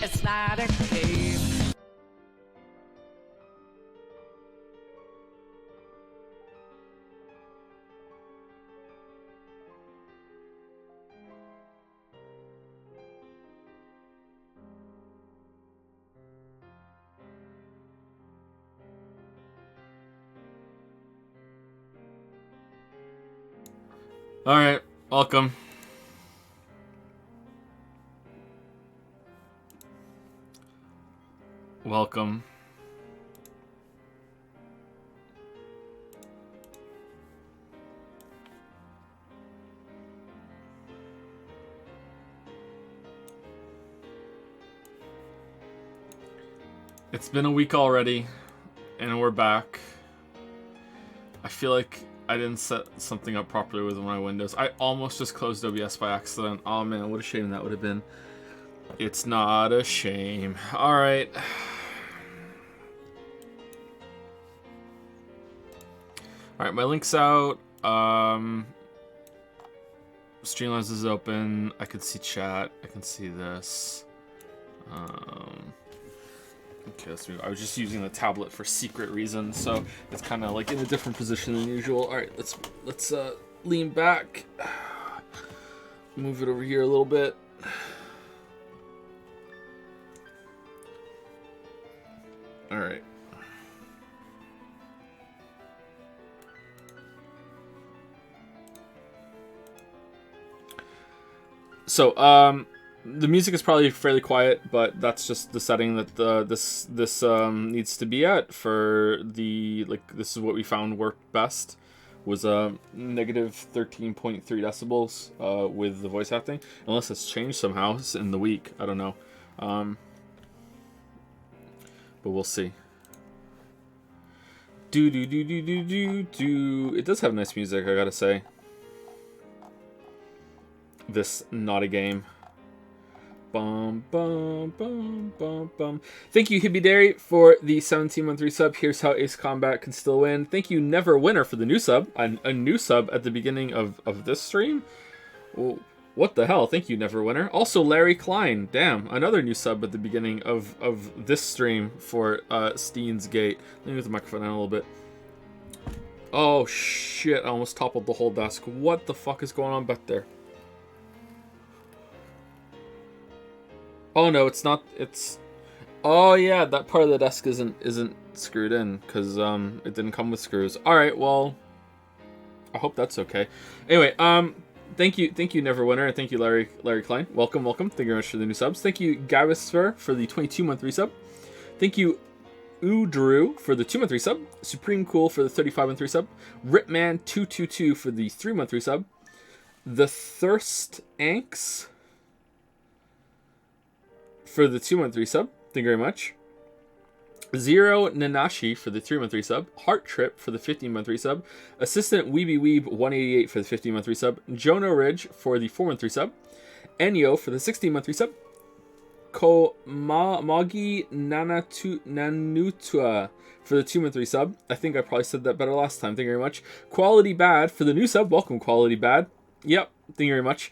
It's not a game. All right, welcome. Welcome. It's been a week already, and we're back. I feel like I didn't set something up properly with my windows. I almost just closed OBS by accident. Oh man, what a shame that would have been. It's not a shame. Alright. Alright, my link's out. Streamlabs is open. I can see chat. I can see this. Okay, let's move. I was just using the tablet for secret reasons, so it's kind of like in a different position than usual. All right, let's lean back, move it over here a little bit. All right. So, the music is probably fairly quiet, but that's just the setting that this needs to be at for the, like, this is what we found worked best, was negative 13.3 decibels with the voice acting, unless it's changed somehow in the week. I don't know, but we'll see. Do. It does have nice music, I gotta say. This not a game. Bum, bum, bum, bum, bum. Thank you, Hibidary, for the 17-month resub. Here's how Ace Combat can still win. Thank you, Never Winner, for the new sub. A new sub at the beginning of this stream? Well, what the hell? Thank you, Never Winner. Also, Larry Klein. Damn, another new sub at the beginning of this stream for Steins Gate. Let me move the microphone down a little bit. Oh, shit. I almost toppled the whole desk. What the fuck is going on back there? Oh no, it's not. It's. Oh yeah, that part of the desk isn't screwed in because it didn't come with screws. All right, well, I hope that's okay. Anyway, thank you, Neverwinter, and thank you, Larry Klein. Welcome. Thank you very much for the new subs. Thank you, Gavisfer, for the 22-month resub. Thank you, Udrew, for the 2-month resub. Supreme Cool for the 35-month resub. Ripman222 for the 3-month resub. The Thirst Anks for the 2-month resub. Thank you very much. Zero Nanashi for the 3-month resub. Heart Trip for the 15-month resub. Assistant Weeby Weeb 188 for the 15-month resub. Jono Ridge for the 4-month resub. Enyo for the 16-month resub. Magi Nanutua for the 2-month resub. I think I probably said that better last time. Thank you very much. Quality Bad for the new sub. Welcome, Quality Bad. Yep, thank you very much.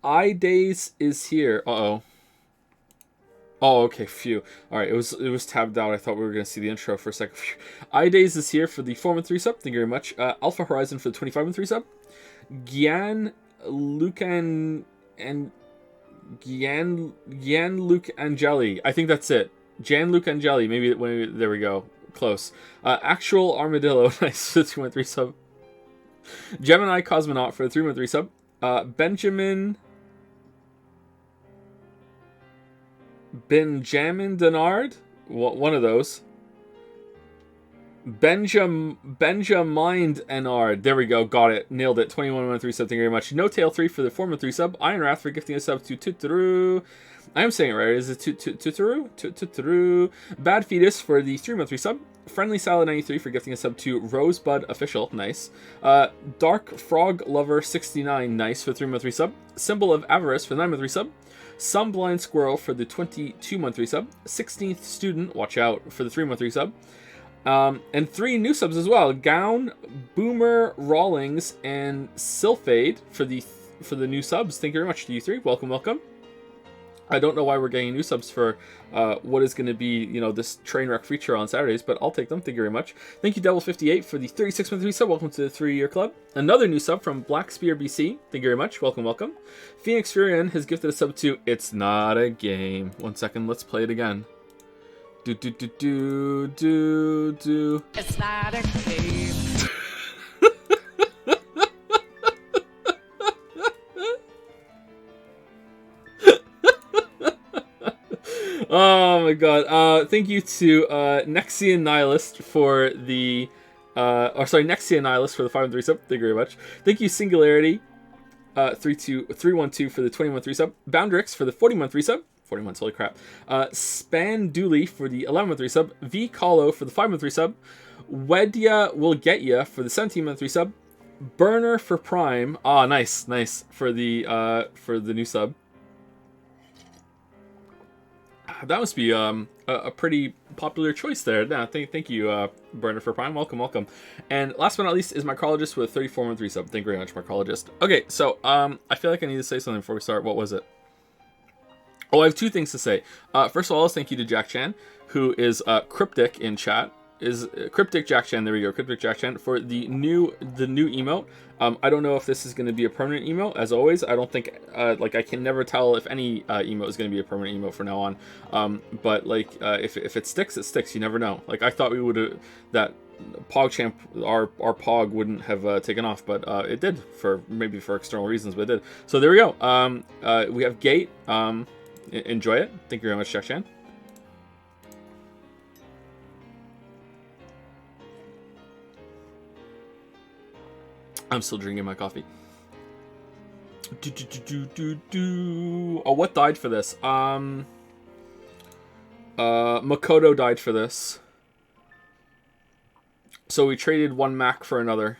iDays is here. Uh-oh. Oh, okay, phew. Alright, it was tabbed out. I thought we were going to see the intro for a second. Phew. iDays is here for the 4-month resub. Thank you very much. Alpha Horizon for the 25-month resub. Gian Luke Angeli. I think that's it. Jan Luke Angeli. Maybe there we go. Close. Actual Armadillo. Nice for the 2-month resub. Gemini Cosmonaut for the 3-month resub. Benjamin Denard, one of those. Benjamin Enard. There we go. Got it. Nailed it. 21-month resub. Thank you very much. No Tail 3 for the 4-month resub. Iron Wrath for gifting a sub to Tuturu. I am saying it right. Is it Tuturu? Tuturu. Bad Fetus for the 3-month resub. Friendly Salad 93 for gifting a sub to Rosebud Official. Nice. Dark Frog Lover 69. Nice for the 3-month resub. Symbol of Avarice for the 9-month resub. Some Blind Squirrel for the 22-month resub. 16th Student, watch out, for the 3-month resub. And 3 new subs as well. Gown, Boomer Rawlings, and Sylphade for the new subs. Thank you very much to you 3. Welcome. I don't know why we're getting new subs for what is going to be, this train wreck feature on Saturdays, but I'll take them. Thank you very much. Thank you, Devil58, for the 36-month resub. Welcome to the 3-year club. Another new sub from Black Spear BC. Thank you very much. Welcome, welcome. Phoenix Furion has gifted a sub to It's Not a Game. 1 second, let's play it again. Do. It's not a game. Oh my god. Thank you to Nexian Nihilist for the Nexian Nihilist for the 5 and 3 sub. Thank you very much. Thank you Singularity 312 for the 20-month resub. Boundrix for the 40-month resub. 40 months, holy crap. Span Dooley for the 11-month resub. V Colo for the 5-month resub. Wedya Will Get Ya for the 17-month resub. Burner for Prime. Ah, nice for the new sub. That must be a pretty popular choice there. No, thank you, Burner for Prime. Welcome. And last but not least is Micrologist with 34-month resub. Thank you very much, Micrologist. Okay, so I feel like I need to say something before we start. What was it? Oh, I have 2 things to say. First of all, thank you to Jack Chan, who is cryptic in chat. Is Cryptic Jack Chan. There we go, Cryptic Jack Chan for the new emote. I don't know if this is going to be a permanent emote. As always, I don't think I can never tell if any emote is going to be a permanent emote from now on. But if it sticks, it sticks. You never know. I thought we would that PogChamp, our Pog wouldn't have taken off, but it did maybe for external reasons, but it did. So there we go. We have Gate. Enjoy it. Thank you very much, Jack Chan. I'm still drinking my coffee. Oh, what died for this? Makoto died for this. So we traded one Mac for another.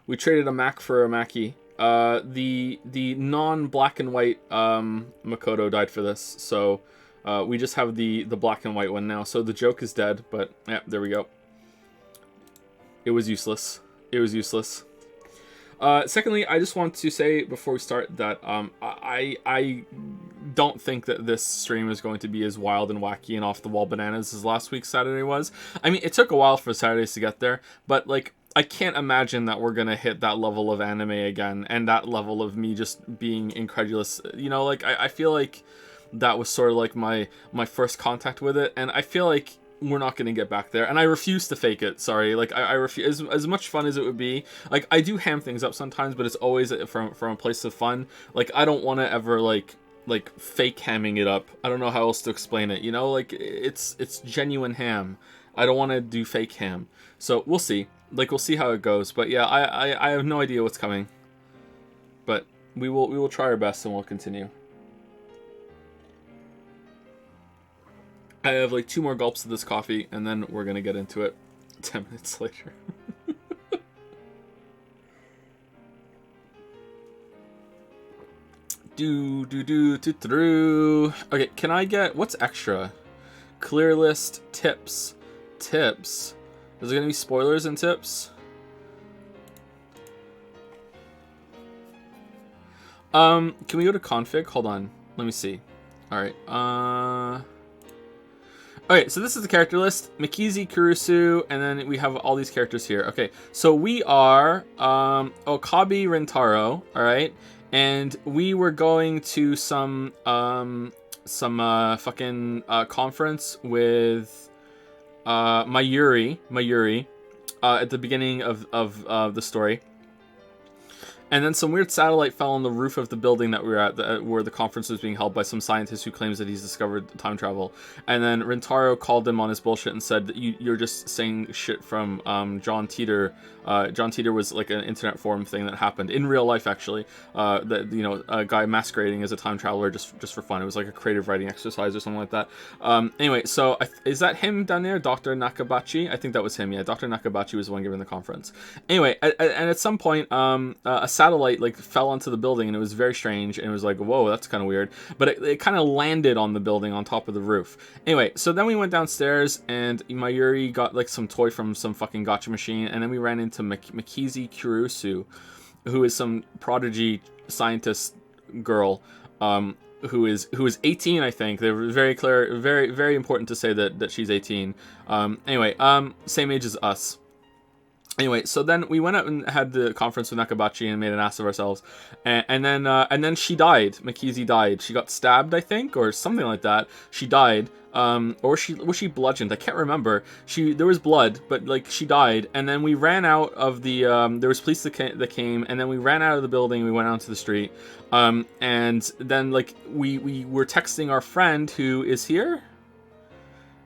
We traded a Mac for a Mackie. The non-black and white Makoto died for this. So we just have the black and white one now. So the joke is dead, but yeah, there we go. It was useless. Secondly, I just want to say before we start that I don't think that this stream is going to be as wild and wacky and off the wall bananas as last week's Saturday was. I mean, it took a while for Saturdays to get there, but I can't imagine that we're gonna hit that level of anime again and that level of me just being incredulous. I feel like that was sort of my first contact with it, and I feel like we're not going to get back there, and I refuse to fake it. Sorry, I refuse. As much fun as it would be, I do ham things up sometimes, but it's always from a place of fun. I don't want to ever fake hamming it up. I don't know how else to explain it. It's genuine ham. I don't want to do fake ham. So we'll see. We'll see how it goes. But yeah, I have no idea what's coming. But we will try our best and we'll continue. I have 2 more gulps of this coffee, and then we're gonna get into it 10 minutes later. Okay, can I get, what's extra? Clear list, tips. Is there gonna be spoilers and tips? Can we go to config? Hold on, let me see. Alright, okay, so this is the character list. Mikizi, Kurusu, and then we have all these characters here. Okay, so we are Okabe Rintaro, alright? And we were going to some fucking conference with Mayuri at the beginning of the story. And then some weird satellite fell on the roof of the building that we were at, where the conference was being held by some scientist who claims that he's discovered time travel. And then Rintaro called him on his bullshit and said that you're just saying shit from John Teeter. John Teeter was an internet forum thing that happened in real life, actually. That a guy masquerading as a time traveler just for fun. It was a creative writing exercise or something like that. Anyway, so is that him down there, Dr. Nakabachi? I think that was him. Yeah, Dr. Nakabachi was the one giving the conference. Anyway, and at some point, a satellite fell onto the building, and it was very strange, and it was whoa, that's kind of weird, but it kind of landed on the building on top of the roof. Anyway, so then we went downstairs, and Mayuri got some toy from some fucking gacha machine, and then we ran into Mikizi Kurusu, who is some prodigy scientist girl, who is 18, I think. They were very clear, very important to say that she's 18. Anyway, same age as us. Anyway, so then we went out and had the conference with Nakabachi and made an ass of ourselves, and then she died. Makizi died. She got stabbed, I think, or something like that. She died, or was she bludgeoned? I can't remember. There was blood, but like she died, and then we ran out of the. There was police that came, and then we ran out of the building. We went out to the street, and then like we were texting our friend who is here.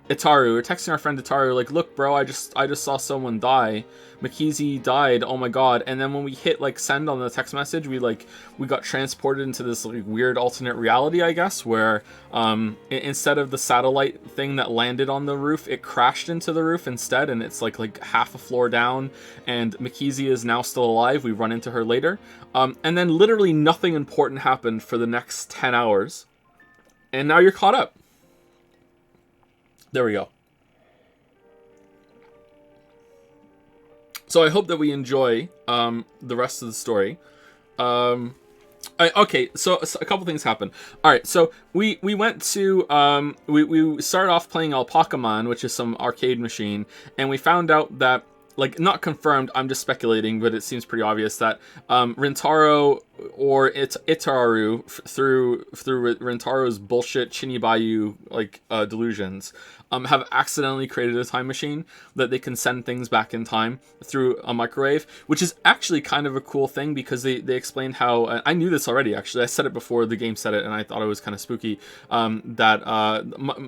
Itaru. We're texting our friend Itaru, like, look, bro, I just saw someone die. Makizi died. Oh my god. And then when we hit like send on the text message, we got transported into this like weird alternate reality, I guess, where instead of the satellite thing that landed on the roof, it crashed into the roof instead, and it's like half a floor down, and Makizi is now still alive. We run into her later. And then literally nothing important happened for the next 10 hours. And now you're caught up. There we go. So I hope that we enjoy the rest of the story. Okay, so a couple things happened. All right, so we went to we started off playing Alpacamon, which is some arcade machine, and we found out that, like, not confirmed, I'm just speculating, but it seems pretty obvious that Rintaro or Itaru through Rintaro's bullshit Chinibayu delusions have accidentally created a time machine that they can send things back in time through a microwave, which is actually kind of a cool thing, because they explained how, I knew this already actually, I said it before the game said it, and I thought it was kind of spooky, that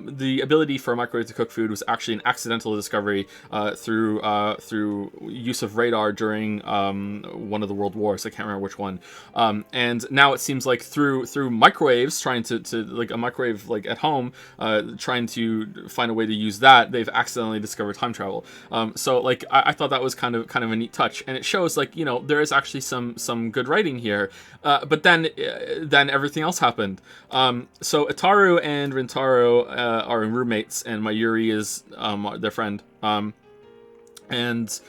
the ability for a microwave to cook food was actually an accidental discovery through use of radar during one of the world wars. I can't remember which one. And now it seems like through microwaves, trying to like a microwave like at home, trying to find a way to use that, they've accidentally discovered time travel. So like I thought that was kind of a neat touch, and it shows, like, you know, there is actually some good writing here. But then everything else happened. So Itaru and Rintaro are roommates, and Mayuri is their friend. And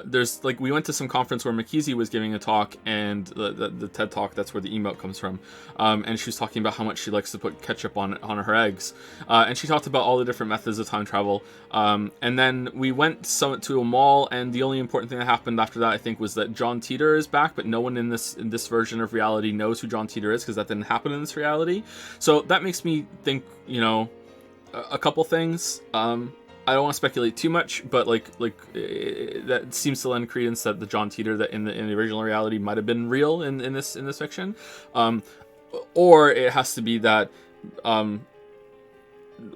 there's like, we went to some conference where Makizi was giving a talk, and the TED Talk, that's where the emote comes from, and she was talking about how much she likes to put ketchup on her eggs, and she talked about all the different methods of time travel, and then we went to a mall, and the only important thing that happened after that, I think, was that John Teeter is back, but no one in this version of reality knows who John Teeter is, because that didn't happen in this reality. So that makes me think, you know, a couple things. I don't want to speculate too much, but like that seems to lend credence that the John Teeter that in the original reality might have been real in this fiction, or it has to be that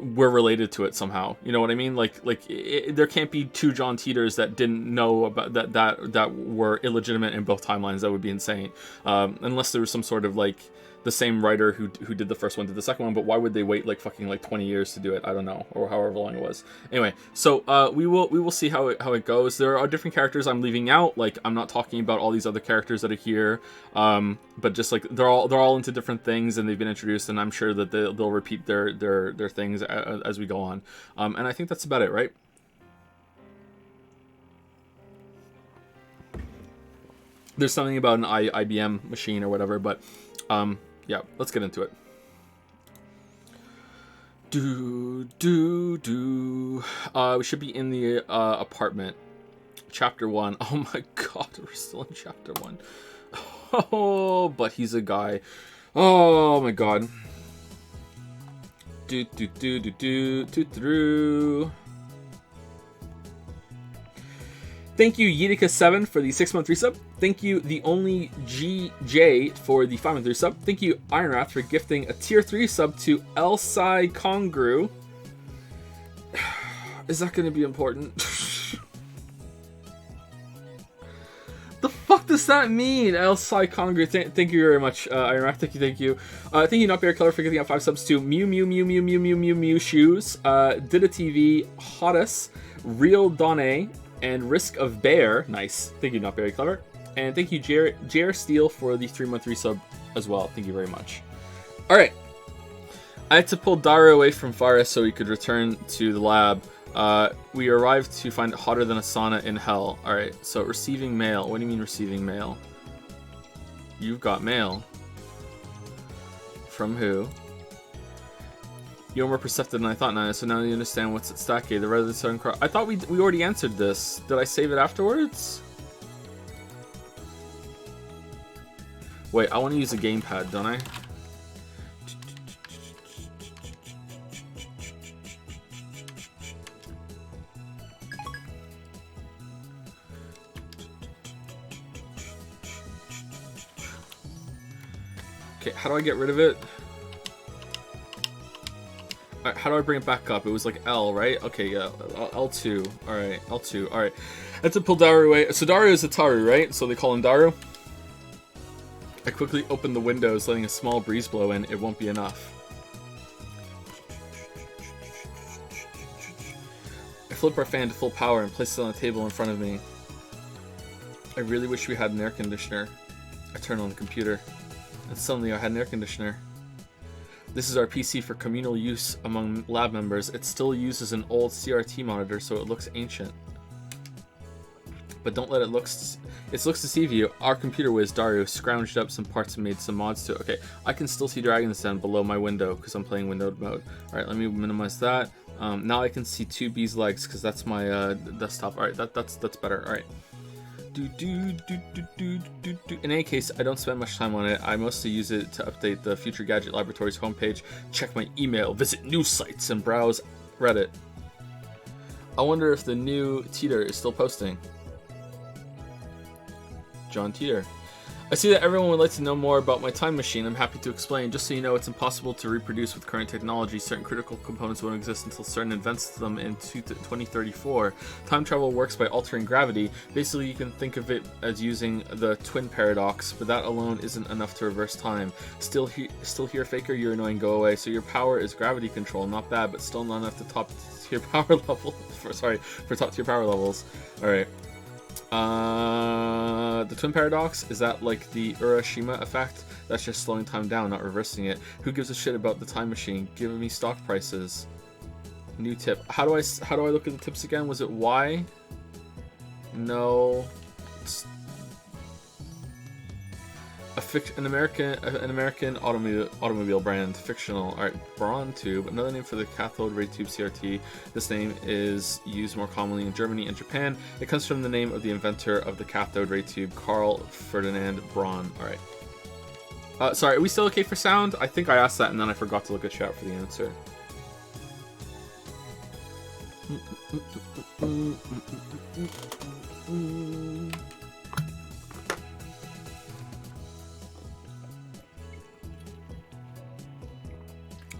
we're related to it somehow. You know what I mean? There can't be two John Teeters that didn't know about that were illegitimate in both timelines. That would be insane, unless there was some sort of like the same writer who did the first one did the second one. But why would they wait like fucking like 20 years to do it? I don't know, or however long it was. Anyway, so we will see how it goes. There are different characters I'm leaving out. Like, I'm not talking about all these other characters that are here, but just like they're all into different things, and they've been introduced, and I'm sure that they'll repeat their things as we go on. And I think that's about it, right? There's something about an IBM machine or whatever, but yeah, let's get into it. We should be in the apartment. Chapter 1. Oh my god, we're still in chapter 1. Oh, but he's a guy. Oh my god. Thank you, Yidika7 for the 6-month resub. Thank you, The Only GJ for the 5-month resub. Thank you, Ironwrath, for gifting a tier 3 sub to Elsai Kongru. Is that going to be important? The fuck does that mean? Elsai Kongru. Thank you very much, Ironwrath. Thank you. Thank you, Not Bear Color, for giving out 5 subs to Mew Shoes, Dida TV, Hottest, Real Donne, and Risk of Bear. Nice. Thank you, Not Very Clever. And thank you, JR Steele, for the 3-month resub as well. Thank you very much. Alright. I had to pull Dara away from Faris so he could return to the lab. We arrived to find it hotter than a sauna in hell. Alright, so receiving mail. What do you mean receiving mail? You've got mail. From who? You're more perceptive than I thought, Naya, so now you understand what's at stake. The red of the Southern Cross. I thought we already answered this. Did I save it afterwards? Wait, I want to use a gamepad, don't I? Okay, how do I get rid of it? Alright, how do I bring it back up? It was like L, right? Okay, yeah, L2. Alright, L2. Alright. That's a pull Daru away. So Daru is Ataru, right? So they call him Daru. I quickly open the windows, letting a small breeze blow in. It won't be enough. I flip our fan to full power and place it on the table in front of me. I really wish we had an air conditioner. I turn on the computer, and suddenly I had an air conditioner. This is our PC for communal use among lab members. It still uses an old CRT monitor, so it looks ancient. But don't let it looks to deceive you. Our computer whiz, Daru, scrounged up some parts and made some mods to it. Okay, I can still see Dragon's Den below my window because I'm playing windowed mode. Alright, let me minimize that. Now I can see 2B's legs because that's my desktop. Alright, that's better. Alright. In any case, I don't spend much time on it. I mostly use it to update the Future Gadget Laboratories homepage, check my email, visit news sites, and browse Reddit. I wonder if the new Teeter is still posting. John Teeter. I see that everyone would like to know more about my time machine. I'm happy to explain. Just so you know, it's impossible to reproduce with current technology. Certain critical components won't exist until CERN invents them in 2034. Time travel works by altering gravity. Basically, you can think of it as using the twin paradox, but that alone isn't enough to reverse time. Still here, Faker? You're annoying. Go away. So your power is gravity control. Not bad, but still not enough to top tier power level. for top tier power levels. All right. The twin paradox, is that like the Urashima effect? That's just slowing time down, not reversing it. Who gives a shit about the time machine? Give me stock prices. New tip. How do I look at the tips again? Was it Y? No. An American automobile brand, fictional. All right, Braun tube, another name for the cathode ray tube CRT. This name is used more commonly in Germany and Japan. It comes from the name of the inventor of the cathode ray tube, Carl Ferdinand Braun. All right. Sorry, are we still okay for sound? I think I asked that and then I forgot to look at chat for the answer.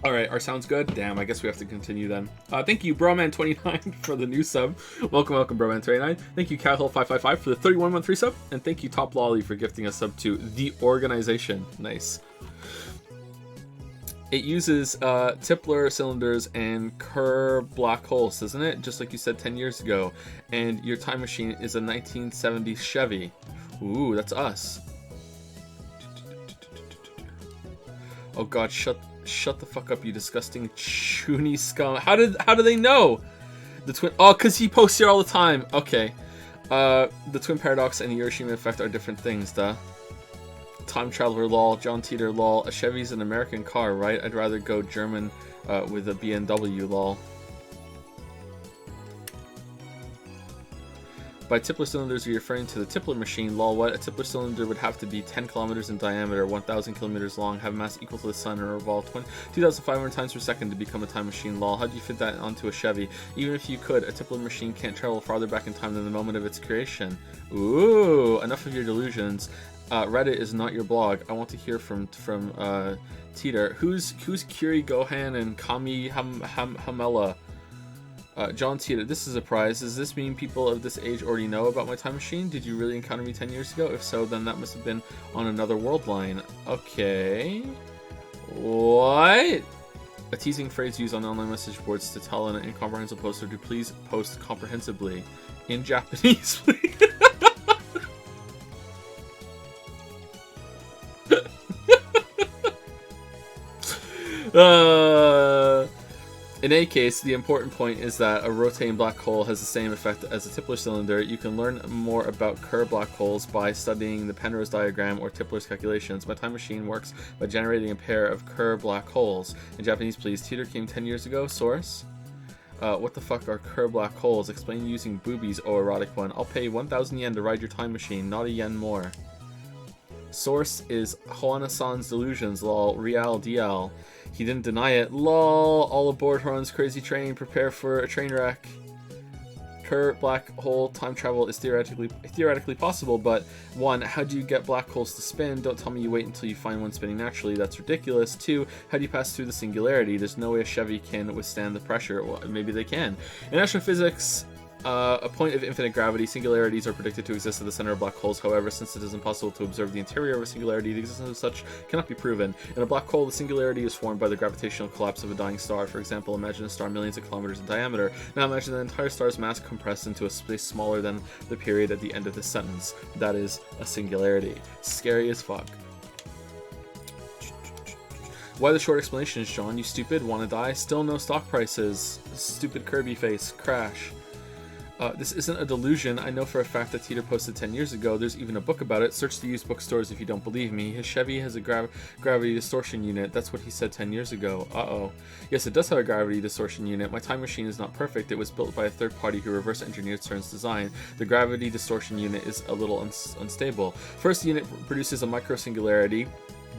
Alright, our sound's good? Damn, I guess we have to continue then. Thank you, Broman29 for the new sub. Welcome, Broman29. Thank you, Cathole555 for the 31-month resub. And thank you, Top Lolly, for gifting a sub to The Organization. Nice. It uses Tipler cylinders and Kerr black holes, doesn't it? Just like you said 10 years ago. And your time machine is a 1970 Chevy. Ooh, that's us. Oh god, shut the fuck up, you disgusting chuny scum. How do they know? The twin... Oh, because he posts here all the time. Okay. The twin paradox and the Hiroshima effect are different things, duh. Time traveler, lol. John Teeter, lol. A Chevy's an American car, right? I'd rather go German with a BMW, lol. By Tipler cylinders, you're referring to the Tipler machine, lol. What? A Tipler cylinder would have to be 10 kilometers in diameter, 1,000 kilometers long, have mass equal to the sun, and revolve 2,500 times per second to become a time machine, lol. How do you fit that onto a Chevy? Even if you could, a Tipler machine can't travel farther back in time than the moment of its creation. Ooh, enough of your delusions. Reddit is not your blog. I want to hear from Teeter. Who's Kiri Gohan and Kami Hamela? John Teeter, this is a prize. Does this mean people of this age already know about my time machine? Did you really encounter me 10 years ago? If so, then that must have been on another world line. Okay. What? A teasing phrase used on online message boards to tell an incomprehensible poster to please post comprehensively. In Japanese, please. In any case, the important point is that a rotating black hole has the same effect as a Tipler cylinder. You can learn more about Kerr black holes by studying the Penrose diagram or Tipler's calculations. My time machine works by generating a pair of Kerr black holes. In Japanese, please. Teeter came 10 years ago. Source? What the fuck are Kerr black holes? Explain using boobies, oh erotic one. I'll pay 1,000 yen to ride your time machine. Not a yen more. Source is Hoana-san's delusions, lol, real DL. He didn't deny it, lol. All aboard Horan's crazy train, prepare for a train wreck. Kerr black hole time travel is theoretically possible, but 1. How do you get black holes to spin? Don't tell me you wait until you find one spinning naturally, that's ridiculous. 2. How do you pass through the singularity? There's no way a Chevy can withstand the pressure. Well, maybe they can. In astrophysics, a point of infinite gravity, singularities are predicted to exist at the center of black holes. However, since it is impossible to observe the interior of a singularity, the existence of such cannot be proven. In a black hole, the singularity is formed by the gravitational collapse of a dying star. For example, imagine a star millions of kilometers in diameter. Now imagine the entire star's mass compressed into a space smaller than the period at the end of this sentence. That is a singularity. Scary as fuck. Why the short explanations, John? You stupid? Wanna die? Still no stock prices. Stupid Kirby face. Crash. This isn't a delusion. I know for a fact that Teeter posted 10 years ago. There's even a book about it. Search the used bookstores if you don't believe me. His Chevy has a gravity distortion unit. That's what he said 10 years ago. Uh-oh. Yes, it does have a gravity distortion unit. My time machine is not perfect. It was built by a third party who reverse engineered CERN's design. The gravity distortion unit is a little unstable. First, the unit produces a microsingularity.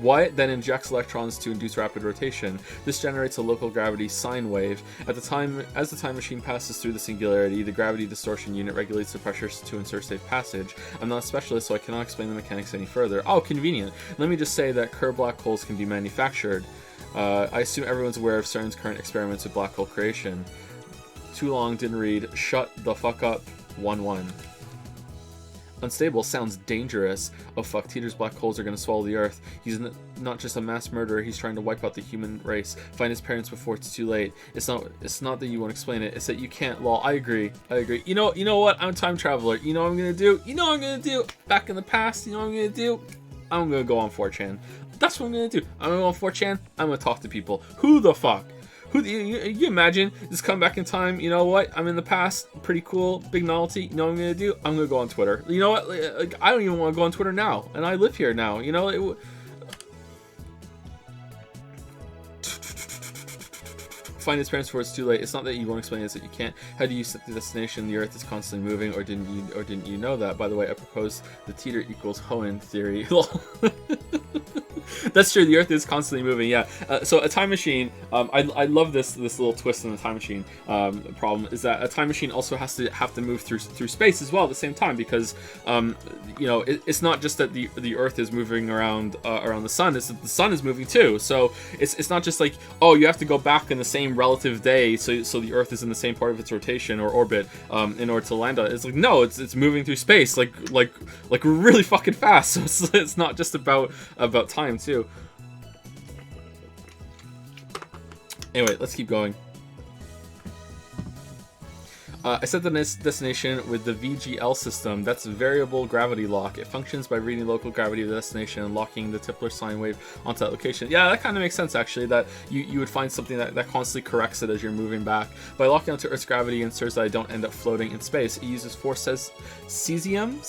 What? Then injects electrons to induce rapid rotation. This generates a local gravity sine wave. As the time machine passes through the singularity, the gravity distortion unit regulates the pressures to ensure safe passage. I'm not a specialist, so I cannot explain the mechanics any further. Oh, convenient. Let me just say that Kerr black holes can be manufactured. I assume everyone's aware of CERN's current experiments with black hole creation. Too long, didn't read. Shut the fuck up. 1-1. Unstable sounds dangerous. Oh fuck, Teeter's black holes are gonna swallow the earth. He's not just a mass murderer, he's trying to wipe out the human race. Find his parents before it's too late. It's not that you won't explain it, it's that you can't. Lol, I agree. You know what? I'm a time traveler. You know what I'm gonna do? Back in the past, you know what I'm gonna do? I'm gonna go on 4chan. That's what I'm gonna do. I'm gonna go on 4chan, I'm gonna talk to people. Who the fuck? You imagine just come back in time? You know what? I'm in the past. Pretty cool. Big novelty. You know what I'm gonna do? I'm gonna go on Twitter. You know what? Like, I don't even want to go on Twitter now, and I live here now. You know. Find his parents before it's too late. It's not that you won't explain it, it's that you can't. How do you set the destination? The Earth is constantly moving, or didn't you know that? By the way, I propose the Teeter equals Hoenn theory. That's true. The Earth is constantly moving. Yeah. So a time machine. I love this little twist in the time machine. The problem is that a time machine also have to move through space as well at the same time, because it's not just that the Earth is moving around the sun. It's that the sun is moving too. So it's not just like, oh, you have to go back in the same relative day so the Earth is in the same part of its rotation or orbit in order to land on it. It's like, no, it's moving through space like really fucking fast. So it's not just about time too. Anyway, let's keep going. I set the destination with the VGL system. That's variable gravity lock. It functions by reading local gravity of the destination and locking the Tipler sine wave onto that location. Yeah, that kind of makes sense, actually, that you would find something that constantly corrects it as you're moving back. By locking onto Earth's gravity, it ensures that I don't end up floating in space. It uses 4 cesium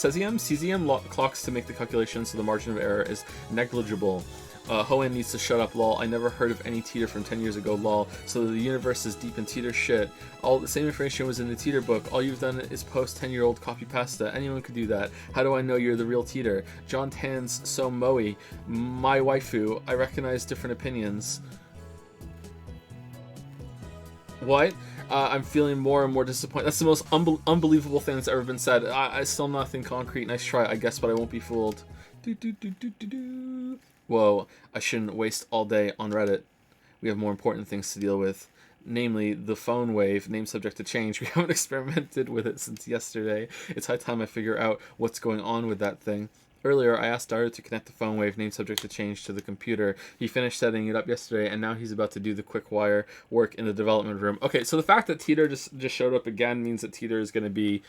clocks to make the calculation, so the margin of error is negligible. Hoenn needs to shut up, lol. I never heard of any Teeter from 10 years ago, lol. So the universe is deep in Teeter shit. All the same information was in the Teeter book. All you've done is post 10-year-old copy pasta. Anyone could do that. How do I know you're the real Teeter? John Tan's so moey. My waifu. I recognize different opinions. What? I'm feeling more and more disappointed. That's the most unbelievable thing that's ever been said. I still nothing concrete. Nice try, I guess, but I won't be fooled. Whoa, I shouldn't waste all day on Reddit. We have more important things to deal with. Namely, the phone wave, name subject to change. We haven't experimented with it since yesterday. It's high time I figure out what's going on with that thing. Earlier, I asked Dario to connect the phone wave name subject to change to the computer. He finished setting it up yesterday, and now he's about to do the quick wire work in the development room. Okay, so the fact that Teeter just showed up again means that Teeter is going to be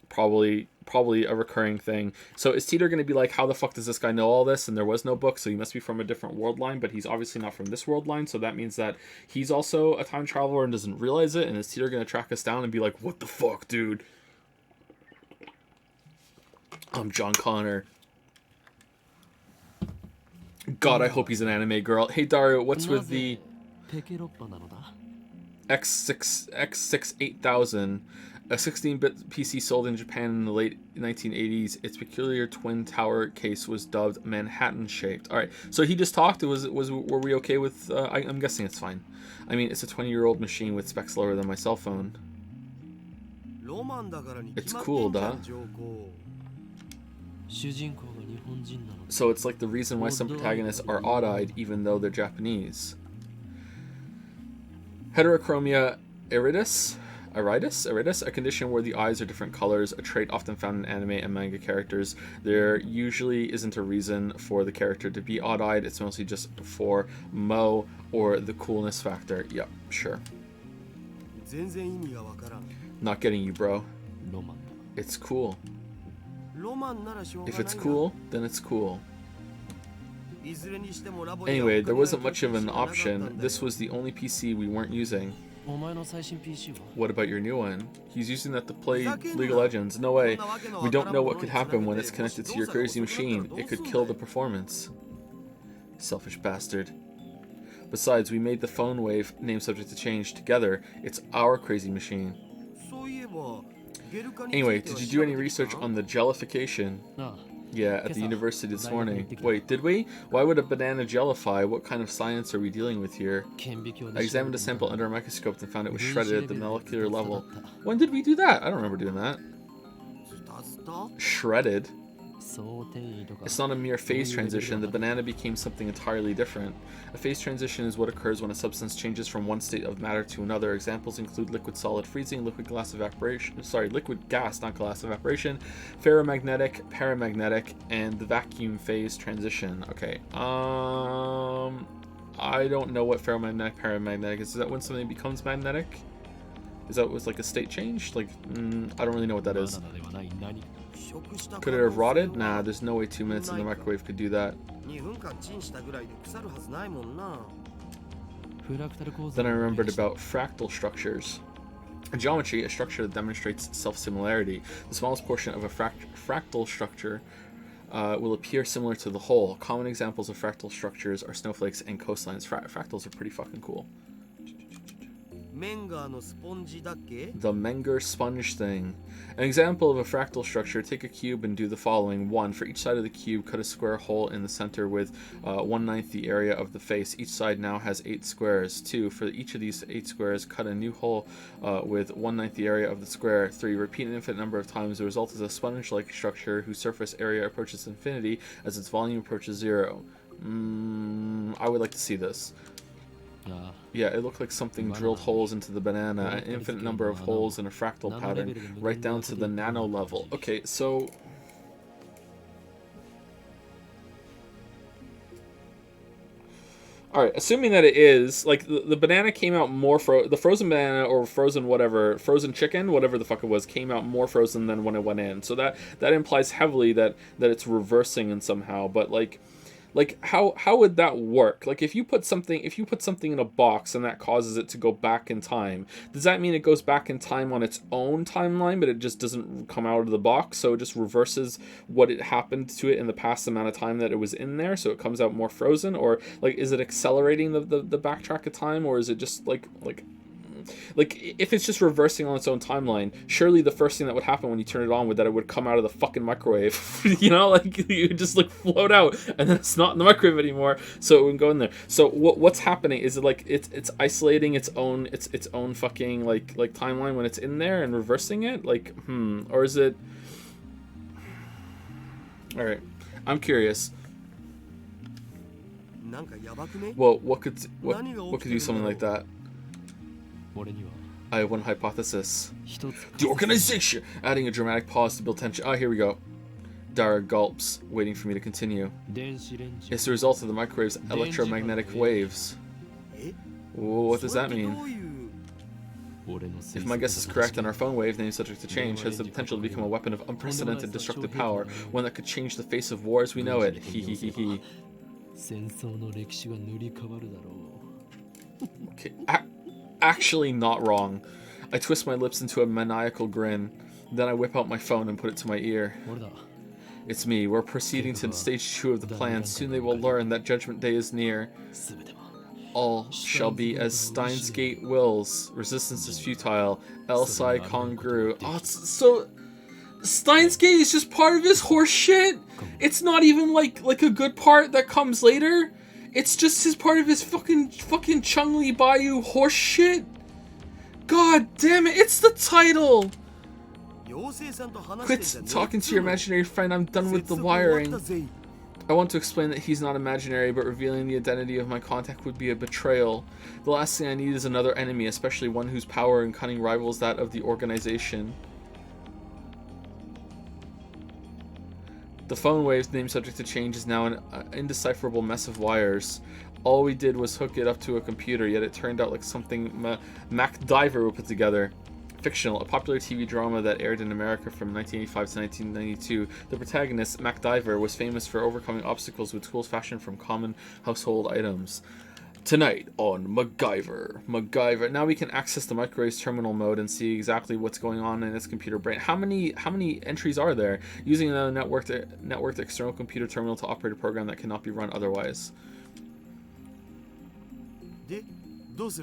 probably a recurring thing. So is Teeter going to be like, how the fuck does this guy know all this? And there was no book, so he must be from a different world line, but he's obviously not from this world line, so that means that he's also a time traveler and doesn't realize it, and is Teeter going to track us down and be like, what the fuck, dude? I'm John Connor. God, I hope he's an anime girl. Hey Dario, what's with the X6 8000, a 16-bit PC sold in Japan in the late 1980s? Its peculiar twin tower case was dubbed Manhattan-shaped. All right, so he just talked. Were we okay with? I'm guessing it's fine. I mean, it's a 20-year-old machine with specs lower than my cell phone. It's cool, duh. So it's like the reason why some protagonists are odd-eyed even though they're Japanese. Heterochromia iridis, a condition where the eyes are different colors, a trait often found in anime and manga characters. There usually isn't a reason for the character to be odd-eyed. It's mostly just for mo or the coolness factor. Yep, sure. Not getting you, bro. It's cool. If it's cool, then it's cool. Anyway, there wasn't much of an option. This was the only PC we weren't using. What about your new one? He's using that to play League of Legends. No way. We don't know what could happen when it's connected to your crazy machine. It could kill the performance. Selfish bastard. Besides, we made the phone wave name subject to change together. It's our crazy machine. Anyway, did you do any research on the jellification? Yeah, at the university this morning. Wait, did we? Why would a banana jellify? What kind of science are we dealing with here? I examined a sample under a microscope and found it was shredded at the molecular level. When did we do that? I don't remember doing that. Shredded? It's not a mere phase transition. The banana became something entirely different. A phase transition is what occurs when a substance changes from one state of matter to another. Examples include liquid-solid freezing, liquid gas, not glass evaporation, ferromagnetic, paramagnetic, and the vacuum phase transition. Okay. I don't know what ferromagnetic, paramagnetic is. Is that when something becomes magnetic? Is that was like a state change? Like, I don't really know what that is. Could it have rotted? Nah, there's no way 2 minutes in the microwave could do that. Then I remembered about fractal structures. In geometry, a structure that demonstrates self-similarity. The smallest portion of a fractal structure will appear similar to the whole. Common examples of fractal structures are snowflakes and coastlines. Fractals are pretty fucking cool. The Menger sponge thing. An example of a fractal structure: take a cube and do the following. 1. For each side of the cube, cut a square hole in the center with 1/9 the area of the face. Each side now has 8 squares. 2. For each of these 8 squares, cut a new hole with 1/9 the area of the square. 3. Repeat an infinite number of times. The result is a sponge-like structure whose surface area approaches infinity as its volume approaches 0. I would like to see this. Yeah, it looked like something drilled holes into the banana, an infinite number of holes in a fractal pattern, right down to the nano level. Okay, so... Alright, assuming that it is, like, the banana came out more the frozen banana or frozen whatever, frozen chicken, whatever the fuck it was, came out more frozen than when it went in. So that implies heavily that it's reversing in somehow, but, like how would that work? Like if you put something in a box and that causes it to go back in time, does that mean it goes back in time on its own timeline, but it just doesn't come out of the box, so it just reverses what it happened to it in the past amount of time that it was in there, so it comes out more frozen? Or like is it accelerating the backtrack of time, or is it just like if it's just reversing on its own timeline, surely the first thing that would happen when you turn it on would that it would come out of the fucking microwave. You know, like you would just like float out and then it's not in the microwave anymore, so it wouldn't go in there. So what's happening? Is it like it's isolating its own fucking like timeline when it's in there and reversing it? Like or is it? All right, I'm curious. Well, what could do something like that? I have one hypothesis. The organization! Adding a dramatic pause to build tension. Oh, here we go. Dara gulps, waiting for me to continue. It's the result of the microwave's electromagnetic waves. Whoa, what does that mean? If my guess is correct, then our phone wave, name subject to change, has the potential to become a weapon of unprecedented destructive power, one that could change the face of war as we know it. Hee hee hee hee. Okay, actually not wrong. I twist my lips into a maniacal grin. Then I whip out my phone and put it to my ear. It's me. We're proceeding to stage 2 of the plan. Soon they will learn that Judgment Day is near. All shall be as Steins Gate wills. Resistance is futile. El Sai Congru. Oh, so Steins Gate is just part of his horse shit? It's not even like a good part that comes later? It's just his part of his fucking Chungli Bayou horse shit? God damn it, it's the title! Quit talking to your imaginary friend, I'm done with the wiring. I want to explain that he's not imaginary, but revealing the identity of my contact would be a betrayal. The last thing I need is another enemy, especially one whose power and cunning rivals that of the organization. The phone wave's name subject to change is now an indecipherable mess of wires. All we did was hook it up to a computer, yet it turned out like something MacDiver would put together. Fictional, a popular TV drama that aired in America from 1985 to 1992. The protagonist, MacDiver, was famous for overcoming obstacles with tools fashioned from common household items. Tonight on MacGyver. Now we can access the microwave's terminal mode and see exactly what's going on in its computer brain. How many entries are there? Using a networked external computer terminal to operate a program that cannot be run otherwise.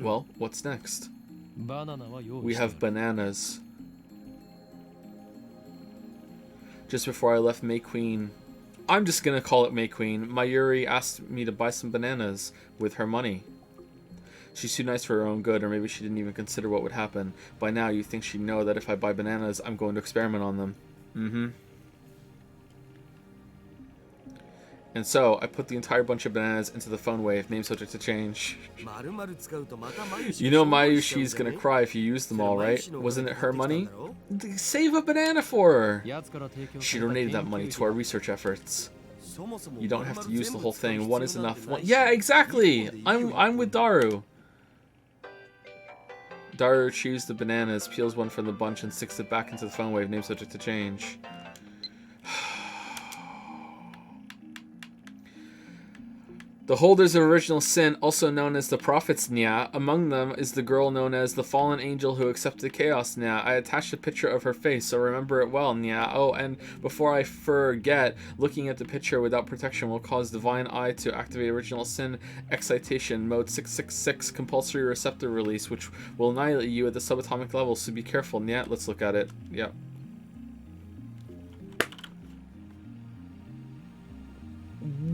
Well, what's next? We have bananas. Just before I left May Queen, I'm just gonna call it May Queen, Mayuri asked me to buy some bananas with her money. She's too nice for her own good, or maybe she didn't even consider what would happen. By now, you think she'd know that if I buy bananas, I'm going to experiment on them. Mm-hmm. And so, I put the entire bunch of bananas into the phone wave, name subject to change. You know Mayushi's gonna cry if you use them all, right? Wasn't it her money? Save a banana for her! She donated that money to our research efforts. You don't have to use the whole thing, one is enough. Yeah, exactly! I'm with Daru. Daru chews the bananas, peels one from the bunch, and sticks it back into the phone wave, name subject to change. The holders of original sin, also known as the prophets Nya, among them is the girl known as the fallen angel who accepted chaos Nya. I attached a picture of her face, so remember it well, Nya. Oh, and before I forget, looking at the picture without protection will cause divine eye to activate original sin excitation mode 666 compulsory receptor release, which will annihilate you at the subatomic level, so be careful, Nya. Let's look at it. Yep.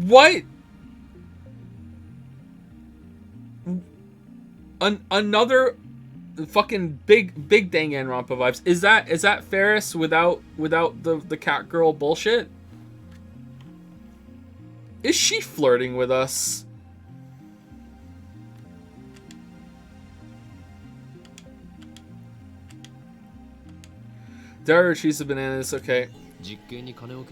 What? Another fucking big Danganronpa vibes. Is that Ferris without the cat girl bullshit? Is she flirting with us? Daru chews the bananas. Okay.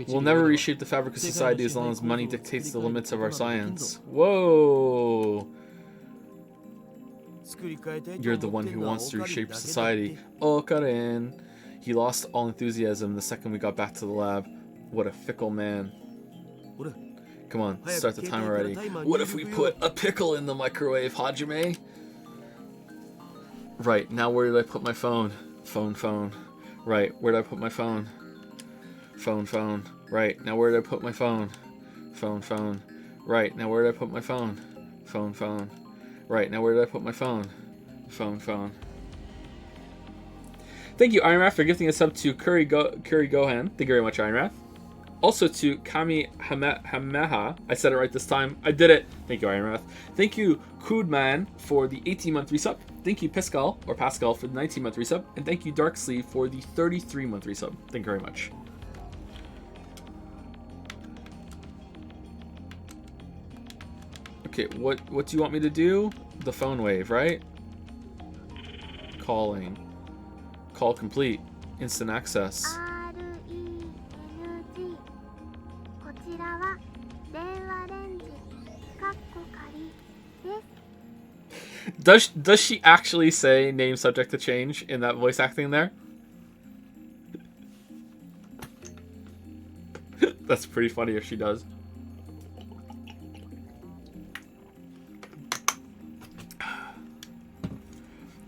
We'll never reshape the fabric of society as long as money dictates the limits of our science. Whoa. You're the one who wants to reshape society. Oh, Karen. He lost all enthusiasm the second we got back to the lab. What a fickle man. Come on, start the timer already. What if we put a pickle in the microwave, Hajime? Right, now where did I put my phone? Phone. Right, where did I put my phone? Phone. Right, now where did I put my phone? Phone. Right, now where did I put my phone? Phone. Right, now where did I put my phone? Phone. Thank you, Ironrath, for gifting a sub to Curry Gohan. Thank you very much, Ironrath. Also to Kami Hameha. I said it right this time. I did it. Thank you, Ironrath. Thank you, Koodman, for the 18-month resub. Thank you, Pascal for the 19-month resub. And thank you, Darksleeve, for the 33-month resub. Thank you very much. Okay, what do you want me to do? The phone wave, right? Calling. Call complete. Instant access. Does she actually say name subject to change in that voice acting there? That's pretty funny if she does.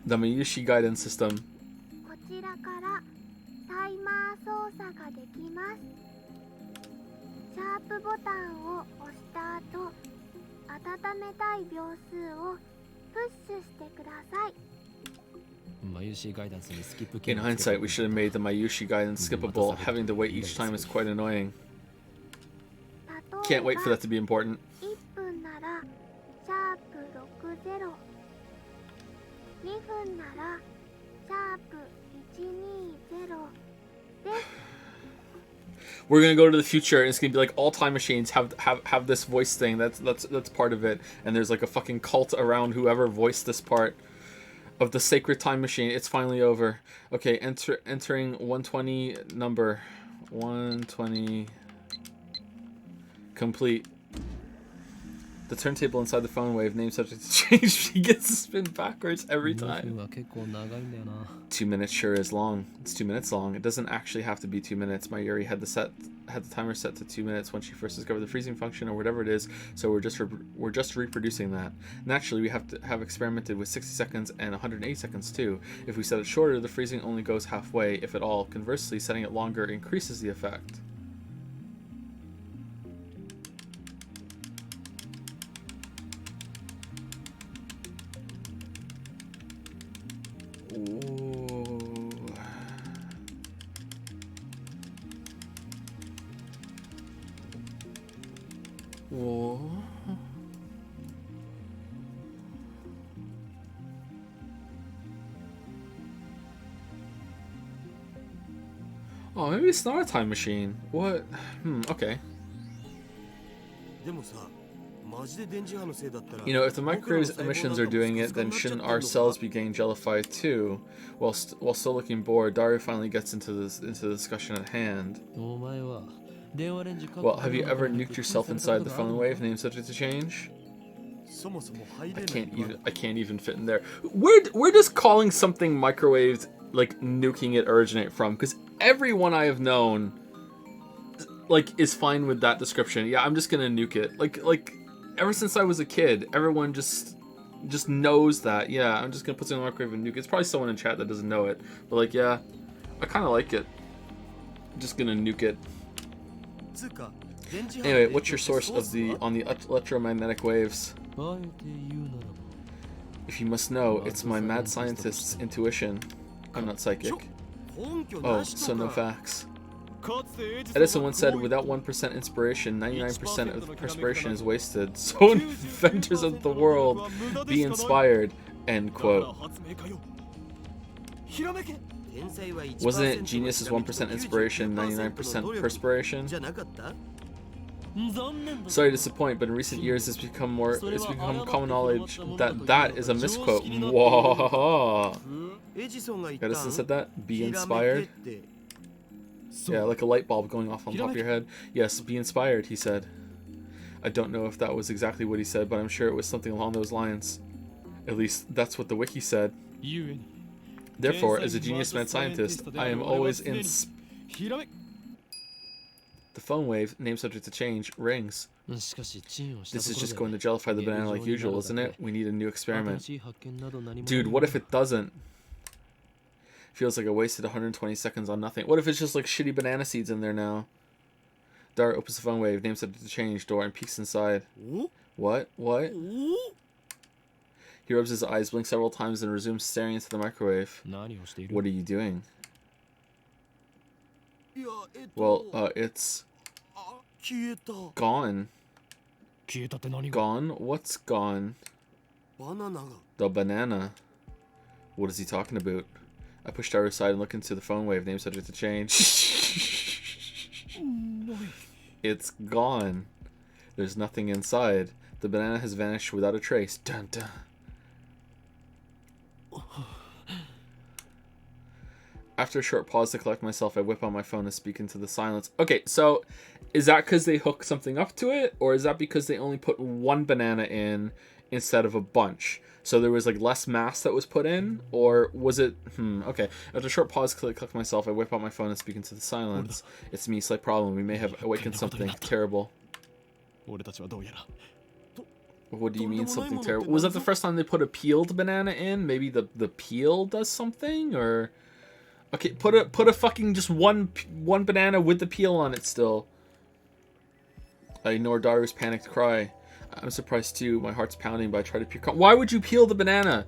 The Mayushi guidance system. こちらからタイマー操作ができます。シャープボタンを押した後、温めたい秒数をプッシュしてください。In hindsight, we should have made the Mayushi guidance skippable. Having to wait each time is quite annoying. Can't wait for that to be important. 1分ならシャープ60、2分ならシャープ120です。We're gonna go to the future, and it's gonna be like all time machines have this voice thing. That's part of it. And there's like a fucking cult around whoever voiced this part of the sacred time machine. It's finally over. Okay, entering 120 number 120 complete. The turntable inside the phone wave name subject to change. She gets to spin backwards every time. 2 minutes sure is long. It's 2 minutes long. It doesn't actually have to be 2 minutes. Mayuri had the timer set to 2 minutes when she first discovered the freezing function or whatever it is. So we're just reproducing that. Naturally, we have experimented with 60 seconds and 180 seconds too. If we set it shorter, the freezing only goes halfway, if at all. Conversely, setting it longer increases the effect. Whoa. Oh, maybe it's not a time machine. What? Okay. You know, if the microwave's emissions are doing it, then shouldn't our cells be getting jellified too? While still looking bored, Dario finally gets into the discussion at hand. Well, have you ever nuked yourself inside the phone wave, name subject to change? I can't even fit in there. Where does calling something microwaved, like nuking it, originate from? Because everyone I have known, like, is fine with that description. Yeah, I'm just gonna nuke it. Like ever since I was a kid, everyone just knows that. Yeah, I'm just gonna put something in the microwave and nuke it. It's probably someone in chat that doesn't know it, but like, yeah, I kind of like it. I'm just gonna nuke it. Anyway, what's your source on the electromagnetic waves? If you must know, it's my mad scientist's intuition. I'm not psychic. Oh, so no facts. Edison once said, without 1% inspiration, 99% of the perspiration is wasted. So inventors of the world, be inspired. End quote. Wasn't it genius is 1% inspiration, 99% perspiration? Sorry to disappoint, but in recent years it's become common knowledge that is a misquote. Whoa. Edison said that? Be inspired? Yeah, like a light bulb going off on top of your head. Yes, be inspired, he said. I don't know if that was exactly what he said, but I'm sure it was something along those lines. At least that's what the wiki said. Therefore, as a genius mad scientist, I am always in... The phone wave, name subject to change, rings. This is just going to jellify the banana like usual, isn't it? We need a new experiment. Dude, what if it doesn't? Feels like I wasted 120 seconds on nothing. What if it's just like shitty banana seeds in there now? Dart opens the phone wave, name subject to change, door, and peeks inside. What? What? He rubs his eyes, blinks several times, and resumes staring into the microwave. What are you doing? Well, it's... gone. Gone? What's gone? The banana. What is he talking about? I push Dario aside and look into the phone wave, name subject to change. It's gone. There's nothing inside. The banana has vanished without a trace. Dun dun. After a short pause to collect myself, I whip out my phone and speak into the silence. Okay, so is that because they hook something up to it? Or is that because they only put one banana in instead of a bunch. So there was like less mass that was put in, or was it? Okay. After a short pause, click myself. I whip out my phone and speak into the silence. It's me, slight problem. We may have awakened something terrible. What do you mean something terrible? Was that the first time they put a peeled banana in? Maybe the peel does something, or okay, put a fucking just one banana with the peel on it still. I ignore Daru's panicked cry. I'm surprised too. My heart's pounding, but I try to peel. Why would you peel the banana?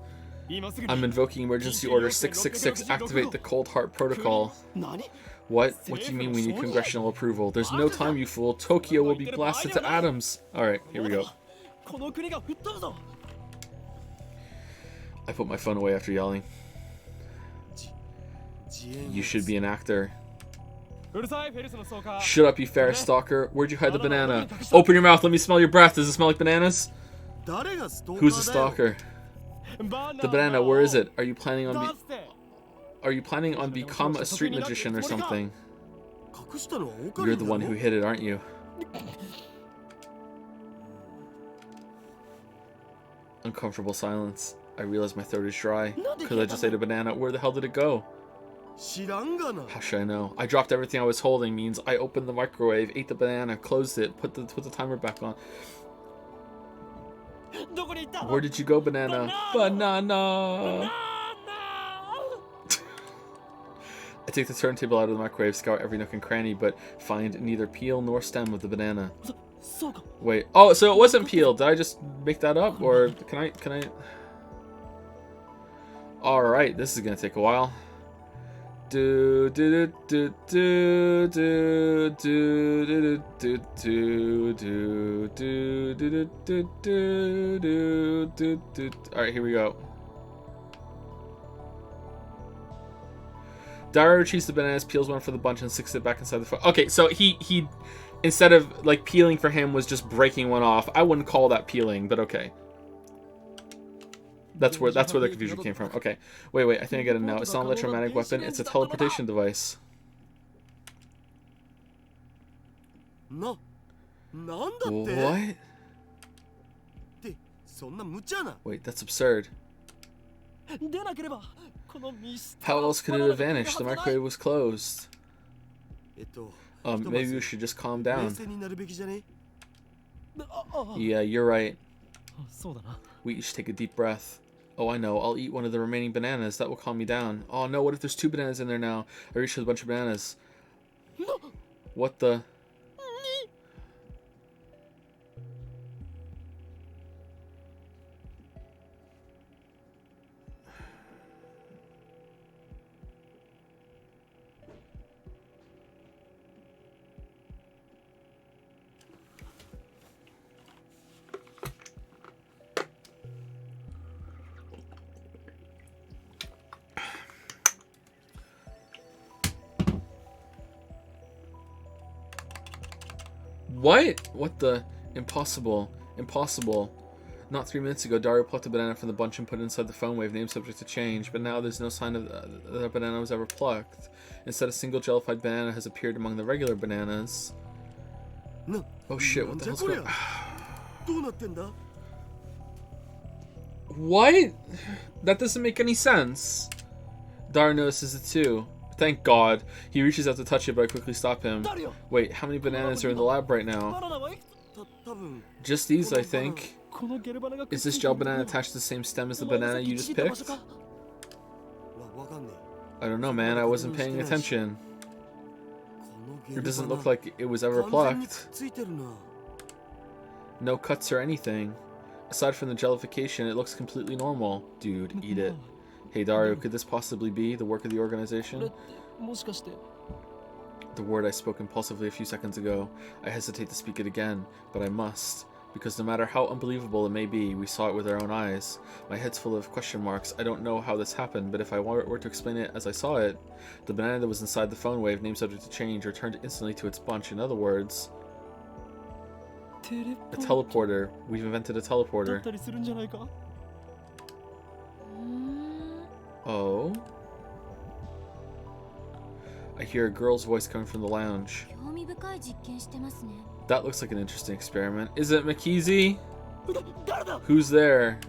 I'm invoking emergency order 666. Activate the cold heart protocol. What? What do you mean we need congressional approval? There's no time, you fool. Tokyo will be blasted to atoms. Alright, here we go. I put my phone away after yelling. You should be an actor. Shut up, you Ferris stalker. Where'd you hide the banana? Open your mouth, let me smell your breath. Does it smell like bananas? Who's the stalker? The banana, where is it? Are you planning on become a street magician or something? You're the one who hid it, aren't you? Uncomfortable silence. I realize my throat is dry. Because I just ate a banana. Where the hell did it go? How should I know? I dropped everything I was holding means I opened the microwave, ate the banana, closed it, put the timer back on. Where did you go, banana? Banana! I take the turntable out of the microwave, scour every nook and cranny, but find neither peel nor stem of the banana. Wait. Oh, so it wasn't peeled. Did I just make that up? Or can I? Alright, this is gonna take a while. Alright, here we go. Daru retrieves the bananas, peels one for the bunch, and sticks it back inside the phone. Okay, so he instead of like peeling for him was just breaking one off. I wouldn't call that peeling, but okay. That's where the confusion came from. Okay. Wait, I think I get it now. It's not an electromagnetic weapon, it's a teleportation device. What? Wait, that's absurd. How else could it have vanished? The microwave was closed. Maybe we should just calm down. Yeah, you're right. We each take a deep breath. Oh, I know. I'll eat one of the remaining bananas. That will calm me down. Oh no, what if there's 2 bananas in there now? I reached for a bunch of bananas. What the? What? What the? Impossible. Impossible. Not 3 minutes ago, Daru plucked a banana from the bunch and put it inside the phone wave, name subject to change, but now there's no sign of that a banana was ever plucked. Instead, a single jellified banana has appeared among the regular bananas. Oh shit, what the hell's going on? What? That doesn't make any sense. Daru notices it too. Thank God. He reaches out to touch it, but I quickly stop him. Wait, how many bananas are in the lab right now? Just these, I think. Is this gel banana attached to the same stem as the banana you just picked? I don't know, man. I wasn't paying attention. It doesn't look like it was ever plucked. No cuts or anything. Aside from the jellification, it looks completely normal. Dude, eat it. Hey Daru, could this possibly be the work of the organization? The word I spoke impulsively a few seconds ago. I hesitate to speak it again, but I must. Because no matter how unbelievable it may be, we saw it with our own eyes. My head's full of question marks. I don't know how this happened, but if I were to explain it as I saw it, the banana that was inside the phone wave, name subject to change, returned instantly to its bunch. In other words, a teleporter. We've invented a teleporter. Oh. I hear a girl's voice coming from the lounge. That looks like an interesting experiment. Is it Makizi? Who's there?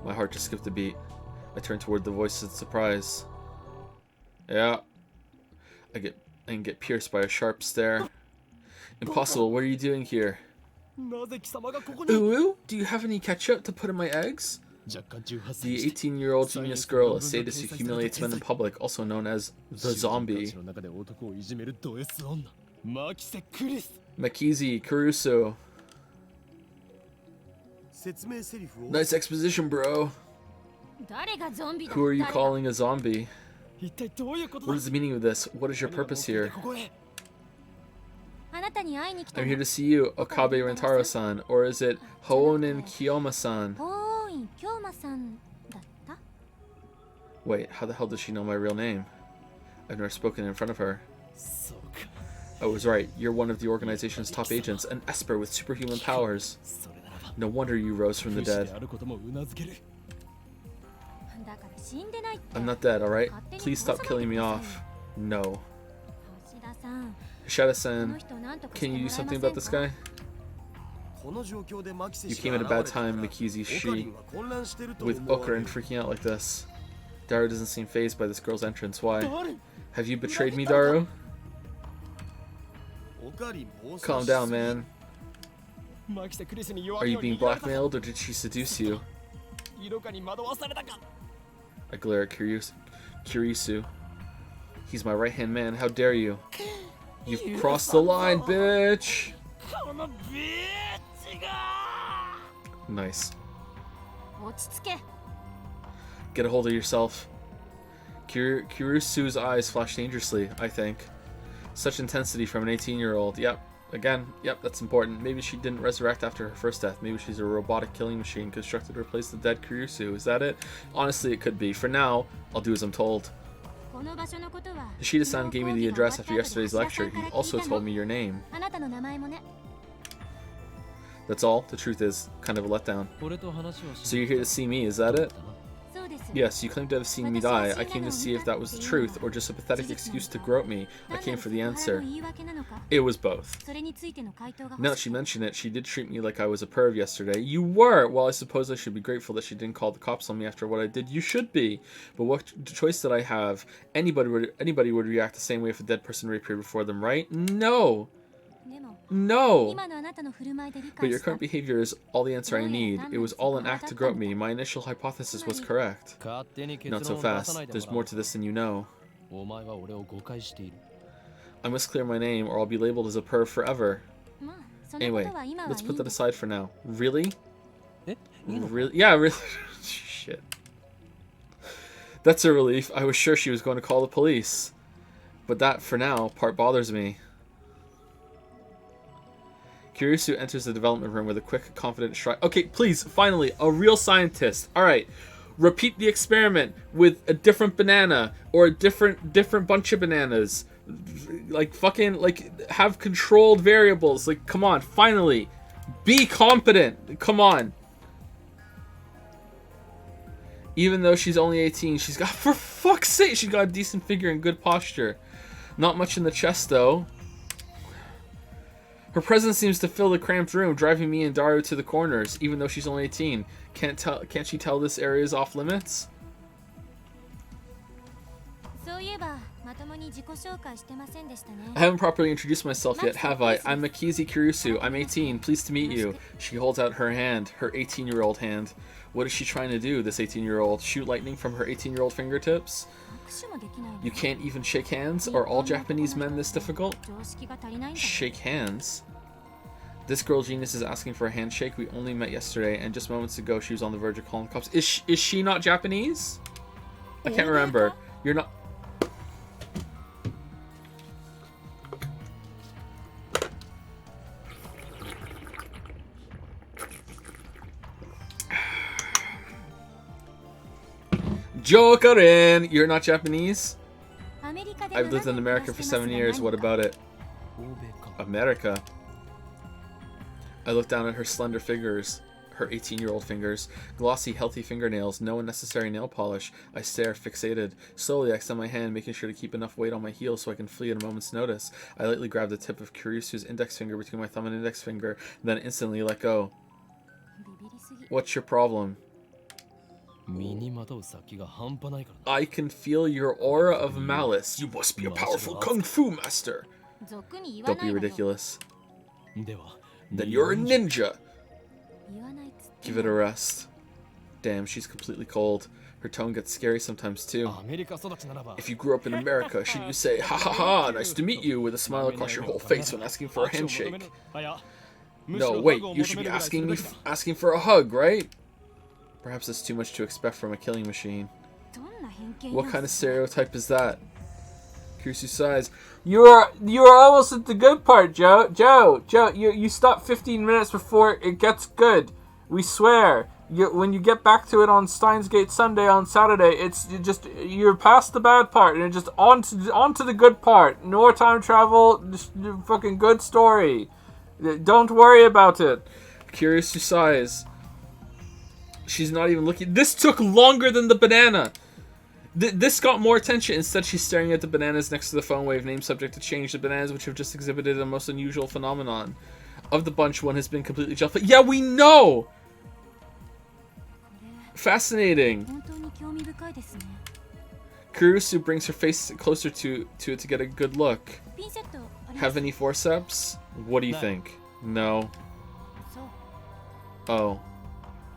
My heart just skipped a beat. I turned toward the voice in surprise. Yeah. I get pierced by a sharp stare. Impossible, what are you doing here? Ooh, do you have any ketchup to put in my eggs? The 18-year-old genius girl, a sadist who humiliates men in public, also known as the zombie. Makizi Caruso. Nice exposition, bro. Who are you calling a zombie? What is the meaning of this? What is your purpose here? I'm here to see you, Okabe Rentaro-san, or is it Hoonin Kiyoma-san? Wait, how the hell does she know my real name? I've never spoken in front of her. I was right, you're one of the organization's top agents, an Esper with superhuman powers. No wonder you rose from the dead. I'm not dead, alright? Please stop killing me off. No. Hishida-san, can you do something about this guy? You came at a bad time, Mikizi Shi. With Okarin freaking out like this. Daru doesn't seem fazed by this girl's entrance. Why? Have you betrayed me, Daru? Calm down, man. Are you being blackmailed, or did she seduce you? I glare at Kurisu. He's my right-hand man, how dare you? You've crossed the line, bitch! Nice. Get a hold of yourself. Kurisu's eyes flash dangerously, I think. Such intensity from an 18-year-old. Yep. Again, yep, that's important. Maybe she didn't resurrect after her first death. Maybe she's a robotic killing machine constructed to replace the dead Kurisu. Is that it? Honestly, it could be. For now, I'll do as I'm told. Ishida-san gave me the address after yesterday's lecture. He also told me your name. That's all? The truth is, kind of a letdown. So you're here to see me, is that it? Yes, you claim to have seen me die. I came to see if that was the truth, or just a pathetic excuse to grope me. I came for the answer. It was both. Now that she mentioned it, she did treat me like I was a perv yesterday. You were! Well, I suppose I should be grateful that she didn't call the cops on me after what I did. You should be! But what choice did I have? Anybody would react the same way if a dead person reappeared before them, right? No! No! But your current behavior is all the answer I need. It was all an act to grope me. My initial hypothesis was correct. Not so fast. There's more to this than you know. I must clear my name or I'll be labeled as a perv forever. Anyway, let's put that aside for now. Really? Really? Yeah, really? Shit. That's a relief. I was sure she was going to call the police. But that, for now, part bothers me. Kurisu enters the development room with a quick, confident stride. Okay, please, finally, a real scientist. Alright, repeat the experiment with a different banana or a different bunch of bananas. Like, fucking, like, have controlled variables. Like, come on, finally. Be competent. Come on. Even though she's only 18, she's got, for fuck's sake, she's got a decent figure and good posture. Not much in the chest, though. Her presence seems to fill the cramped room, driving me and Daru to the corners, even though she's only 18. Can't she tell this area is off limits? I haven't properly introduced myself yet, have I? I'm Makizi Kurisu. I'm 18. Pleased to meet you. She holds out her hand, her 18-year-old hand. What is she trying to do, this 18-year-old? Shoot lightning from her 18-year-old fingertips? You can't even shake hands? Are all Japanese men this difficult? Shake hands? This girl genius is asking for a handshake. We only met yesterday, and just moments ago she was on the verge of calling the cops. Is she not Japanese? I can't remember. You're not... Jokerin! You're not Japanese? I've lived in America for 7 years. What about it? America? I look down at her slender fingers, her 18-year-old fingers. Glossy, healthy fingernails, no unnecessary nail polish. I stare, fixated. Slowly, I extend my hand, making sure to keep enough weight on my heel so I can flee at a moment's notice. I lightly grab the tip of Kurisu's index finger between my thumb and index finger, then instantly let go. What's your problem? I can feel your aura of malice. You must be a powerful kung fu master. Don't be ridiculous. Then you're a ninja. Give it a rest. Damn, she's completely cold. Her tone gets scary sometimes too. If you grew up in America, should you say, ha ha ha, nice to meet you, with a smile across your whole face when asking for a handshake? No, wait, you should be asking for a hug, right? Perhaps it's too much to expect from a killing machine. What kind of stereotype is that? Kurusu sighs. You're almost at the good part, Joe. Joe, you stop 15 minutes before it gets good. We swear. When you get back to it on Steins Gate Sunday on Saturday, you're past the bad part and just on to the good part. No time travel, just fucking good story. Don't worry about it. Kurusu sighs. She's not even looking. This took longer than the banana. This got more attention. Instead, she's staring at the bananas next to the phone wave, named subject to change. The bananas, which have just exhibited a most unusual phenomenon. Of the bunch, one has been completely gel. Yeah, we know! Fascinating. Kurusu brings her face closer to it to get a good look. Have any forceps? What do you think? No. Oh.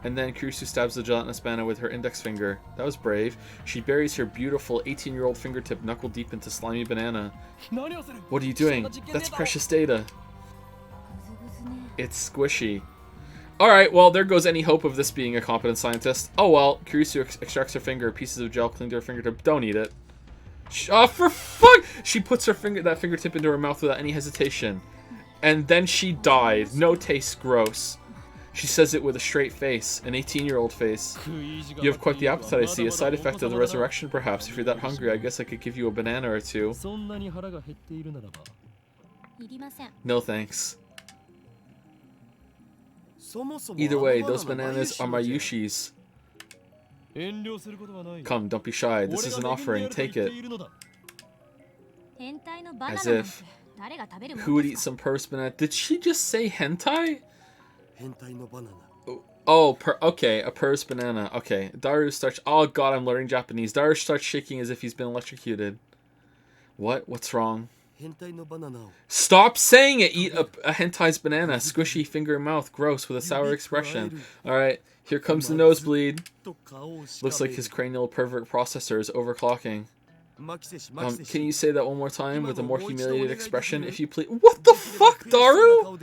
And then Kurusu stabs the gelatinous banana with her index finger. That was brave. She buries her beautiful 18-year-old fingertip knuckle deep into slimy banana. What are you doing? That's precious data. It's squishy. Alright, well, there goes any hope of this being a competent scientist. Oh well, Kurusu extracts her finger. Pieces of gel cling to her fingertip. Don't eat it. Oh, for fuck! She puts her fingertip into her mouth without any hesitation. And then she died. No taste, gross. She says it with a straight face, an 18-year-old face. You have quite the appetite, I see. A side effect of the resurrection, perhaps. If you're that hungry, I guess I could give you a banana or two. No thanks. Either way, those bananas are my Yushi's. Come, don't be shy. This is an offering. Take it. As if. Who would eat some purse banana? Did she just say hentai? Oh, okay, a purse banana. Okay, Daru starts. Oh god, I'm learning Japanese. Daru starts shaking as if he's been electrocuted. What? What's wrong? Stop saying it! Eat a hentai's banana. Squishy finger and mouth. Gross, with a sour expression. Alright, here comes the nosebleed. Looks like his cranial pervert processor is overclocking. Can you say that one more time with a more humiliated expression, if you please? What the fuck, Daru?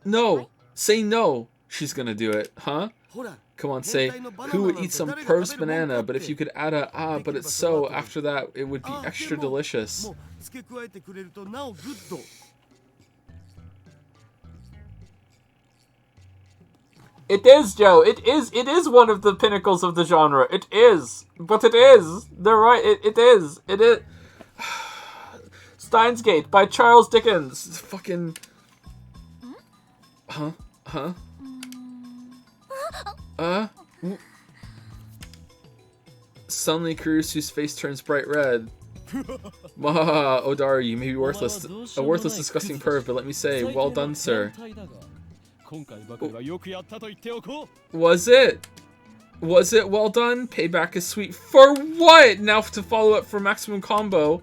No. Say no. She's gonna do it, huh? Come on, say, who would eat some purse banana, but if you could add a, but it's so, after that, it would be extra delicious. It is, Joe. It is one of the pinnacles of the genre. It is. But it is. They're right. It is. Steins Gate by Charles Dickens. Fucking... Huh? Suddenly, Kurusu's face turns bright red. Mahaha, Odaru, you may be worthless, a worthless, disgusting perv, but let me say, well done, sir. Was it? Was it well done? Payback is sweet. For what? Now to follow up for maximum combo.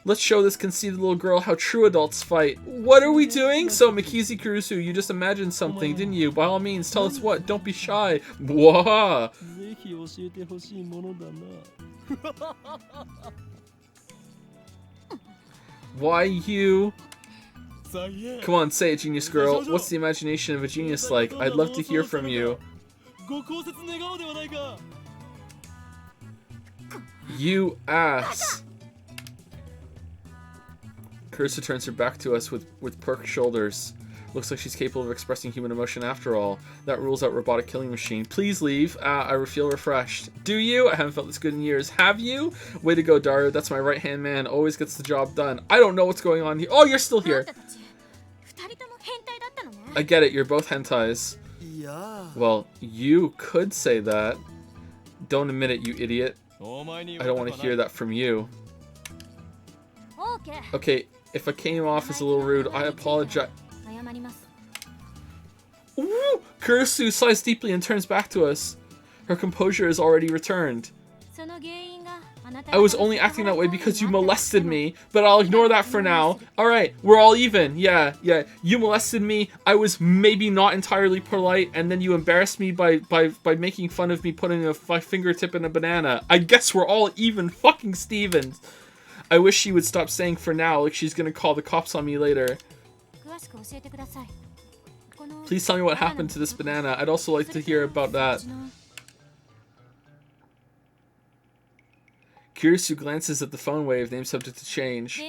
Let's show this conceited little girl how true adults fight. What are we doing? So, Mikizi Kurusu, you just imagined something, didn't you? By all means, tell us what. Don't be shy. Wah! Why you? Come on, say it, genius girl. What's the imagination of a genius like? I'd love to hear from you. You ass. Kurusu turns her back to us with perked shoulders. Looks like she's capable of expressing human emotion after all. That rules out robotic killing machine. Please leave. I feel refreshed. Do you? I haven't felt this good in years. Have you? Way to go, Daru. That's my right-hand man. Always gets the job done. I don't know what's going on here. Oh, you're still here. I get it. You're both hentais. Well, you could say that. Don't admit it, you idiot. I don't want to hear that from you. Okay, if I came off as a little rude, I apologize. Kurisu sighs deeply and turns back to us. Her composure is already returned. I was only acting that way because you molested me, but I'll ignore that for now. Alright, we're all even. Yeah. You molested me, I was maybe not entirely polite, and then you embarrassed me by making fun of me putting my fingertip in a banana. I guess we're all even, fucking Stevens. I wish she would stop saying for now, like she's gonna call the cops on me later. Please tell me what happened to this banana. I'd also like to hear about that. Kurisu glances at the phone wave, name subject to change.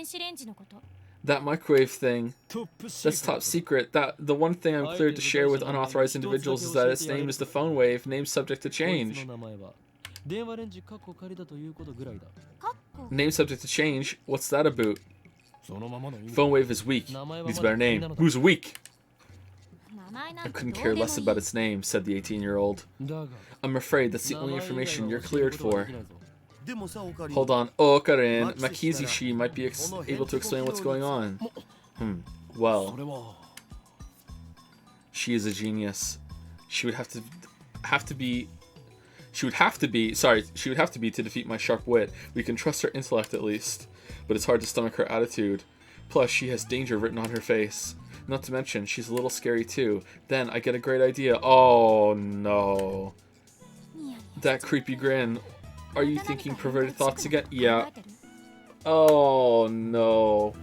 That microwave thing. That's top secret. The one thing I'm cleared to share with unauthorized individuals is that its name is the phone wave, name subject to change. Name subject to change? What's that about? Phone wave is weak. Needs a better name. Who's weak? I couldn't care less about its name, said the 18-year-old. I'm afraid that's the only information you're cleared for. Hold on. Okarin, Makizushi might be able to explain what's going on. Well. She is a genius. She would have to be to defeat my sharp wit. We can trust her intellect at least. But it's hard to stomach her attitude. Plus, she has danger written on her face. Not to mention, she's a little scary too. Then I get a great idea. Oh no. That creepy grin. Are you thinking perverted thoughts again? Yeah. Oh no.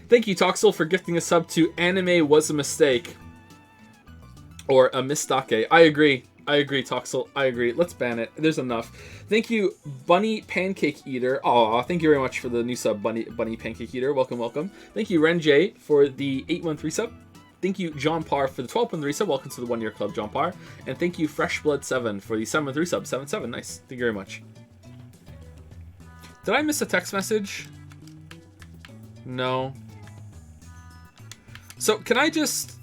Thank you, Toxel, for gifting a sub to Anime Was a Mistake. Or a mistake. I agree, Toxel. I agree. Let's ban it. There's enough. Thank you, Bunny Pancake Eater. Aw, thank you very much for the new sub, Bunny Pancake Eater. Welcome, welcome. Thank you, Renjay, for the 813 sub. Thank you, John Parr, for the 1213 sub. Welcome to the 1 year club, John Parr. And thank you, Fresh Blood 7, for the 713 sub. 77. Nice. Thank you very much. Did I miss a text message? No. So, can I just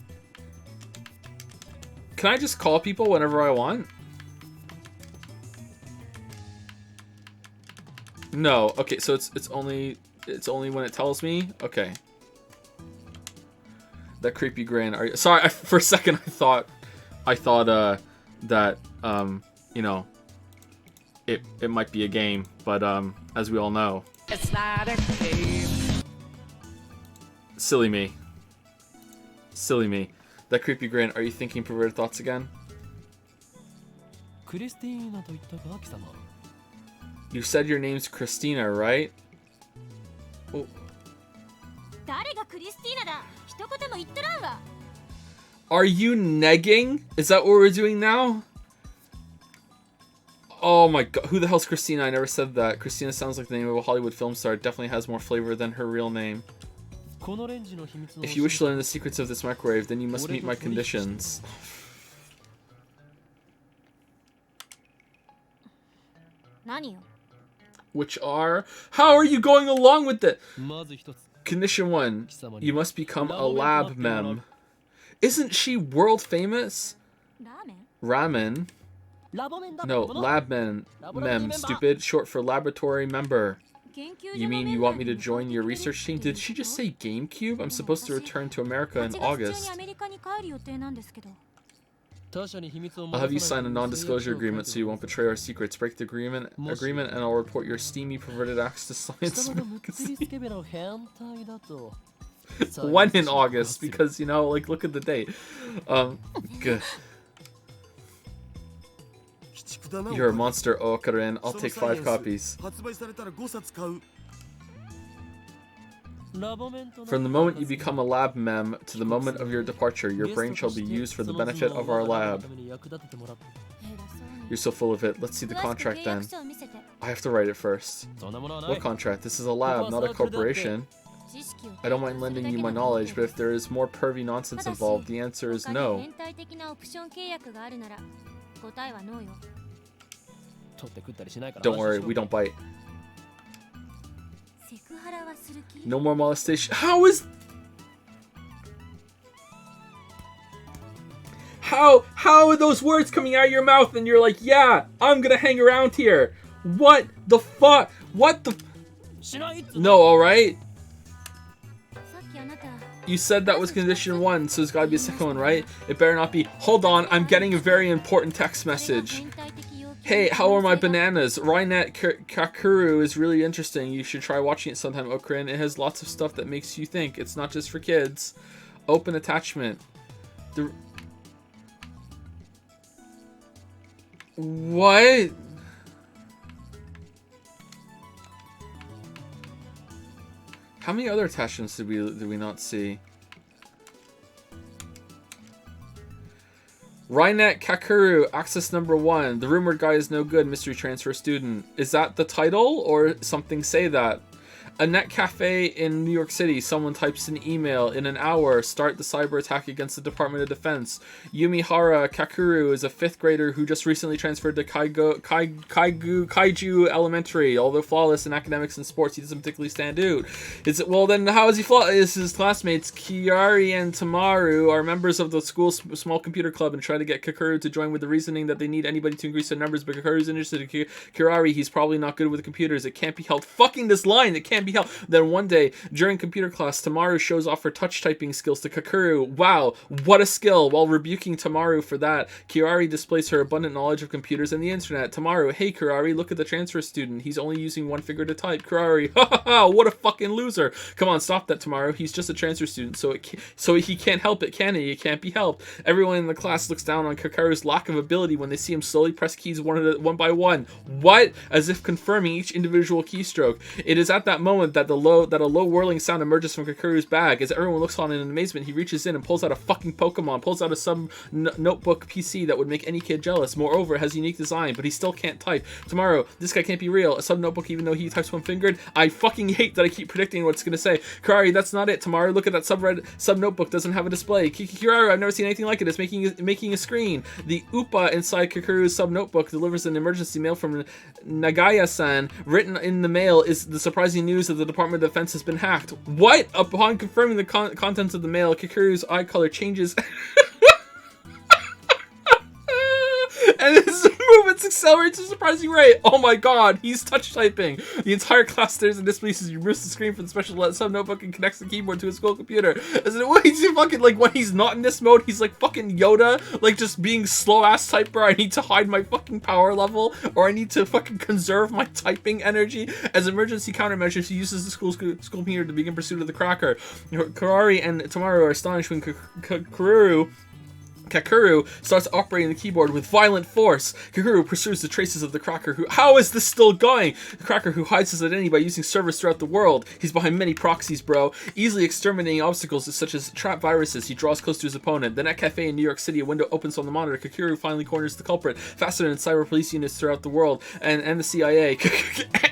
call people whenever I want? No. Okay, so it's only when it tells me. Okay. That creepy grin. Sorry, for a second I thought that you know, it might be a game, but as we all know, It's not a game. Silly me. Silly me. That creepy grin. Are you thinking perverted thoughts again? You said your name's Christina, right? Oh. Are you negging? Is that what we're doing now? Oh my god. Who the hell's Christina? I never said that. Christina sounds like the name of a Hollywood film star. It definitely has more flavor than her real name. If you wish to learn the secrets of this microwave, then you must meet my conditions. Which are... How are you going along with it? Condition 1. You must become a lab mem. Isn't she world famous? Ramen? No, lab mem, stupid. Short for laboratory member. You mean you want me to join your research team? Did she just say GameCube? I'm supposed to return to America in August. I'll have you sign a non-disclosure agreement so you won't betray our secrets. Break the agreement and I'll report your steamy perverted acts to Science Magazine. When in August? Because, you know, like, look at the date. Good. You're a monster, Okarin. I'll take 5 copies. From the moment you become a lab mem to the moment of your departure, your brain shall be used for the benefit of our lab. You're so full of it. Let's see the contract then. I have to write it first. What contract? This is a lab, not a corporation. I don't mind lending you my knowledge, but if there is more pervy nonsense involved, the answer is no. Don't worry, we don't bite. No more molestation. How are those words coming out of your mouth and you're like, yeah, I'm gonna hang around here? What the fuck? What the... No, alright? You said that was condition 1, so there's gotta be a second one, right? It better not be. Hold on, I'm getting a very important text message. Hey, how are my bananas? Rainet Kakuru is really interesting. You should try watching it sometime, Okrin. It has lots of stuff that makes you think. It's not just for kids. Open attachment. What? How many other attachments did we not see? Rainet Kakuru, access number 1. The rumored guy is no good, mystery transfer student. Is that the title, or something say that? A net cafe in New York City. Someone types an email. In an hour, start the cyber attack against the Department of Defense. Yumihara Kakuru is a 5th grader who just recently transferred to Kaiju Elementary. Although flawless in academics and sports, he doesn't particularly stand out. Well, then how is he flawless? His classmates Kiari and Tamaru are members of the school's small computer club and try to get Kakuru to join with the reasoning that they need anybody to increase their numbers, but Kakuru's interested in Kirari. He's probably not good with computers. It can't be helped. Fucking this line! It can't be helped. Then one day, during computer class, Tamaru shows off her touch typing skills to Kakuru. Wow, what a skill! While rebuking Tamaru for that, Kirari displays her abundant knowledge of computers and the internet. Tamaru, hey Kirari, look at the transfer student. He's only using one finger to type. Kirari, ha ha ha, what a fucking loser! Come on, stop that, Tamaru. He's just a transfer student, so he can't help it, can he? It can't be helped. Everyone in the class looks down on Kakaru's lack of ability when they see him slowly press keys one by one. What? As if confirming each individual keystroke. It is at that moment that a low whirling sound emerges from Kakuru's bag. As everyone looks on in amazement, he reaches in and pulls out a fucking Pokemon, pulls out a notebook PC that would make any kid jealous. Moreover, it has unique design, but he still can't type. Tomorrow, this guy can't be real. A sub notebook, even though he types one-fingered. I fucking hate that I keep predicting what it's gonna say. Kirari, that's not it. Tomorrow, look at that sub notebook. Doesn't have a display. Kirari, I've never seen anything like it. It's making a screen. The Upa inside Kakuru's sub notebook delivers an emergency mail from Nagaya-san. Written in the mail is the surprising news that the Department of Defense has been hacked. What? Upon confirming the contents of the mail, Kakuru's eye color changes. And his movements accelerate to a surprising rate. Oh my god, he's touch typing. The entire class stares in disbelief as he removes the screen from the special sub notebook and connects the keyboard to his school computer. As it he's fucking like when he's not in this mode, he's like fucking Yoda, like just being slow ass typer. I need to hide my fucking power level, or I need to fucking conserve my typing energy. As emergency countermeasures, he uses the school computer to begin pursuit of the cracker. Kirari and Tamaru are astonished when Kakuru starts operating the keyboard with violent force. Kakuru pursues the traces of the cracker how is this still going? The cracker who hides his identity by using servers throughout the world. He's behind many proxies, bro. Easily exterminating obstacles such as trap viruses. He draws close to his opponent. The Net Cafe in New York City, a window opens on the monitor. Kakuru finally corners the culprit, faster than cyber police units throughout the world. And the CIA.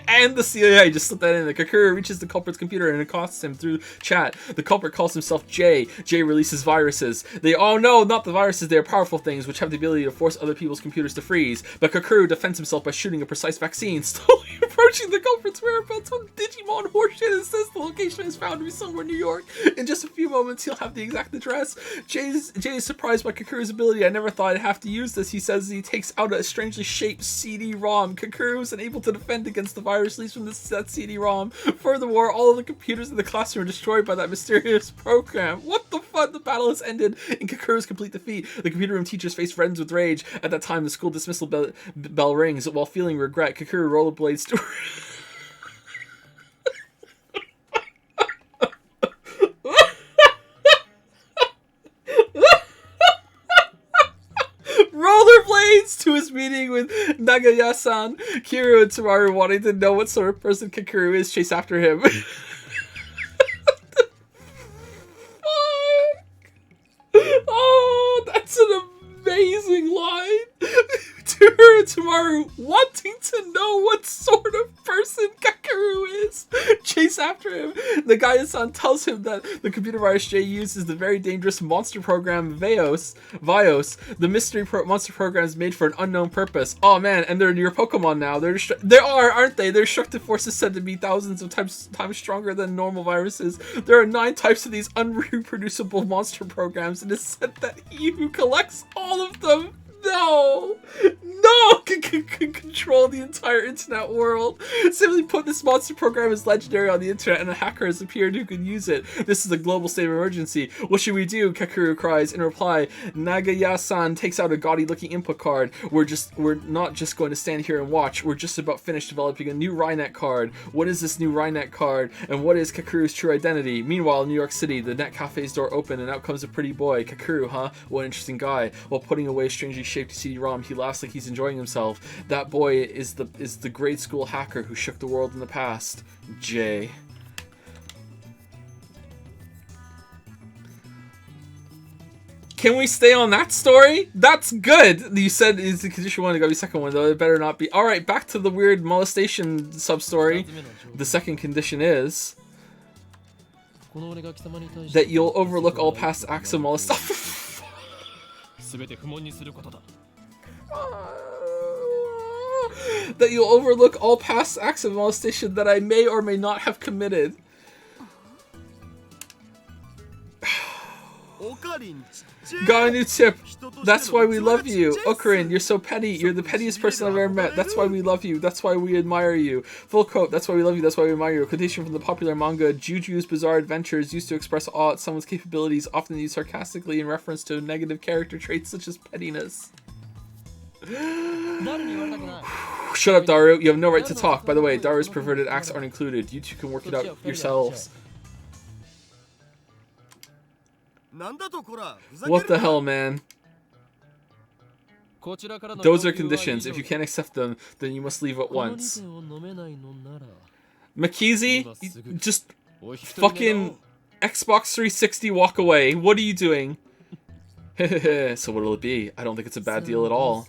And the CIA, just slip that in there. Kakuru reaches the culprit's computer and accosts him through chat. The culprit calls himself Jay. Jay releases viruses. Oh no, not the viruses, they are powerful things which have the ability to force other people's computers to freeze. But Kakuru defends himself by shooting a precise vaccine, slowly approaching the culprit's whereabouts when Digimon horseshit and says the location is found to be somewhere in New York. In just a few moments, he'll have the exact address. Jay is surprised by Kakuru's ability. I never thought I'd have to use this, he says as he takes out a strangely shaped CD-ROM. Kakuru is unable to defend against the virus released from that CD-ROM. Furthermore, all of the computers in the classroom are destroyed by that mysterious program. What the fuck? The battle has ended in Kakuru's complete defeat. The computer room teachers face friends with rage. At that time, the school dismissal bell rings. While feeling regret, Kakuru rollerblades to rollerblades to his meeting with Nagaya-san. Kiro and Tamaru, wanting to know what sort of person Kakuru is, chase after him. Oh, that's an amazing line. Kiro and Tamaru, wanting to know what sort of person Kakuru is, chase after him. The Gaia-san tells him that the computer virus Jay used is the very dangerous monster program Vios. The mystery monster program is made for an unknown purpose. Oh man, and they're your Pokemon now. They are, aren't they? Their destructive force is said to be thousands of times stronger than normal viruses. There are 9 types of these unreproducible monster programs, and it's said that he who collects all of them. No! no! Control the entire internet world. Simply put, this monster program is legendary on the internet, and a hacker has appeared who can use it. This is a global state of emergency. What should we do? Kakuru cries. In reply, Nagaya-san takes out a gaudy-looking input card. We're not just going to stand here and watch. We're just about finished developing a new Rynet card. What is this new Rynet card? And what is Kakuru's true identity? Meanwhile, in New York City, the net cafe's door open, and out comes a pretty boy. Kakuru, huh? What an interesting guy. While putting away a strangely shaped CD-ROM, he laughs like he's enjoying himself. That boy is the grade school hacker who shook the world in the past. J. Can we stay on that story? That's good. You said is the condition one, it gotta be second one, though it better not be. Alright, back to the weird molestation sub-story. The second condition is that you'll overlook all past acts of molestation. That you'll overlook all past acts of molestation that I may or may not have committed. Got a new tip. That's why we love you. Ocarin, you're so petty. You're the pettiest person I've ever met. That's why we love you. That's why we admire you. Full quote. That's why we love you. That's why we admire you. A quotation from the popular manga Juju's Bizarre Adventures, used to express awe at someone's capabilities, often used sarcastically in reference to negative character traits such as pettiness. Shut up, Daru. You have no right to talk. By the way, Daru's perverted acts aren't included. You two can work it out yourselves. What the hell, man? Those are conditions. If you can't accept them, then you must leave at once. Makizi, just fucking Xbox 360 walk away. What are you doing? So what'll it be? I don't think it's a bad deal at all.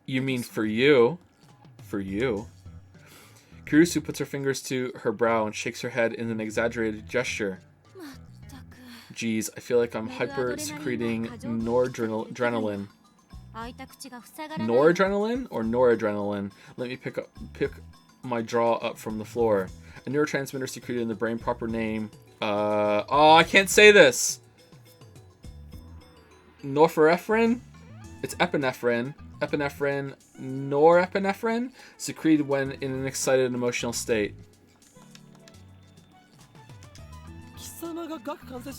You mean for you? For you. Kurusu puts her fingers to her brow and shakes her head in an exaggerated gesture. Geez, I feel like I'm hyper-secreting noradrenaline. Noradrenaline or noradrenaline? Let me pick my jaw up from the floor. A neurotransmitter secreted in the brain, proper name. Oh, I can't say this! Norepinephrine? It's epinephrine. Epinephrine, norepinephrine, secreted when in an excited and emotional state.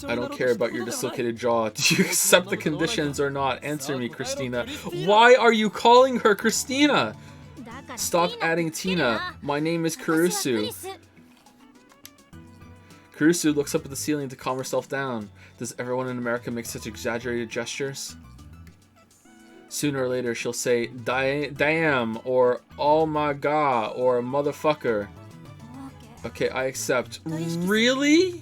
I don't care about your dislocated jaw. Do you accept the conditions or not? Answer me, Christina. Why are you calling her Christina? Stop adding Tina. My name is Kurusu. Kurusu looks up at the ceiling to calm herself down. Does everyone in America make such exaggerated gestures? Sooner or later, she'll say, damn, or oh my god, or motherfucker. Okay, I accept. Really?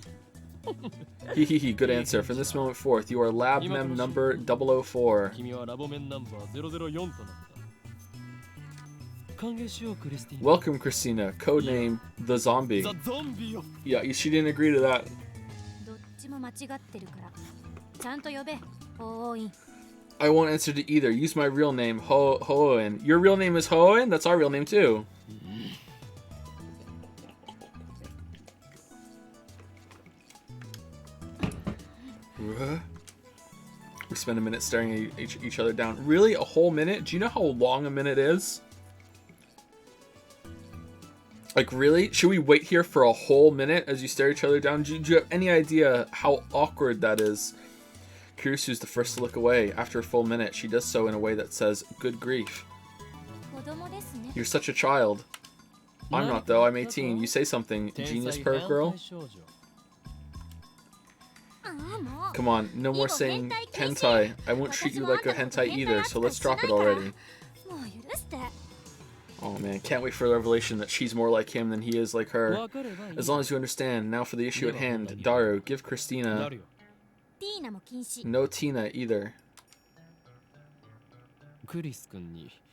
Hehehe, good answer. From this moment forth, you are lab mem number 004. Welcome, Christina. Codename The Zombie. Yeah, she didn't agree to that. I won't answer to either. Use my real name, Hoenn. Your real name is Hoenn? That's our real name too. We spend a minute staring at each other down. Really? A whole minute? Do you know how long a minute is? Like, really? Should we wait here for a whole minute as you stare each other down? Do you have any idea how awkward that is? Kurusu's the first to look away. After a full minute, she does so in a way that says, good grief. You're such a child. I'm not, though. I'm 18. You say something. Genius perv girl? Come on, no more saying hentai. I won't treat you like a hentai either, so let's drop it already. Oh man, can't wait for the revelation that she's more like him than he is like her. As long as you understand. Now for the issue at hand. Daru, give Christina... No Tina either.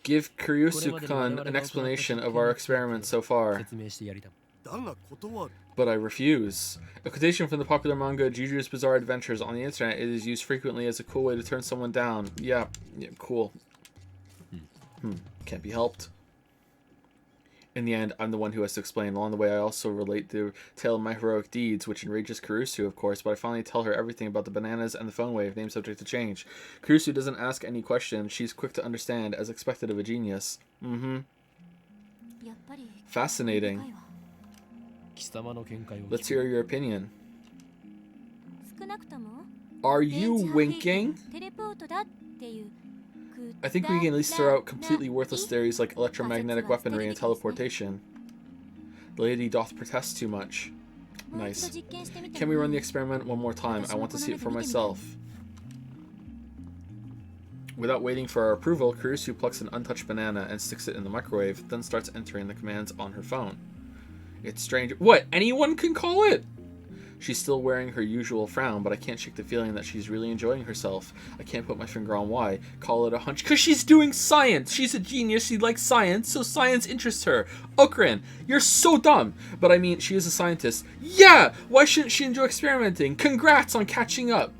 Give Kurusu-kun an explanation of our experiment so far. But I refuse. A quotation from the popular manga Juju's Bizarre Adventures on the internet. It is used frequently as a cool way to turn someone down. Yeah, cool. Can't be helped. In the end, I'm the one who has to explain. Along the way, I also relate the tale of my heroic deeds, which enrages Kurusu, of course, but I finally tell her everything about the bananas and the phone wave, name subject to change. Kurusu doesn't ask any questions. She's quick to understand, as expected of a genius. Fascinating. Let's hear your opinion. Are you winking? I think we can at least throw out completely worthless theories like electromagnetic weaponry and teleportation. The lady doth protest too much. Nice. Can we run the experiment one more time? I want to see it for myself. Without waiting for our approval, Kurusu plucks an untouched banana and sticks it in the microwave, then starts entering the commands on her phone. It's strange. What? Anyone can call it? She's still wearing her usual frown, but I can't shake the feeling that she's really enjoying herself. I can't put my finger on why. Call it a hunch. Because she's doing science! She's a genius, she likes science, so science interests her. Okran, you're so dumb! But I mean, she is a scientist. Yeah! Why shouldn't she enjoy experimenting? Congrats on catching up!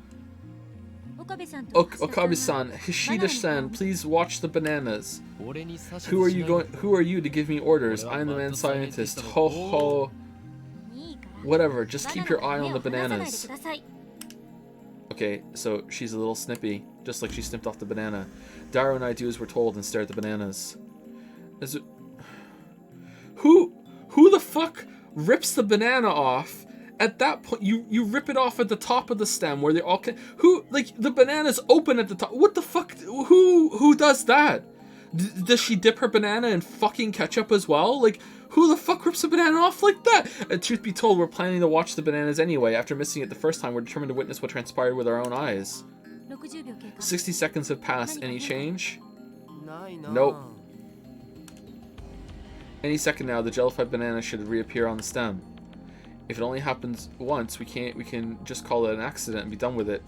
Okabe-san, Hishida-san, please watch the bananas. Who are you to give me orders? I am the mad scientist. Ho ho. Whatever, just keep your eye on the bananas. Okay, so she's a little snippy, just like she snipped off the banana. Daru and I do as we're told and stare at the bananas. Is it... Who the fuck rips the banana off? At that point, you rip it off at the top of the stem where they all can... Who, like, the banana's open at the top. What the fuck? Who does that? Does she dip her banana in fucking ketchup as well? Like, who the fuck rips a banana off like that? Truth be told, we're planning to watch the bananas anyway. After missing it the first time, we're determined to witness what transpired with our own eyes. 60 seconds have passed. Any change? Nope. Any second now, the jellified banana should reappear on the stem. If it only happens once, we can just call it an accident and be done with it.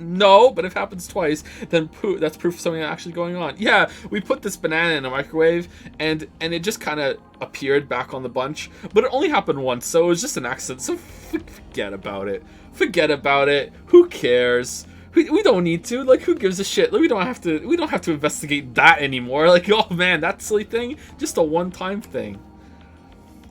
No, but if it happens twice, then that's proof of something actually going on. Yeah, we put this banana in a microwave, and it just kind of appeared back on the bunch, but it only happened once, so it was just an accident. So forget about it. Forget about it. Who cares? We don't need to. Like, who gives a shit? Like, we don't have to investigate that anymore. Like, oh man, that silly thing, just a one-time thing.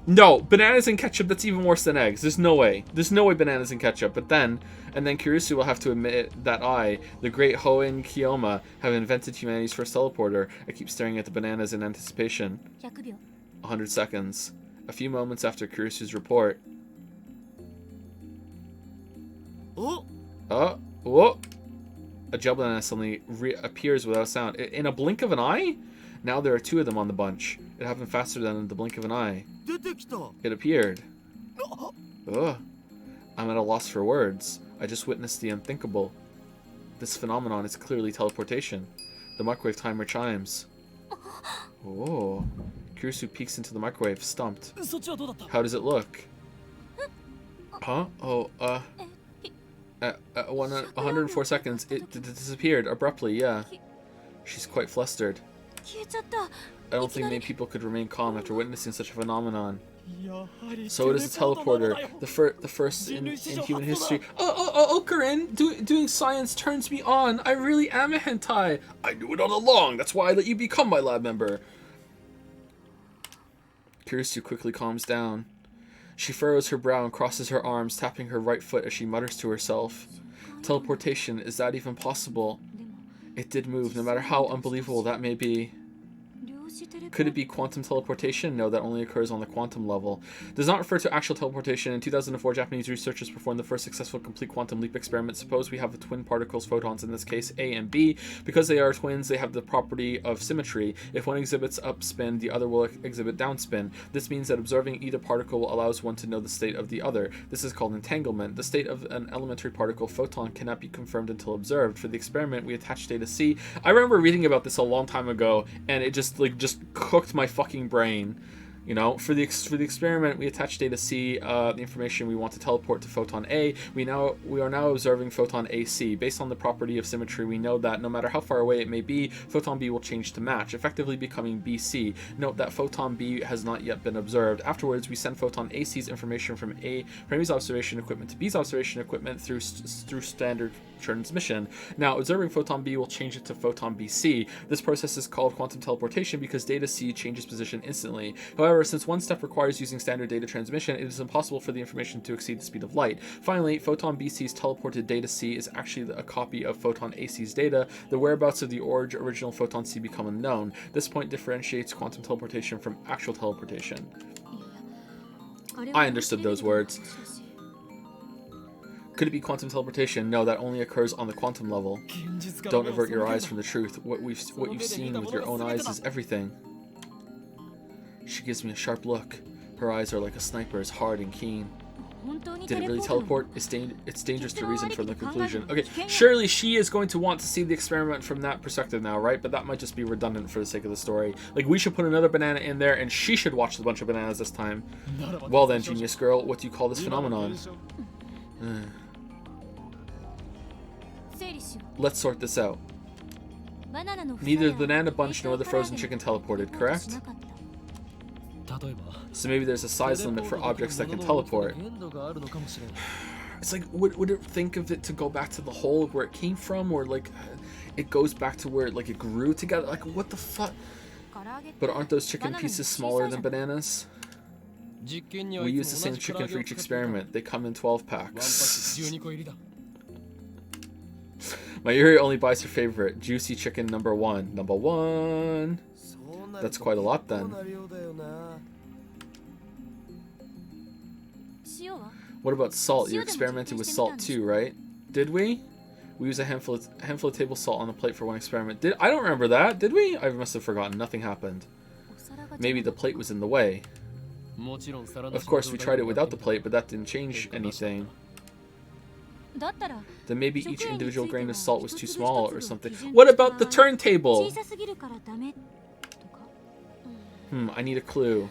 No, bananas and ketchup, that's even worse than eggs. There's no way. There's no way bananas and ketchup. But then Kurusu will have to admit that I, the great Hoen Kiyoma, have invented humanity's first teleporter. I keep staring at the bananas in anticipation. 100 seconds. A few moments after Kurusu's report. Oh! A gel banana suddenly reappears without a sound. In a blink of an eye? Now there are two of them on the bunch. It happened faster than the blink of an eye. It appeared. Ugh. I'm at a loss for words. I just witnessed the unthinkable. This phenomenon is clearly teleportation. The microwave timer chimes. Oh. Kurusu peeks into the microwave, stumped. How does it look? Huh? Oh, 104 seconds. It disappeared abruptly, yeah. She's quite flustered. I don't think many people could remain calm after witnessing such a phenomenon. So it is a teleporter, the first in human history. Karin, doing science turns me on. I really am a hentai. I knew it all along. That's why I let you become my lab member. Kurusu quickly calms down. She furrows her brow and crosses her arms, tapping her right foot as she mutters to herself. Teleportation, is that even possible? It did move, no matter how unbelievable that may be. Could it be quantum teleportation? No, that only occurs on the quantum level. Does not refer to actual teleportation. In 2004, Japanese researchers performed the first successful complete quantum leap experiment. Suppose we have the twin particles, photons in this case, A and B. Because they are twins, they have the property of symmetry. If one exhibits upspin, the other will exhibit downspin. This means that observing either particle allows one to know the state of the other. This is called entanglement. The state of an elementary particle, photon, cannot be confirmed until observed. For the experiment, we attach data C. I remember reading about this a long time ago, and it just cooked my fucking brain. You know, for the experiment, we attach data C, the information we want to teleport to photon A. We are now observing photon AC. Based on the property of symmetry, we know that no matter how far away it may be, photon B will change to match, effectively becoming BC. Note that photon B has not yet been observed. Afterwards, we send photon AC's information from A's observation equipment to B's observation equipment through standard transmission. Now, observing photon B will change it to photon BC. This process is called quantum teleportation because data C changes position instantly. However, since one step requires using standard data transmission, it is impossible for the information to exceed the speed of light. Finally, photon BC's teleported data C is actually a copy of photon AC's data. The whereabouts of the original photon C become unknown. This point differentiates quantum teleportation from actual teleportation. I understood those words. Could it be quantum teleportation? No, that only occurs on the quantum level. Don't avert your eyes from the truth. What you've seen with your own eyes is everything. She gives me a sharp look. Her eyes are like a sniper's, hard and keen. Did it really teleport? It's dangerous to reason from the conclusion. Okay, surely she is going to want to see the experiment from that perspective now, right? But that might just be redundant for the sake of the story. Like, we should put another banana in there, and she should watch the bunch of bananas this time. Well then, genius girl, what do you call this phenomenon? Let's sort this out. Neither the banana bunch nor the frozen chicken teleported, correct? So maybe there's a size limit for objects that can teleport. It's like, would it think of it to go back to the hole where it came from, or like it goes back to where it grew together? Like, what the fuck? But aren't those chicken pieces smaller than bananas? We use the same chicken for each experiment. They come in 12 packs. Mayuri only buys her favorite, juicy chicken number 1. Number 1. That's quite a lot then. What about salt? You experimented with salt too, right? Did we? We used a handful of table salt on the plate for one experiment. I don't remember that. Did we? I must have forgotten. Nothing happened. Maybe the plate was in the way. Of course, we tried it without the plate, but that didn't change anything. Then maybe each individual grain of salt was too small or something. What about the turntable? I need a clue.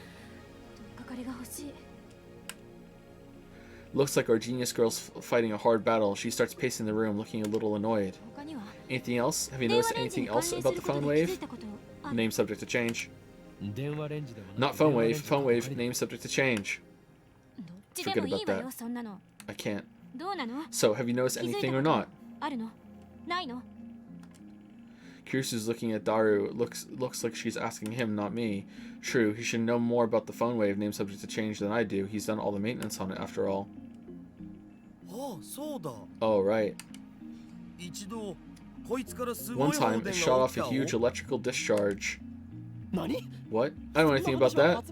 Looks like our genius girl's fighting a hard battle. She starts pacing the room, looking a little annoyed. Anything else? Have you noticed anything else about the phone wave? Name subject to change. Not phone wave. Phone wave. Name subject to change. Forget about that. I can't. So, have you noticed anything or not? Kirisu's looking at Daru. Looks like she's asking him, not me. True, he should know more about the phone wave, name subject to change, than I do. He's done all the maintenance on it, after all. Oh, right. One time, it shot off a huge electrical discharge. What? I don't know anything about that.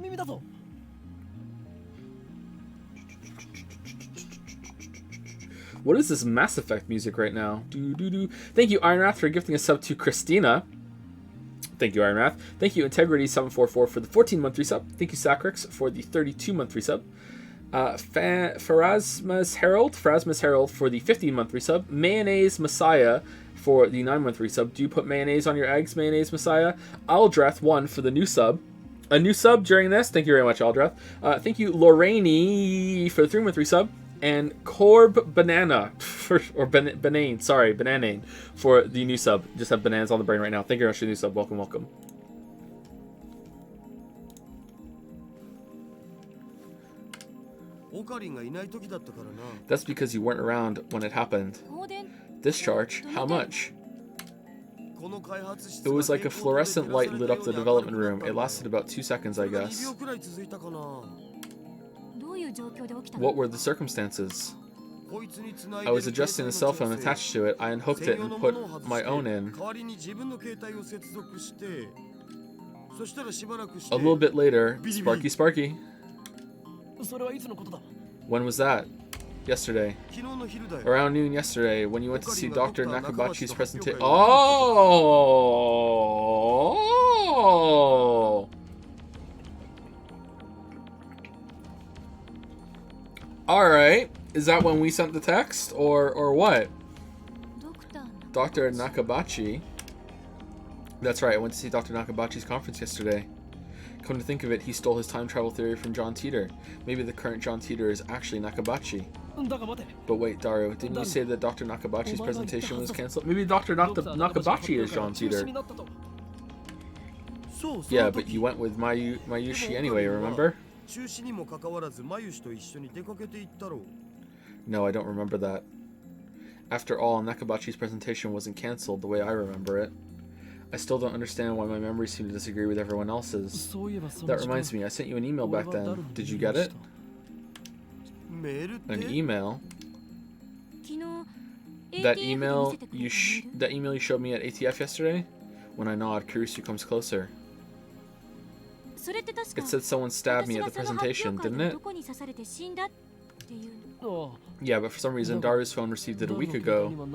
What is this Mass Effect music right now? Thank you, Ironwrath, for gifting a sub to Christina. Thank you, Ironwrath. Thank you, Integrity744, for the 14-month resub. Thank you, Sacrix, for the 32-month resub. Pharasma's Herald for the 15-month resub. Mayonnaise Messiah for the 9-month resub. Do you put mayonnaise on your eggs, Mayonnaise Messiah? Aldreth1 for the new sub. A new sub during this. Thank you very much, Aldreth. Thank you, Lorraine, for the 3-month resub. And Corb Banana, Bananane, for the new sub. Just have bananas on the brain right now. Thank you very much for the new sub. Welcome, welcome. That's because you weren't around when it happened. Discharge? How much? It was like a fluorescent light lit up the development room. It lasted about 2 seconds, I guess. What were the circumstances? I was adjusting a cell phone attached to it. I unhooked it and put my own in. A little bit later, Sparky. When was that? Yesterday. Around noon yesterday, when you went to see Dr. Nakabachi's presentation. Oh! Alright. Is that when we sent the text? Or what? Dr. Nakabachi. That's right, I went to see Dr. Nakabachi's conference yesterday. Come to think of it, he stole his time travel theory from John Teeter. Maybe the current John Teeter is actually Nakabachi. But wait, Dario, didn't you say that Dr. Nakabachi's presentation was cancelled? Maybe Dr. Nakabachi is John Teeter. Yeah, but you went with Mayushi anyway, remember? No, I don't remember that. After all, Nakabachi's presentation wasn't cancelled the way I remember it. I still don't understand why my memories seem to disagree with everyone else's. That reminds me, I sent you an email back then. Did you get it? An email? That email you showed me at ATF yesterday? When I nod, Kurisu comes closer. It said someone stabbed me at the presentation, didn't it? Yeah, but for some reason, Dario's phone received it a week ago.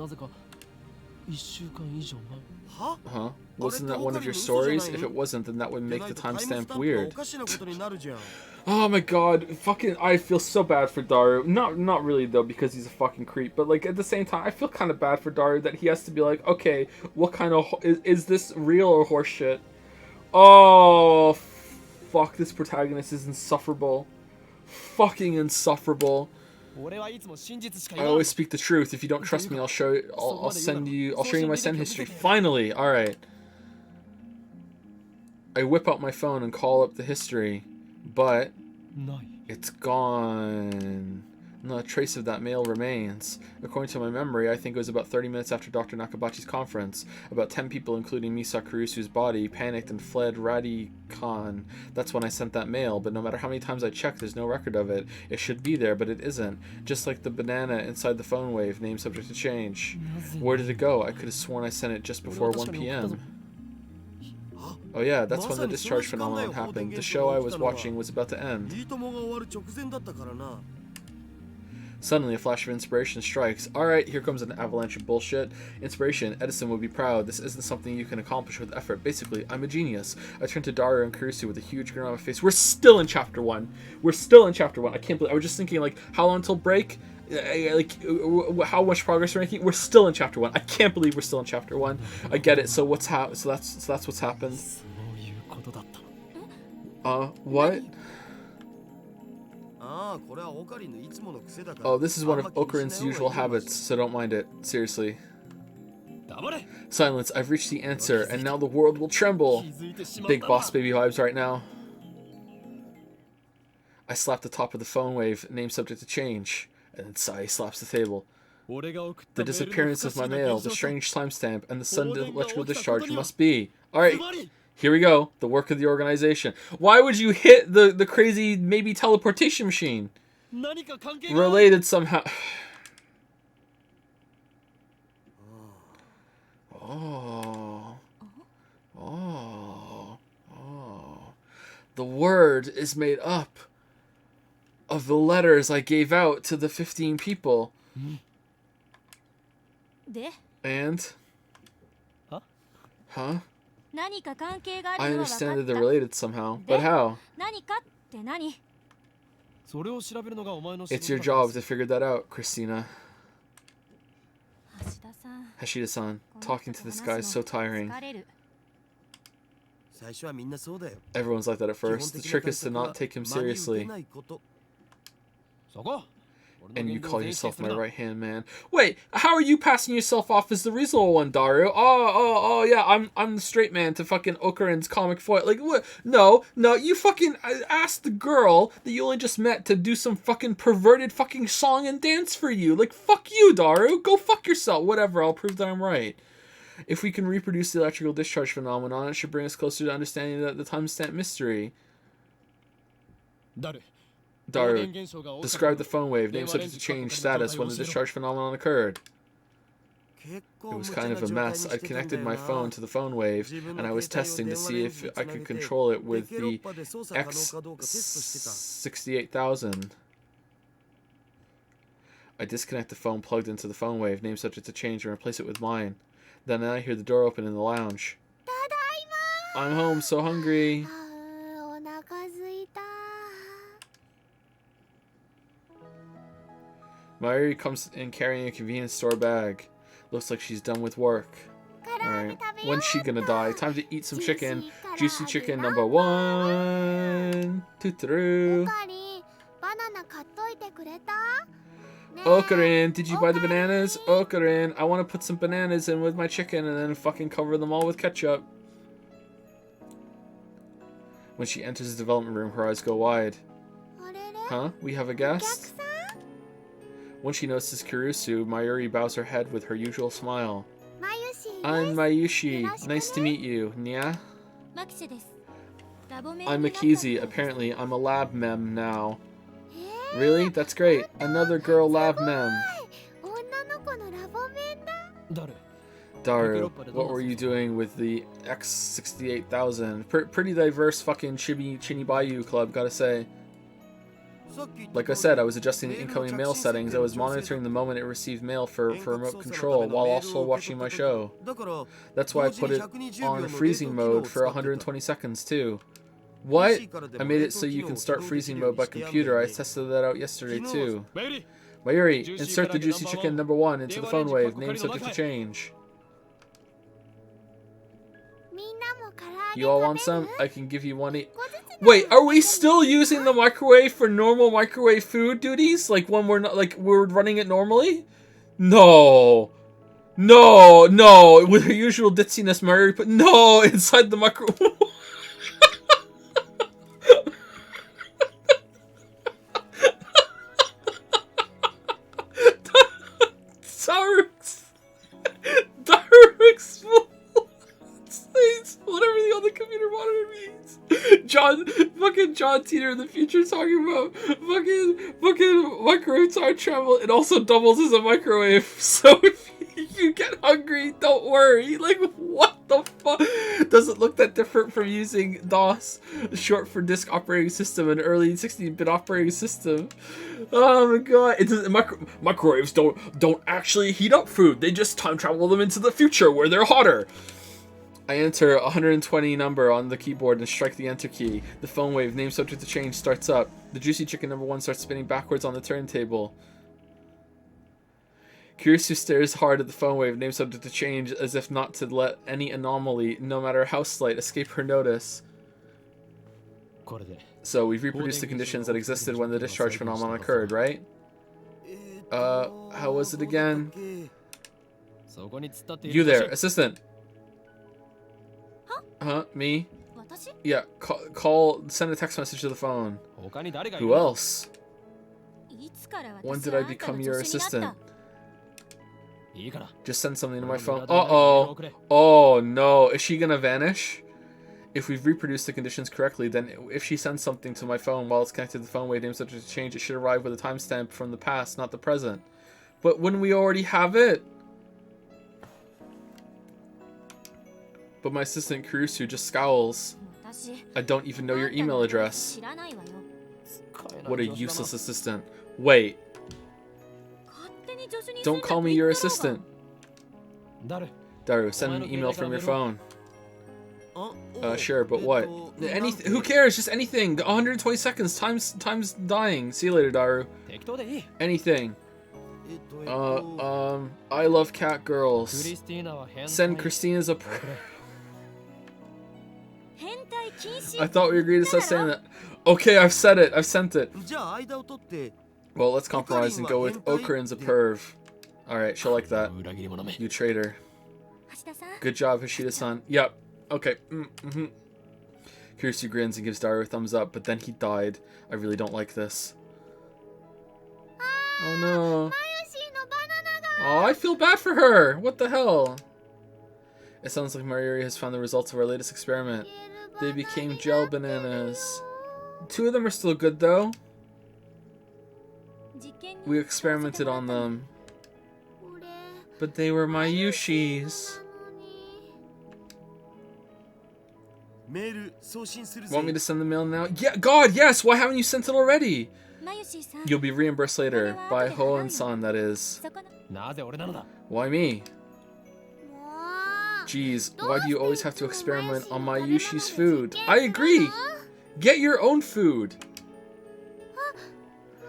Huh? Wasn't that one of your stories? If it wasn't, then that would make the timestamp weird. Oh my god, fucking, I feel so bad for Dario. Not really though, because he's a fucking creep, but like at the same time, I feel kind of bad for Dario that he has to be like, okay, what kind of, is this real or horseshit? Oh, fuck, this protagonist is insufferable. Fucking insufferable. I always speak the truth. If you don't trust me, I'll show you my send history. Finally! Alright. I whip out my phone and call up the history, but it's gone. Not a trace of that mail remains. According to my memory, I think it was about 30 minutes after Dr. Nakabachi's conference. About 10 people, including Misa Kurisu's body, panicked and fled Radicon. That's when I sent that mail, but no matter how many times I checked, there's no record of it. It should be there, but it isn't. Just like the banana inside the phone wave, name subject to change. Where did it go? I could have sworn I sent it just before 1 p.m. Oh yeah, that's when the discharge phenomenon happened. The show I was watching was about to end. Suddenly, a flash of inspiration strikes. Alright, here comes an avalanche of bullshit. Inspiration. Edison would be proud. This isn't something you can accomplish with effort. Basically, I'm a genius. I turned to Dario and Kurisu with a huge grin on my face. We're still in Chapter 1. We're still in Chapter 1. I can't believe... I was just thinking, like, how long until break? Like, how much progress we're making? We're still in Chapter 1. I can't believe we're still in Chapter 1. I get it. So that's what's happened. What? Oh, this is one of Okarin's usual habits, so don't mind it. Seriously. Silence, I've reached the answer, and now the world will tremble. Big boss baby vibes right now. I slap the top of the phone wave, name subject to change, and then Sai slaps the table. The disappearance of my mail, the strange timestamp, and the sudden electrical discharge must be... Alright, here we go. The work of the organization. Why would you hit the crazy, maybe teleportation machine? Related somehow. The word is made up of the letters I gave out to the 15 people. And? Huh? I understand that they're related somehow, but how? It's your job to figure that out, Christina. Hashida-san, talking to this guy is so tiring. Everyone's like that at first. The trick is to not take him seriously. And you call yourself my right-hand man. Wait, how are you passing yourself off as the reasonable one, Dario? Oh, yeah, I'm the straight man to fucking Okarin's comic foil. Like, what? No, you fucking asked the girl that you only just met to do some fucking perverted fucking song and dance for you. Like, fuck you, Dario. Go fuck yourself. Whatever, I'll prove that I'm right. If we can reproduce the electrical discharge phenomenon, it should bring us closer to understanding the timestamp mystery. Dario, describe the phone wave, name subject to change, status when the discharge phenomenon occurred. It was kind of a mess. I connected my phone to the phone wave, and I was testing to see if I could control it with the X68000. I disconnect the phone plugged into the phone wave, name subject to change, and replace it with mine. Then I hear the door open in the lounge. I'm home, so hungry. Mayuri comes in carrying a convenience store bag. Looks like she's done with work. Alright. When's she gonna die? Time to eat some chicken. Juicy chicken number 1. Tuturu. オカリンバナナ買っといてくれた？ねえ Okarin, did you buy the bananas? Okarin, I want to put some bananas in with my chicken and then fucking cover them all with ketchup. When she enters the development room, her eyes go wide. あれれ Huh? We have a お客 guest? さん？ When she notices Kurusu, Mayuri bows her head with her usual smile. まゆし I'm Mayushi. Nice to meet you. Nya? マキセです。ラボメン I'm になった Makizi. Apparently, I'm a lab mem now. え Really? That's great. Another girl lab mem. 女の子のラボメンだ。誰 Daru, what were you doing with the X68000? Pretty diverse fucking Chinibayu club, gotta say. Like I said, I was adjusting the incoming mail settings. I was monitoring the moment it received mail for remote control while also watching my show. That's why I put it on freezing mode for 120 seconds too. What? I made it so you can start freezing mode by computer. I tested that out yesterday too. Mayuri, insert the juicy chicken number 1 into the phone wave. Name subject to change. みんなも唐揚げ You all 食 want べ some? る？ I can give you one. 一個ずつ Wait, are we still using the microwave for normal microwave food duties? Like when we're not, like we're running it normally? No. No, no. With her usual ditziness, Mary put no inside the microwave. Dark's whatever the other computer monitor means. Fucking John Teeter in the future talking about fucking microwave time travel. It also doubles as a microwave. So if you get hungry, don't worry. Like, what the fuck? Does it look that different from using DOS, short for disk operating system, an early 16-bit operating system? Oh my god! It doesn't, microwaves don't actually heat up food. They just time travel them into the future where they're hotter. I enter 120 number on the keyboard and strike the enter key. The phone wave, name subject to change, starts up. The juicy chicken number 1 starts spinning backwards on the turntable. Kurisu stares hard at the phone wave, name subject to change, as if not to let any anomaly, no matter how slight, escape her notice. これで So we've reproduced the conditions that existed when the discharge phenomenon occurred, right? How was it again? そこに突っ立ってい You る there, assistant. Huh? Me? 私 Yeah, send a text message to the phone. 他に誰がい Who る else? いつから When 私 did は I あんた become の your 助手になっ assistant? た？いいから Just send something to my phone. 俺の誰かにメールを送れ Oh no, is she gonna vanish? If we've reproduced the conditions correctly, then if she sends something to my phone while it's connected to the phone wave name subject to change, it should arrive with a timestamp from the past, not the present. But when we already have it? But my assistant Kurusu just scowls. 私 I don't even know your あんたの email 名前 address. 知らないわよ。 What a useless assistant. Wait, 勝手に助手に don't call me your assistant. 誰 Daru, send an email from your phone. Sure, but what? Anything? Who cares? Just anything. 120 seconds. Time's dying. See you later, Daru. 適当でいい Anything. I love cat ク girls. リスティーナは変態 Send Christine as a. 変態禁止 I thought we agreed to stop saying that. Okay, I've said it. I've sent it. じゃあ間を取って Well, let's compromise and go with Okarin's a perv. Alright, she'll like that. 裏切り者め You traitor. 橋田さん Good job, Hashida-san. Yep. Okay. Mm-hmm. Kurisu grins and gives Daru a thumbs up, but then he died. I really don't like this. Oh no. まゆしのバナナが Oh, I feel bad for her. What the hell? It sounds like Mayuri has found the results of our latest experiment. They became gel bananas. 2 of them are still good though. 実験に We experimented on them, これ but they were な Mayushis. のに メール送信するぜ Want me to send the mail now? Yeah, God, yes! Why haven't you sent it already? マユシーさん You'll be reimbursed later. By Hoen-san, that is. そこのなぜ俺なのだ Why me? もう Geez, why do you always have to experiment on Mayushi's food? I agree! Get your own food!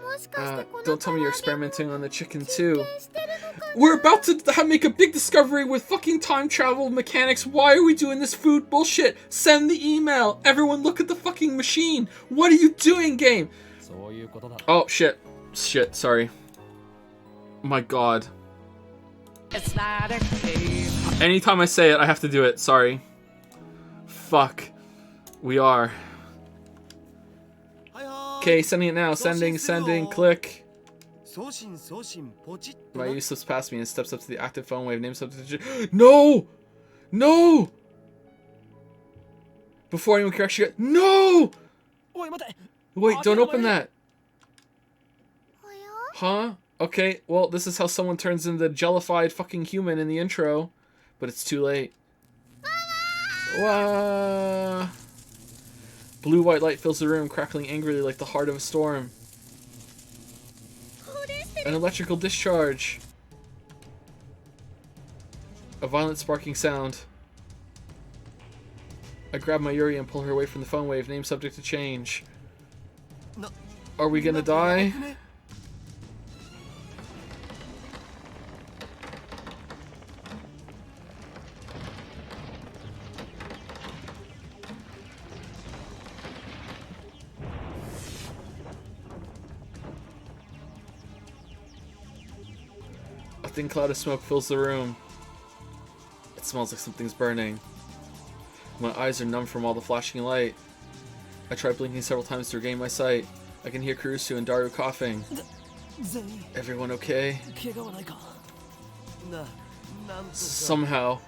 もしかしてこの Don't tell me you're 唐揚げも experimenting on the chicken 実 too. 験してるの？ We're about to make a big discovery with fucking time travel mechanics. Why are we doing this food bullshit? Send the email. Everyone look at the fucking machine. What are you doing, game? そういうことだ。 Oh, shit. Shit, sorry. My god. It's not a game. Anytime I say it, I have to do it. Sorry. Fuck. We are. Okay, sending it now. Sending, click. 送信送信ポチッと My な use slips past me and steps up to the active phone wave. Name substitute. No! No! Before anyone corrects you. No! おい待て。 Wait, don't open that. おや Huh? Okay, well, this is how someone turns into jellified fucking human in the intro. But it's too late. Wah! Blue-white light fills the room, crackling angrily like the heart of a storm. An electrical discharge. A violent sparking sound. I grab my Yuri and pull her away from the phone wave. Name subject to change. Are we gonna die? A thin cloud of smoke fills the room. It smells like something's burning. My eyes are numb from all the flashing light. I try blinking several times to regain my sight. I can hear Kurusu and Daru coughing. 全員 Everyone okay? 怪我はないか。なんとか Somehow.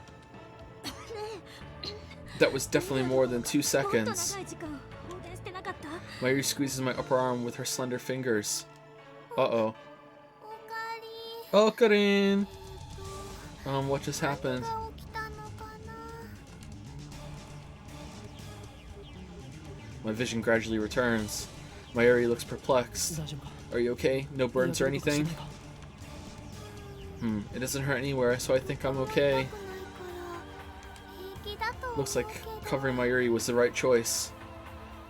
That was definitely more than 2もっと seconds. 長い時間放電してなかった。 Mayuri squeezes my upper arm with her slender fingers. Uh-oh. おかり Oh, Karin! What just happened? が起きたのかな My vision gradually returns. Mayuri looks perplexed. 大丈夫か。 Are you okay? No burns or いやどこか知ら anything? ないか It doesn't hurt anywhere, so I think I'm okay. 痛くないから平気だと思う Looks like けど covering Mayuri was the right choice.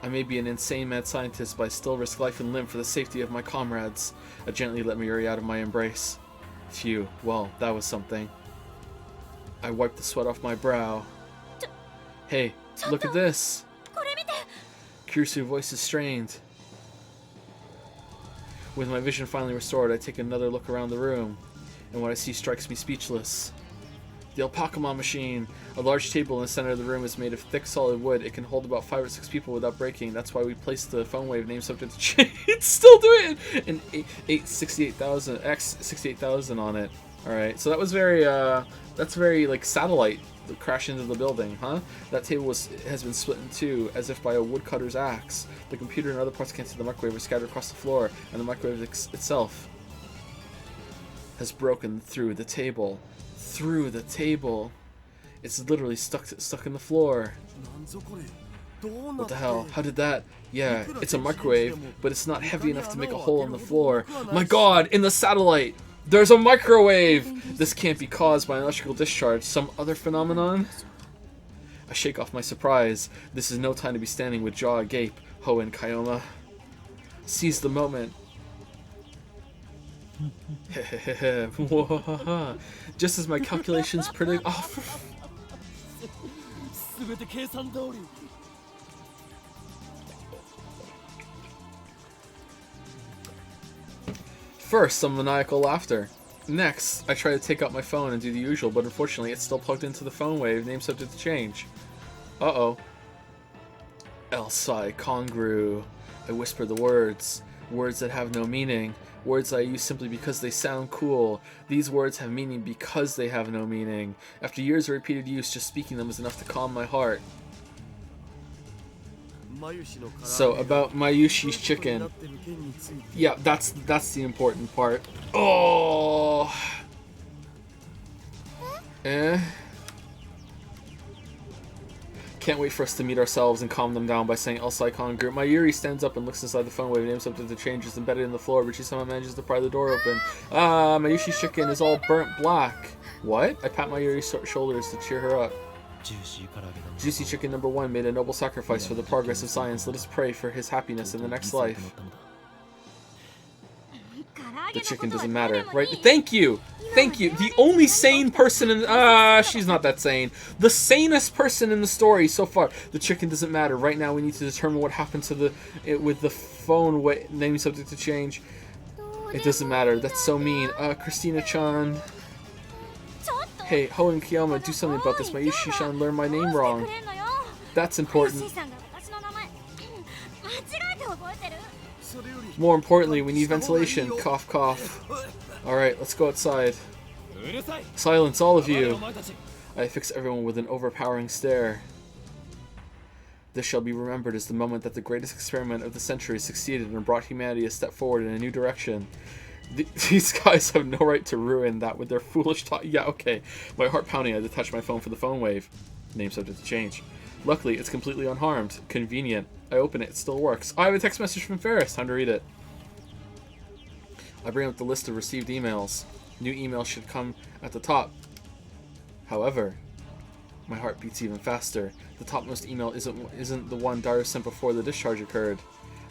I may be an insane mad scientist, but I still risk life and limb for the safety of my comrades. I gently let Mayuri out of my embrace. Phew, well, that was something. I wiped the sweat off my brow. Hey, look at this! これ見て。 Kurusu's voice is strained. With my vision finally restored, I take another look around the room, and what I see strikes me speechless. The Alpacamon machine! A large table in the center of the room is made of thick solid wood. It can hold about 5 or 6 people without breaking. That's why we placed the phone wave name subject to change. It's still doing it! And 68,000 X 68,000 on it. Alright, so that was very, that's very, like, satellite crash into the building, huh? That table has been split in two, as if by a woodcutter's axe. The computer and other parts connected to the microwave are scattered across the floor, and the microwave itself has broken through the table. Through the table. It's literally stuck in the floor. なんぞこれどうな What って the hell? How did that? Yeah, it's a microwave, but it's not heavy enough to make a hole in the floor. My god, in the satellite! There's a microwave! This can't be caused by an electrical discharge. Some other phenomenon? I shake off my surprise. This is no time to be standing with jaw agape. Ho and Kayoma. Seize the moment. Just as my calculations predict. Oh, 全て計算通り。 First, some maniacal laughter. Next, I try to take out my phone and do the usual, but unfortunately it's still plugged into the phone wave, name subject to change. Uh-oh. Elsai Kongru. I whisper the words. Words that have no meaning. Words I use simply because they sound cool. These words have meaning because they have no meaning. After years of repeated use, just speaking them is enough to calm my heart. So, about Mayushi's chicken. Yeah, that's the important part. Oh! Can't wait for us to meet ourselves and calm them down by saying Elsai Kongru. Mayuri stands up and looks inside the phone wave. Name subject to change is embedded in the floor, but she somehow manages to pry the door open. Ah, Mayushi's chicken is all burnt black. What? I pat Mayuri's shoulders to cheer her up. Juicy chicken number 1 made a noble sacrifice for the progress of science. Let us pray for his happiness in the next life. The chicken doesn't matter, right? Thank you! Thank you. The only sane person in... she's not that sane. The sanest person in the story so far. The chicken doesn't matter. Right now we need to determine what happened to with the phone name subject to change. It doesn't matter. That's so mean. Christina-chan. Hey, Ho and Kiyama, do something about this. My Ishi-chan learned my name wrong. That's important. More importantly, we need ventilation. Cough, cough. Alright, let's go outside. Silence, all of you. I fix everyone with an overpowering stare. This shall be remembered as the moment that the greatest experiment of the century succeeded and brought humanity a step forward in a new direction. These guys have no right to ruin that with their foolish talk. Yeah, okay. My heart pounding, I detached my phone from the phone wave. Name subject to change. Luckily, it's completely unharmed. Convenient. I open it, it still works. I have a text message from Ferris. Time to read it. I bring up the list of received emails. New emails should come at the top. However, my heart beats even faster. The topmost email isn't the one Dario sent before the discharge occurred.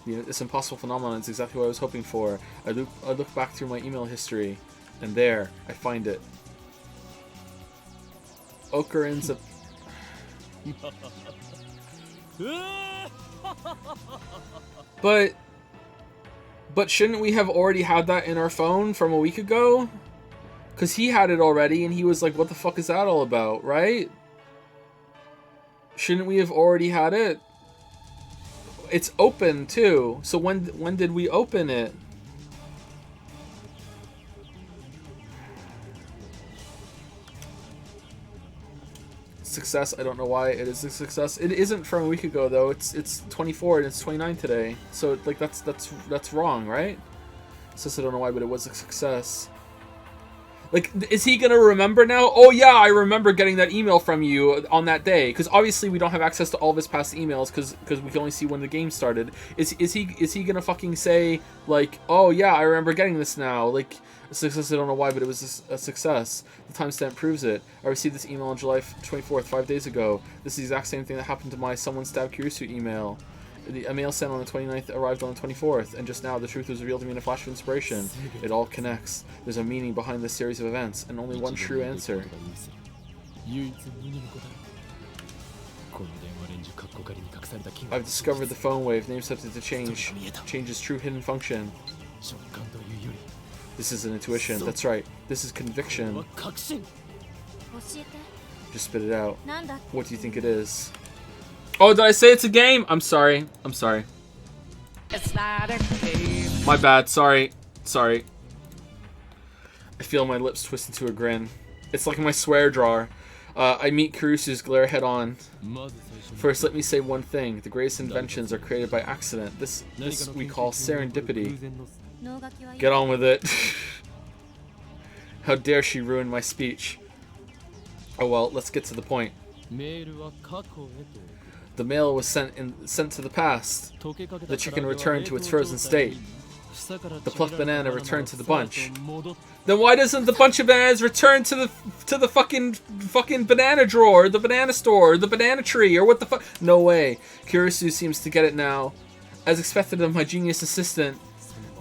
This impossible phenomenon is exactly what I was hoping for. I look back through my email history, and there, I find it. Occurrence of... But shouldn't we have already had that in our phone from a week ago? Because he had it already, and he was like, what the fuck is that all about, right? Shouldn't we have already had it? It's open, too. So when did we open it? Success, I don't know why it is a success. It isn't from a week ago, though. It's 24 and it's 29 today. So, like, that's wrong, right? Says I don't know why, but it was a success. Like, is he gonna remember now? Oh yeah, I remember getting that email from you on that day. Because obviously we don't have access to all of his past emails because we can only see when the game started. Is he gonna fucking say like, oh yeah, I remember getting this now? Like, a success, I don't know why, but it was a success. The timestamp proves it. I received this email on July 24th, 5 days ago. This is the exact same thing that happened to my someone stabbed Kirisu email. A mail sent on the 29th arrived on the 24th, and just now the truth was revealed to me in a flash of inspiration. It all connects. There's a meaning behind this series of events, and only one true answer. I've discovered the phone wave, name subject to change. Change's true hidden function. This is an intuition, that's right. This is conviction. Just spit it out. What do you think it is? Oh, did I say it's a game? I'm sorry. I'm sorry. It's not a game. My bad. Sorry. Sorry. I feel my lips twist into a grin. It's like my swear drawer. I meet Karusu's glare head on. First, let me say one thing. The greatest inventions are created by accident. This we call serendipity. Get on with it. How dare she ruin my speech? Oh well, let's get to the point. The mail was sent to the past. The chicken returned to its frozen state. The plucked banana returned to the bunch. Then why doesn't the bunch of bananas return to the fucking banana drawer, the banana store, the banana tree, or what the fuck? No way. Kurisu seems to get it now. As expected of my genius assistant.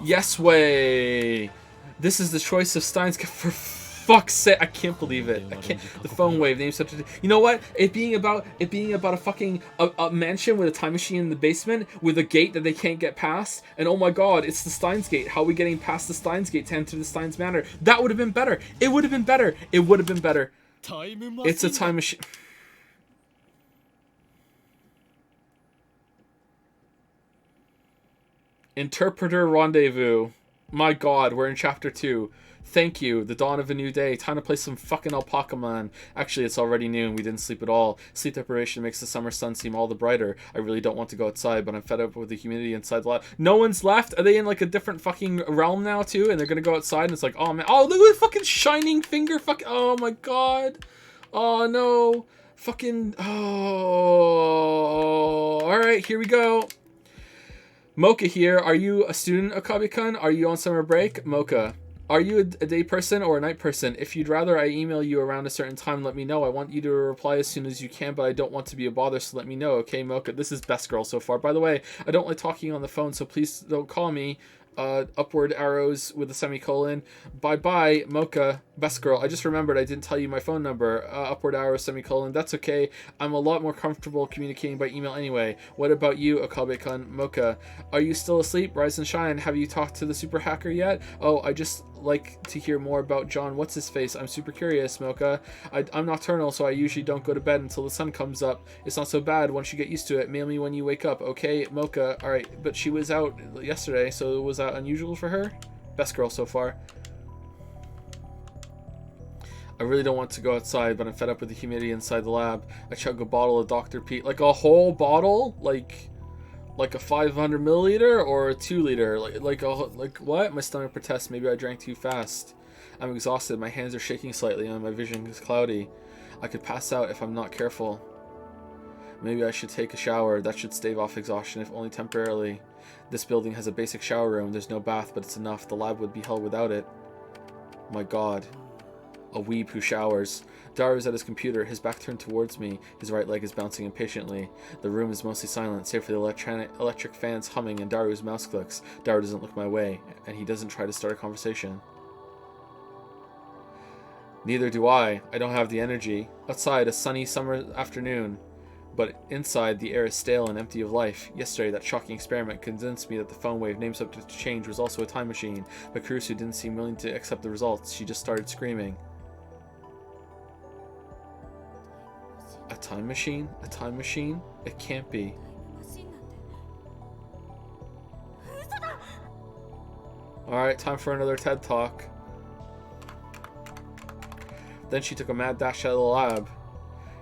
Yes way. This is the choice of Steins for fuck's sake. I can't believe it. I can't. The phone wave name such a. You know what? It being about a fucking a mansion with a time machine in the basement with a gate that they can't get past. And oh my god, it's the Steins gate. How are we getting past the Steins gate to enter the Steins Manor? That would have been better. It would have been better. It would have been better. It's a time machine. Interpreter rendezvous. My god, we're in chapter 2. Thank you, the dawn of a new day. Time to play some fucking Alpaca Man. Actually, it's already noon. We didn't sleep at all. Sleep deprivation makes the summer sun seem all the brighter. I really don't want to go outside, but I'm fed up with the humidity inside the lab. No one's left? Are they in like a different fucking realm now too? And they're gonna go outside and it's like, oh man, oh look at the fucking shining finger. Fuck, oh my god. Oh no. Fucking, oh. Alright, here we go. Mocha here. Are you a student, Okabe-kun? Are you on summer break? Mocha. Are you a day person or a night person? If you'd rather I email you around a certain time, let me know. I want you to reply as soon as you can, but I don't want to be a bother, so let me know. Okay, Mocha? This is best girl so far. By the way, I don't like talking on the phone, so please don't call me. Upward arrows with a semicolon. Bye-bye, Mocha. Best girl, I just remembered I didn't tell you my phone number. Upward arrow, semicolon. That's okay. I'm a lot more comfortable communicating by email anyway. What about you, Akabe-kun? Mocha? Are you still asleep? Rise and shine. Have you talked to the super hacker yet? Oh, I just like to hear more about John What's-His-Face. I'm super curious, Mocha. I'm nocturnal, so I usually don't go to bed until the sun comes up. It's not so bad once you get used to it. Mail me when you wake up, okay? Mocha, alright. But she was out yesterday, so was that unusual for her? Best girl so far. I really don't want to go outside, but I'm fed up with the humidity inside the lab. I chug a bottle of Dr. Pete. Like a whole bottle? Like a 500 milliliter or a 2 liter? Like what? My stomach protests. Maybe I drank too fast. I'm exhausted. My hands are shaking slightly and my vision is cloudy. I could pass out if I'm not careful. Maybe I should take a shower. That should stave off exhaustion, if only temporarily. This building has a basic shower room. There's no bath, but it's enough. The lab would be hell without it. My god. A weeb who showers. Daru is at his computer, his back turned towards me. His right leg is bouncing impatiently. The room is mostly silent, save for the electric fans humming and Daru's mouse clicks. Daru doesn't look my way, and he doesn't try to start a conversation. Neither do I. I don't have the energy. Outside, a sunny summer afternoon. But inside, the air is stale and empty of life. Yesterday, that shocking experiment convinced me that the phone wave name subject to change was also a time machine. But Kurusu didn't seem willing to accept the results. She just started screaming. A time machine? A time machine? It can't be. Alright, time for another TED Talk. Then she took a mad dash out of the lab.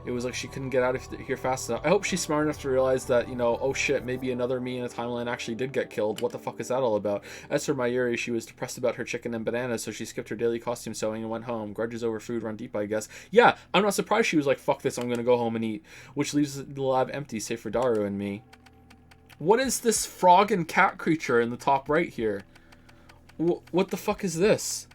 It was like she couldn't get out of here fast enough. I hope she's smart enough to realize that, you know, oh shit, maybe another me in a timeline actually did get killed. What the fuck is that all about? As for Mayuri, she was depressed about her chicken and bananas, so she skipped her daily costume sewing and went home. Grudges over food run deep, I guess. Yeah, I'm not surprised she was like, fuck this, I'm gonna go home and eat. Which leaves the lab empty, save for Daru and me. What is this frog and cat creature in the top right here? What the fuck is this?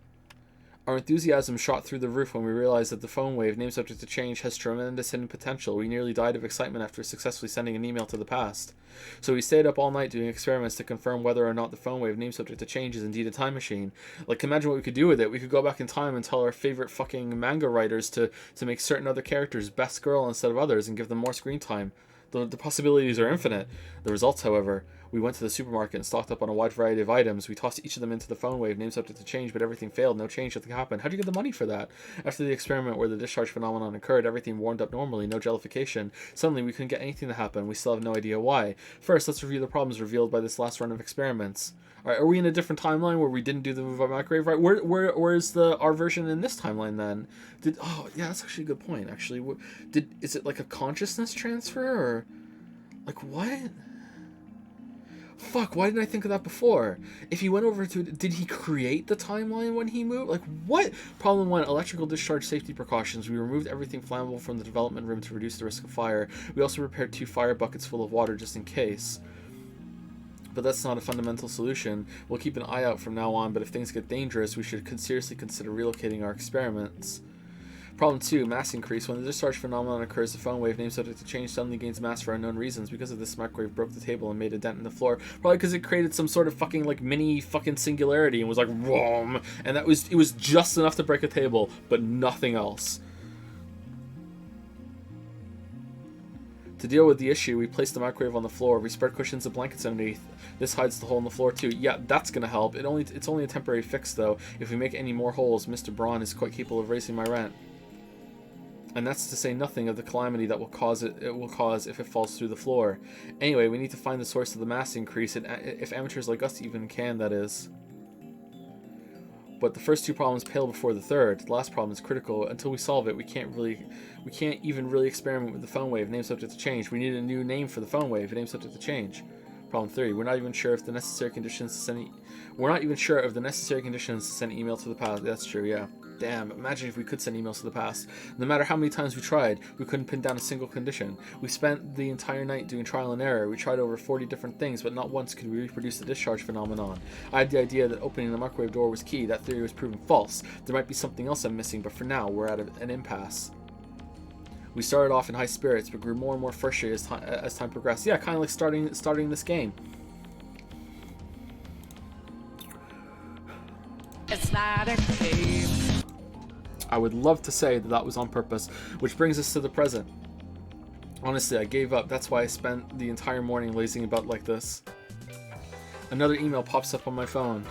Our enthusiasm shot through the roof when we realized that the phone wave, named subject to change, has tremendous hidden potential. We nearly died of excitement after successfully sending an email to the past. So we stayed up all night doing experiments to confirm whether or not the phone wave, named subject to change, is indeed a time machine. Like, imagine what we could do with it. We could go back in time and tell our favorite fucking manga writers to make certain other characters best girl instead of others and give them more screen time. The possibilities are infinite. The results, however, we went to the supermarket and stocked up on a wide variety of items. We tossed each of them into the phone wave, named subject to change, but everything failed. No change, nothing happened. How'd you get the money for that? After the experiment where the discharge phenomenon occurred, everything warmed up normally, no jellification. Suddenly, we couldn't get anything to happen. We still have no idea why. First, let's review the problems revealed by this last run of experiments. Alright, are we in a different timeline where we didn't do the move by microwave? Right, where's our version in this timeline then? Oh, yeah, that's actually a good point, actually. Is it like a consciousness transfer, or... like, what? Fuck, why didn't I think of that before? If he went over to... did he create the timeline when he moved? Like, what? Problem 1, electrical discharge safety precautions. We removed everything flammable from the development room to reduce the risk of fire. We also prepared 2 fire buckets full of water just in case. But that's not a fundamental solution. We'll keep an eye out from now on, but if things get dangerous, we should seriously consider relocating our experiments. Problem 2, mass increase. When the discharge phenomenon occurs, the phone wave, named subject to change, suddenly gains mass for unknown reasons. Because of this, microwave broke the table and made a dent in the floor. Probably because it created some sort of fucking, like, mini fucking singularity and was like, whoom! And it was just enough to break a table, but nothing else. To deal with the issue, we placed the microwave on the floor. We spread cushions and blankets underneath. This hides the hole in the floor too. Yeah, that's gonna help. It's only a temporary fix though. If we make any more holes, Mr. Braun is quite capable of raising my rent. And that's to say nothing of the calamity that it will cause if it falls through the floor. Anyway, we need to find the source of the mass increase, if amateurs like us even can, that is. But the first 2 problems pale before the third. The last problem is critical. Until we solve it, we can't even really experiment with the phone wave, named subject to change. We need a new name for the phone wave, named subject to change. Problem 3, we're not even sure of the necessary conditions to send email to the past. That's true, yeah. Damn, imagine if we could send emails to the past. No matter how many times we tried, we couldn't pin down a single condition. We spent the entire night doing trial and error. We tried over 40 different things, but not once could we reproduce the discharge phenomenon. I had the idea that opening the microwave door was key. That theory was proven false. There might be something else I'm missing, but for now, we're at an impasse. We started off in high spirits, but grew more and more frustrated as time progressed. Yeah, kind of like starting this game. It's not a game. I would love to say that that was on purpose, which brings us to the present. Honestly, I gave up. That's why I spent the entire morning lazing about like this. Another email pops up on my phone.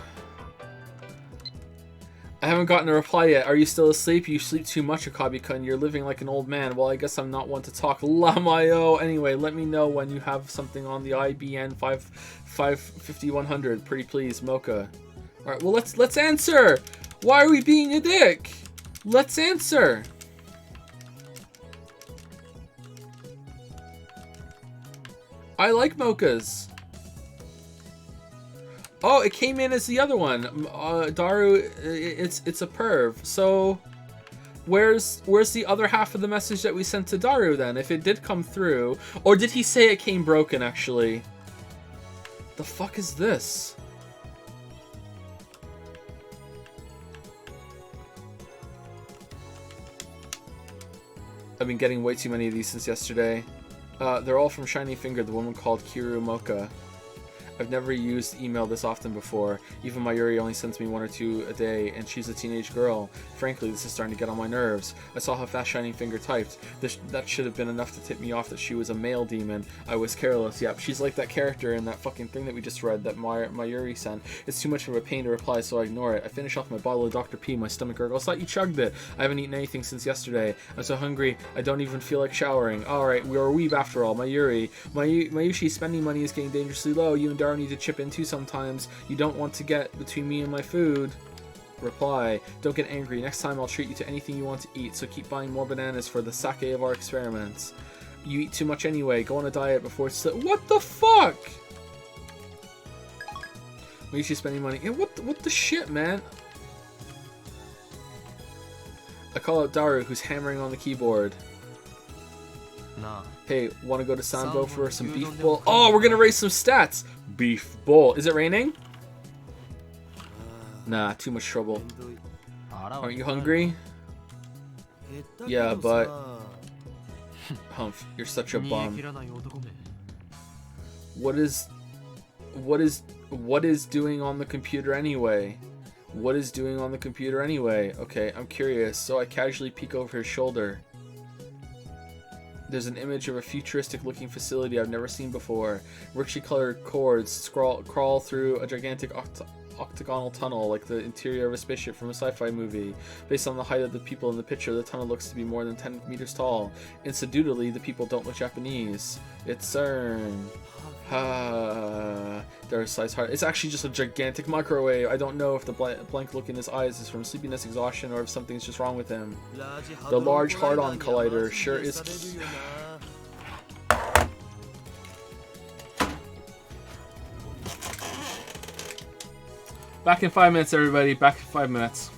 I haven't gotten a reply yet. Are you still asleep? You sleep too much, Akabi-kun. You're living like an old man. Well, I guess I'm not one to talk. Lamayo. Anyway, let me know when you have something on the IBN 55100. Pretty please, Mocha. Alright, well, let's answer! Why are we being a dick? Let's answer! I like mochas. Oh, it came in as the other one. Daru, it's a perv. So, where's the other half of the message that we sent to Daru then? If it did come through, or did he say it came broken? Actually, the fuck is this? I've been getting way too many of these since yesterday. They're all from Shiny Finger, the woman called Kiru Mocha. I've never used email this often before. Even Mayuri only sends me 1 or 2 a day, and she's a teenage girl. Frankly, this is starting to get on my nerves. I saw how fast Shining Finger typed. That should have been enough to tip me off that she was a male demon. I was careless. Yep, she's like that character in that fucking thing that we just read that Mayuri sent. It's too much of a pain to reply, so I ignore it. I finish off my bottle of Dr. P. My stomach gurgles. I thought you chugged it. I haven't eaten anything since yesterday. I'm so hungry, I don't even feel like showering. Alright, we're a weeb after all. Mayuri. Mayushi's spending money is getting dangerously low. You and Daru need to chip in too sometimes. You don't want to get between me and my food. Reply. Don't get angry. Next time I'll treat you to anything you want to eat, so keep buying more bananas for the sake of our experiments. You eat too much anyway. Go on a diet before it's... What the fuck? Mayushi's spending money. Yeah, what the shit, man? I call out Daru, who's hammering on the keyboard. Nah. Hey, want to go to Sanbo for some beef bowl? Oh, we're gonna raise some stats! Beef bowl. Is it raining? Nah, too much trouble. Aren't you hungry? Yeah, but... Humph, you're such a bum. What is doing on the computer anyway? What is doing on the computer anyway? Okay, I'm curious, so I casually peek over his shoulder. There's an image of a futuristic-looking facility I've never seen before. Richly colored cords crawl through a gigantic octagonal tunnel like the interior of a spaceship from a sci-fi movie. Based on the height of the people in the picture, the tunnel looks to be more than 10 meters tall. Incidentally, the people don't look Japanese. It's CERN. There's size heart. It's actually just a gigantic microwave. I don't know if the blank look in his eyes is from sleepiness, exhaustion, or if something's just wrong with him. The Large Hard-On Collider sure is... Back in 5 minutes, everybody. Back in 5 minutes.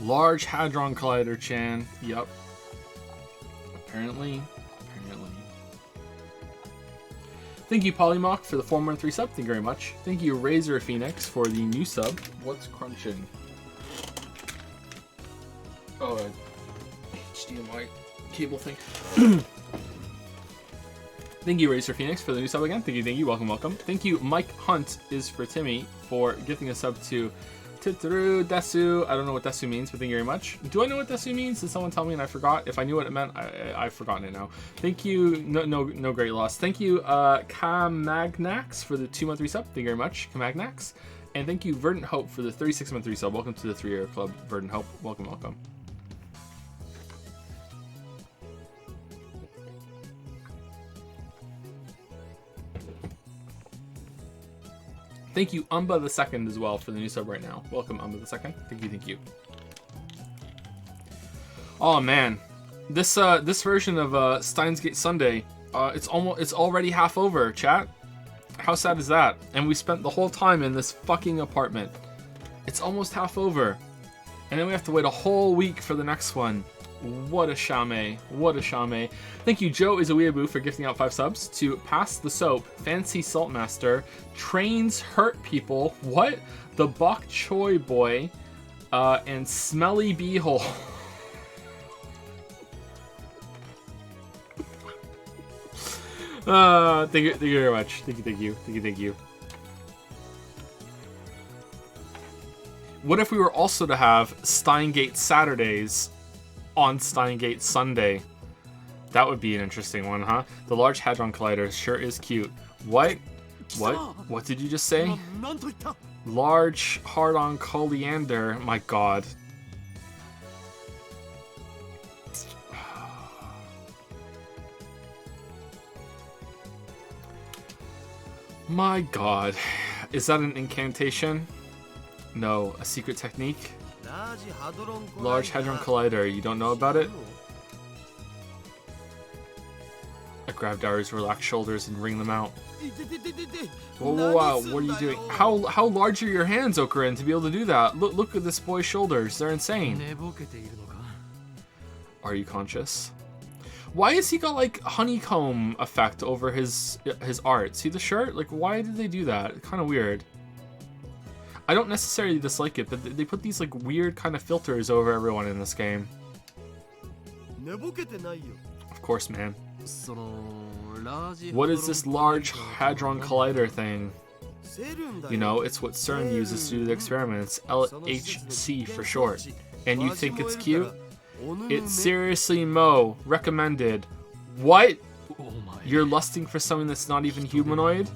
Large Hadron Collider, Chan. Yup. Apparently. Thank you, Polymock, for the 413 sub. Thank you very much. Thank you, Razor Phoenix, for the new sub. What's crunching? Oh, HDMI cable thing. Thank you, Razor Phoenix, for the new sub again. Thank you. Welcome. Thank you, Mike Hunt is for Timmy, for gifting a sub to Titru Desu. I don't know what Desu means, but thank you very much. Do I know what Desu means? Did someone tell me and I forgot? If I knew what it meant, I've forgotten it now. Thank you. No great loss. Thank you, Kamagnax, for the 2-month resub. Thank you very much, Kamagnax. And thank you, Verdant Hope, for the 36-month resub. Welcome to the 3-year club, Verdant Hope. Welcome. Thank you, Umba the Second, as well, for the new sub right now. Welcome, Umba the Second. Thank you. Oh man, this version of Steins Gate Sunday, it's already half over. Chat, how sad is that? And we spent the whole time in this fucking apartment. It's almost half over, and then we have to wait a whole week for the next one. What a shame. Thank you, Joe is a weeaboo, for gifting out 5 subs to Pass the Soap, Fancy Saltmaster, Trains Hurt People, what? The Bok Choy Boy, and Smelly Beehole. Thank you very much. Thank you. What if we were also to have Steingate Saturdays on Steingate Sunday? That would be an interesting one, huh? The Large Hadron Collider sure is cute. What did you just say? Large hard-on Coliander. My god. My god. Is that an incantation? No. A secret technique? Large Hadron Collider. You don't know about it? I grab Dari's relaxed shoulders and wring them out. Whoa, what are you doing? How large are your hands, Okarin, to be able to do that? Look at this boy's shoulders. They're insane. Are you conscious? Why has he got like honeycomb effect over his art? See the shirt? Like, why did they do that? Kind of weird. I don't necessarily dislike it, but they put these like weird kind of filters over everyone in this game. Of course, man. What is this Large Hadron Collider thing? You know, it's what CERN uses to do the experiments. LHC for short. And you think it's cute? It's seriously Mo. Recommended. What? You're lusting for something that's not even humanoid?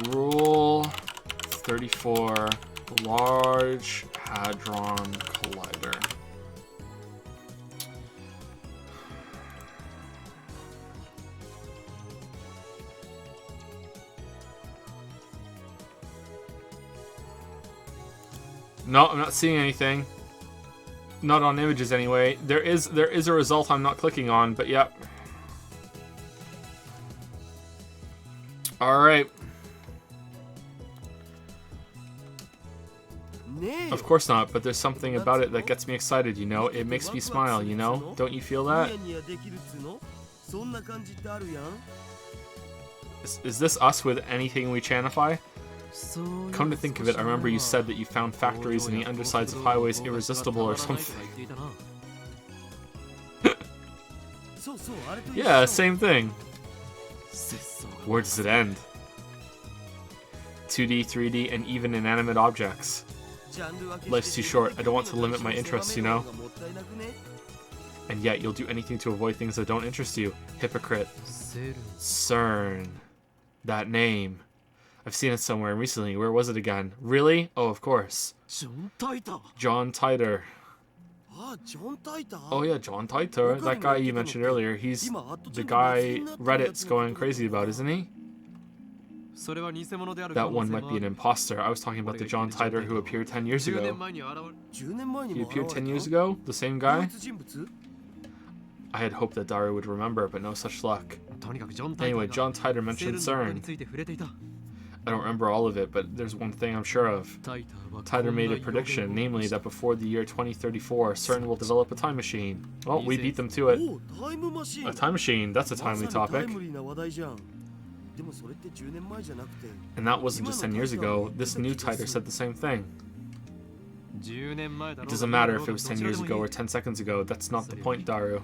Rule 34. Large Hadron Collider. No, I'm not seeing anything. Not on images anyway. There is a result I'm not clicking on, but yep. Alright. Of course not, but there's something about it that gets me excited, you know? It makes me smile, you know? Don't you feel that? Is this us with anything we chanify? Come to think of it, I remember you said that you found factories in the undersides of highways irresistible or something. Yeah, same thing. Where does it end? 2D, 3D, and even inanimate objects. Life's too short. I don't want to limit my interests, you know? And yet, you'll do anything to avoid things that don't interest you. Hypocrite. CERN. That name. I've seen it somewhere recently. Where was it again? Really? Oh, of course. John Titor. Oh yeah, John Titor. That guy you mentioned earlier. He's the guy Reddit's going crazy about, isn't he? That one might be an imposter. I was talking about the John Titor who appeared 10 years ago. He appeared 10 years ago? The same guy? I had hoped that Daru would remember, but no such luck. Anyway, John Titor mentioned CERN. I don't remember all of it, but there's one thing I'm sure of. Titor made a prediction, namely that before the year 2034, CERN will develop a time machine. Well, we beat them to it. おタイムマシーン A time machine, that's a ま timely さにタイ topic. ムリーな話題じゃんでもそれって10年前じゃなくて And that wasn't just 10 years ago. This new Titor said the same thing. It doesn't matter if it was 10 years ago or 10 seconds ago. That's not the point, Daru.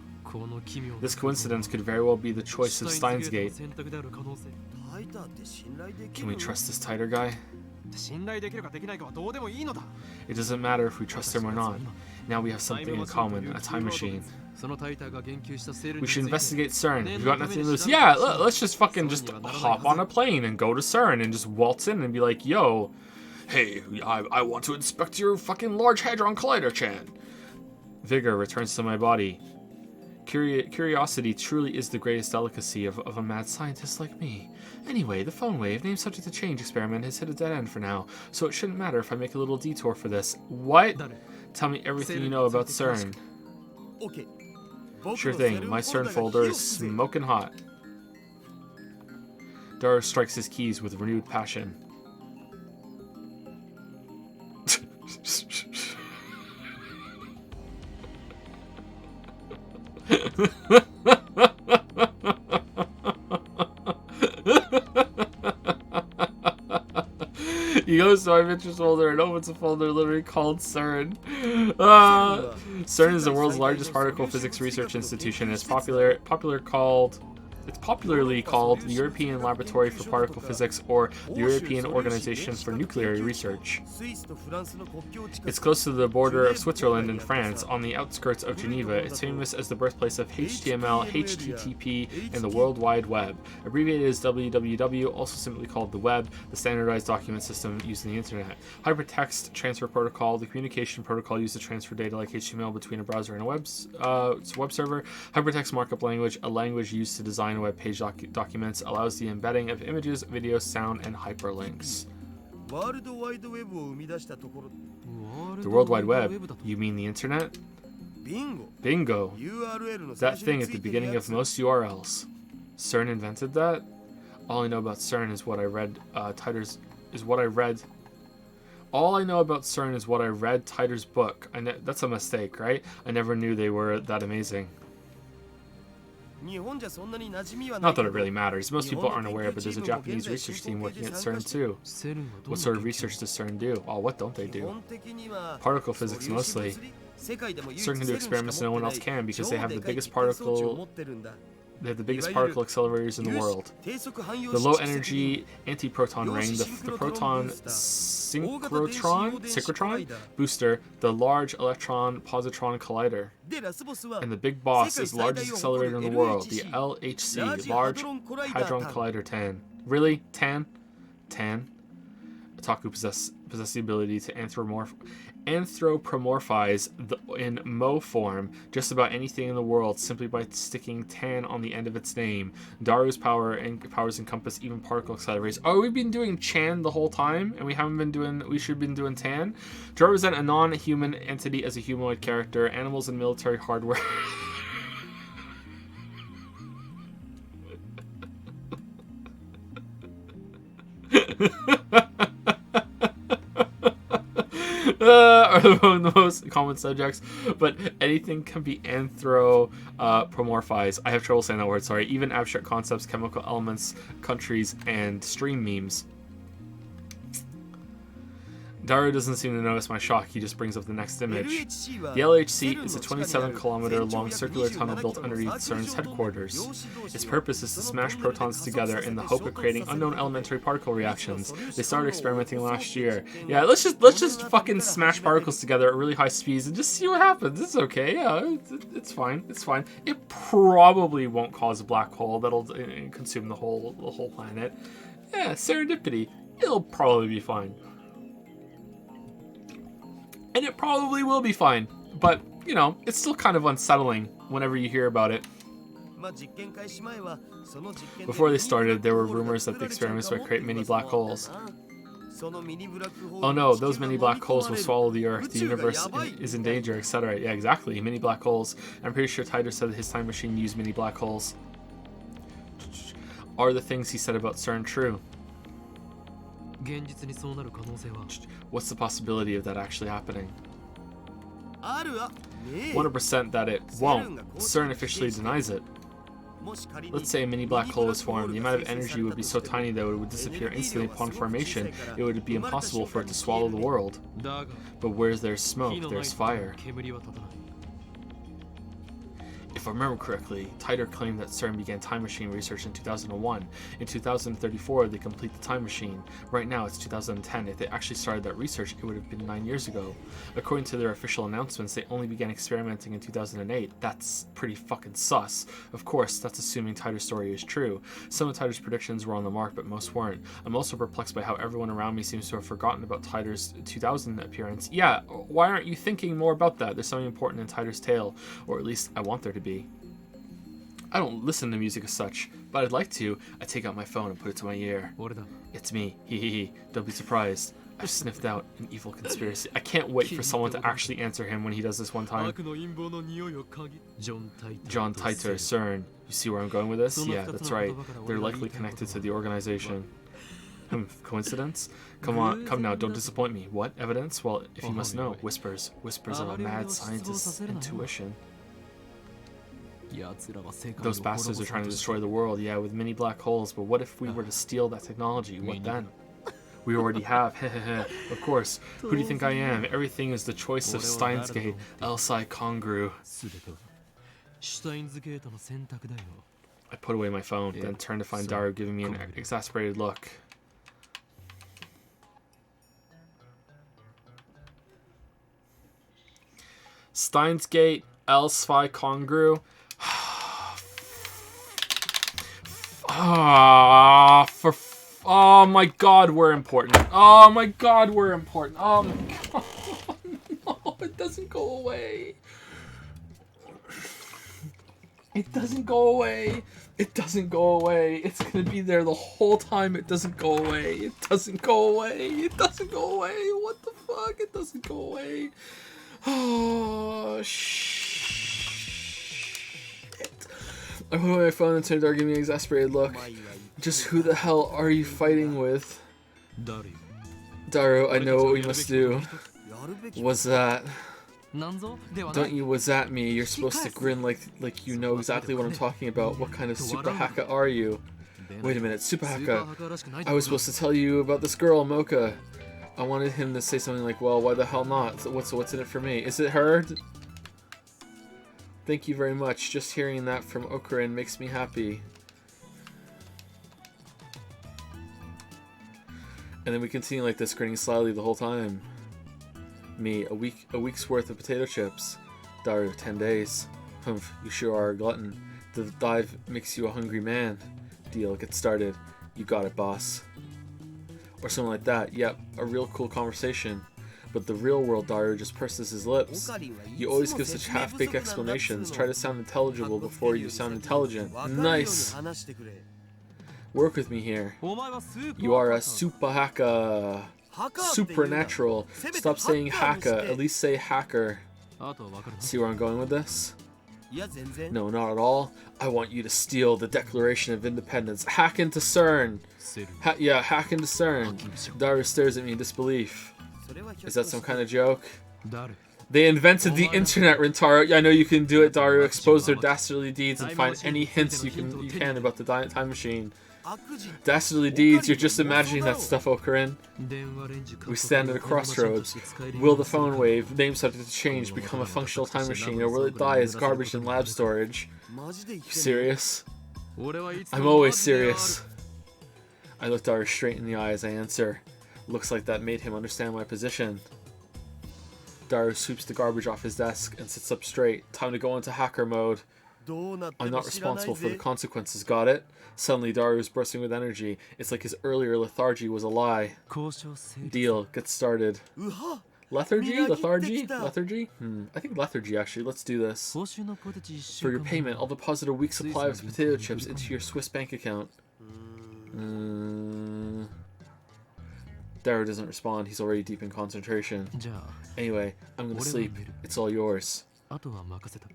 This coincidence could very well be the choice of Steins Gate. タイターって信頼でき Can る we trust this Titor guy? 信頼できるかできないかはどうでもいいのだ It doesn't matter if we trust him or not. Now we have something in common, a time machine. そのタイターが言及したセール We につい should て investigate CERN. We've got nothing to lose. Yeah, let's just fucking just hop on a plane and go to CERN and just waltz in and be like, yo, hey, I want to inspect your fucking Large Hadron Collider, Chan. Vigor returns to my body. Curiosity truly is the greatest delicacy of a mad scientist like me. Anyway, the phone wave, named subject to change experiment, has hit a dead end for now, so it shouldn't matter if I make a little detour for this. What? Tell me everything you know about CERN. オッケー Sure thing, my CERN folder is smoking hot. Daru strikes his keys with renewed passion. He goes to my pictures folder and opens a folder literally called CERN. CERN is the world's largest particle physics research institution. It's popularly called the European Laboratory for Particle Physics or the European Organization for Nuclear Research. スイスとフランスの国境近く It's close to the border of Switzerland and France, on the outskirts of Geneva. It's famous as the birthplace of HTML, HTTP, and the World Wide Web. Abbreviated as WWW, also simply called the Web, the standardized document system used in the Internet. Hypertext Transfer Protocol, the communication protocol used to transfer data like HTML between a browser and a web server. Hypertext Markup Language, a language used to design web page documents, allows the embedding of images, video, sound, and hyperlinks. ワールドワイドウェブを生み出したところ The World Wide Web? You mean the Internet? ビンゴ Bingo! URL の That 最初 thing に at つ the いてる beginning や of つ most URLs. CERN invented that? All I know about CERN is what I read All I know about CERN is what I read Titor's book. That's a mistake, right? I never knew they were that amazing. 日本じゃそんなに馴染みは Not ない that it really matters. Most people aren't aware, but there's a Japanese research team working at CERN too. セールはど What ん sort な of research does CERN do? Oh, what don't they 基 do? 本的には Particle physics 素粒子 mostly. 物理世界でも唯一 CERN can do セルしか experiments no one 持 else ってない can because they have the 超でかい biggest 実験装置を particle 持ってるんだ They have the biggest particle accelerators in the world. The low energy antiproton ring, the proton synchrotron booster, the large electron positron collider. And the big boss is largest accelerator in the world, the LHC, Large Hadron Collider 10. Really? 10? 10? Otaku possess the ability to anthropomorphize in Mo form just about anything in the world simply by sticking tan on the end of its name. Daru's powers encompass even particle accelerators. Oh, we've been doing Chan the whole time, and we should have been doing Tan? To represent a non-human entity as a humanoid character, animals and military hardware. Are among the most common subjects, but anything can be anthropomorphized. I have trouble saying that word, sorry. Even abstract concepts, chemical elements, countries, and stream memes. Daru doesn't seem to notice my shock, he just brings up the next image. The LHC is a 27-kilometer-long circular tunnel built underneath CERN's headquarters. Its purpose is to smash protons together in the hope of creating unknown elementary particle reactions. They started experimenting last year. Yeah, let's just fucking smash particles together at really high speeds and just see what happens. It's okay, yeah, it's fine, it's fine. It probably won't cause a black hole that'll consume the whole planet. Yeah, serendipity. It'll probably be fine. And it probably will be fine, but, you know, it's still kind of unsettling whenever you hear about it. Before they started, there were rumors that the experiments would create mini black holes. Oh no, those mini black holes will swallow the Earth, the universe is in danger, etc. Yeah, exactly, mini black holes. I'm pretty sure Titor said his time machine used mini black holes. Are the things he said about CERN true? 現実にそうなる可能性は What's the possibility of that actually happening? あるわねえ 100% that it won't. CERN officially denies it. もし仮に Let's say a mini black hole was formed. The amount of energy would be so tiny that it would disappear instantly upon formation. It would be impossible for it to swallow the world. だが But where there's 火 smoke, のない there's ところに fire. 煙は立たない If I remember correctly, Titor claimed that CERN began time machine research in 2001. In 2034, they complete the time machine. Right now, it's 2010. If they actually started that research, it would have been 9 years ago. According to their official announcements, they only began experimenting in 2008. That's pretty fucking sus. Of course, that's assuming Titor's story is true. Some of Titor's predictions were on the mark, but most weren't. I'm also perplexed by how everyone around me seems to have forgotten about Titor's 2000 appearance. Yeah, why aren't you thinking more about that? There's something important in Titor's tale, or at least I want there to be. I don't listen to music as such, but I'd like to. I take out my phone and put it to my ear. 俺だ It's me. Hee hee hee. Don't be surprised. I've sniffed out an evil conspiracy. I can't wait for someone to actually answer him when he does this one time. 悪の陰謀の匂いを嗅ぎジョン・タイター John と Titor, セル CERN. You see where I'm going with this? Yeah, that's right. They're likely connected to the organization. Coincidence? Come on, come now, don't disappoint me. What? Evidence? Well, if you must know, whispers. Whispers of a mad scientist's intuition. 奴らは世界を Those bastards are trying to destroy the world, yeah, with mini black holes, but what if we were to steal that technology? What then? We already have, of course. Who do you think I am? Everything is the choice of Steins Gate, Elsai Congru. 全てはシュタインズゲートの選択だよ I put away my phone, then turned to find Daru giving me an exasperated look. Steins Gate, Elsai Congru. Oh my god, we're important. Oh my god, we're important. Oh my god. No, it doesn't go away. It doesn't go away. It doesn't go away. It's gonna be there the whole time. It doesn't go away. It doesn't go away. It doesn't go away. What the fuck? It doesn't go away. Oh, shit. I put away my phone and turned to give me an exasperated look. Just who the hell are you fighting with? 誰よ Daru, I know what we must do. やるべき What's that? なんぞではな Don't い you was at me? You're supposed to grin like you know exactly what I'm talking about. What kind of super haka are you? Wait a minute, super スー haka. パーハカーらしくない I was supposed to tell you about this girl, Mocha. I wanted him to say something like, well, why the hell not? What's in it for me? Is it her? Thank you very much. Just hearing that from Okurin makes me happy. And then we continue like this, grinning slyly the whole time. Me, a week's worth of potato chips. Daru, 10 days. Humph, you sure are a glutton. The dive makes you a hungry man. Deal, get started. You got it, boss. Or something like that. Yep, a real cool conversation. But the real world, Daru just purses his lips. You always give such half-baked explanations. Try to sound intelligible before you sound intelligent. Nice! 話してくれ Work with me here. お前はスーパー You are a ハ super haka. ハカーって言うな Supernatural. せめて Stop saying ハッカー haka. にして At least say hacker. カーあとは分かるな See where I'm going with this? いや全然 No, not at all. I want you to steal the Declaration of Independence. Hack into CERN. セル Yeah, hack into CERN. Daru stares at me in disbelief. それはひょっ Is と that して some kind of joke? 誰 They invented the internet, Rintaro. I know you can do it, Daru. Expose their dastardly deeds and find any hints you can about the time machine. 悪事 Dastardly deeds, you're just imagining that stuff, Okurin. 電話レンジ We stand at a crossroads. Will the phone wave, name subject to change, become a functional time machine, or will it die as garbage in lab storage? マジで言っ You てんの serious? 俺はいつ I'm も always マジである serious. I look Daru straight in the eye as I answer. Looks like that made him understand my position. Daru sweeps the garbage off his desk and sits up straight. Time to go into hacker mode. どうなって I'm も not 知らない responsible for the ぜ consequences, got it? Suddenly, Daru is bursting with energy. It's like his earlier lethargy was a lie. 交渉成立 Deal, get started. うは Lethargy? Miyagi Lethargy? Dexter. Lethargy? I think lethargy, actually. Let's do this. 報酬のポテチ一週 For your 間 payment, I'll deposit a week's supply of potato chips into your Swiss bank account. Daru doesn't respond. He's already deep in concentration. じゃあ Anyway, I'm gonna sleep. It's all yours. あとは任せた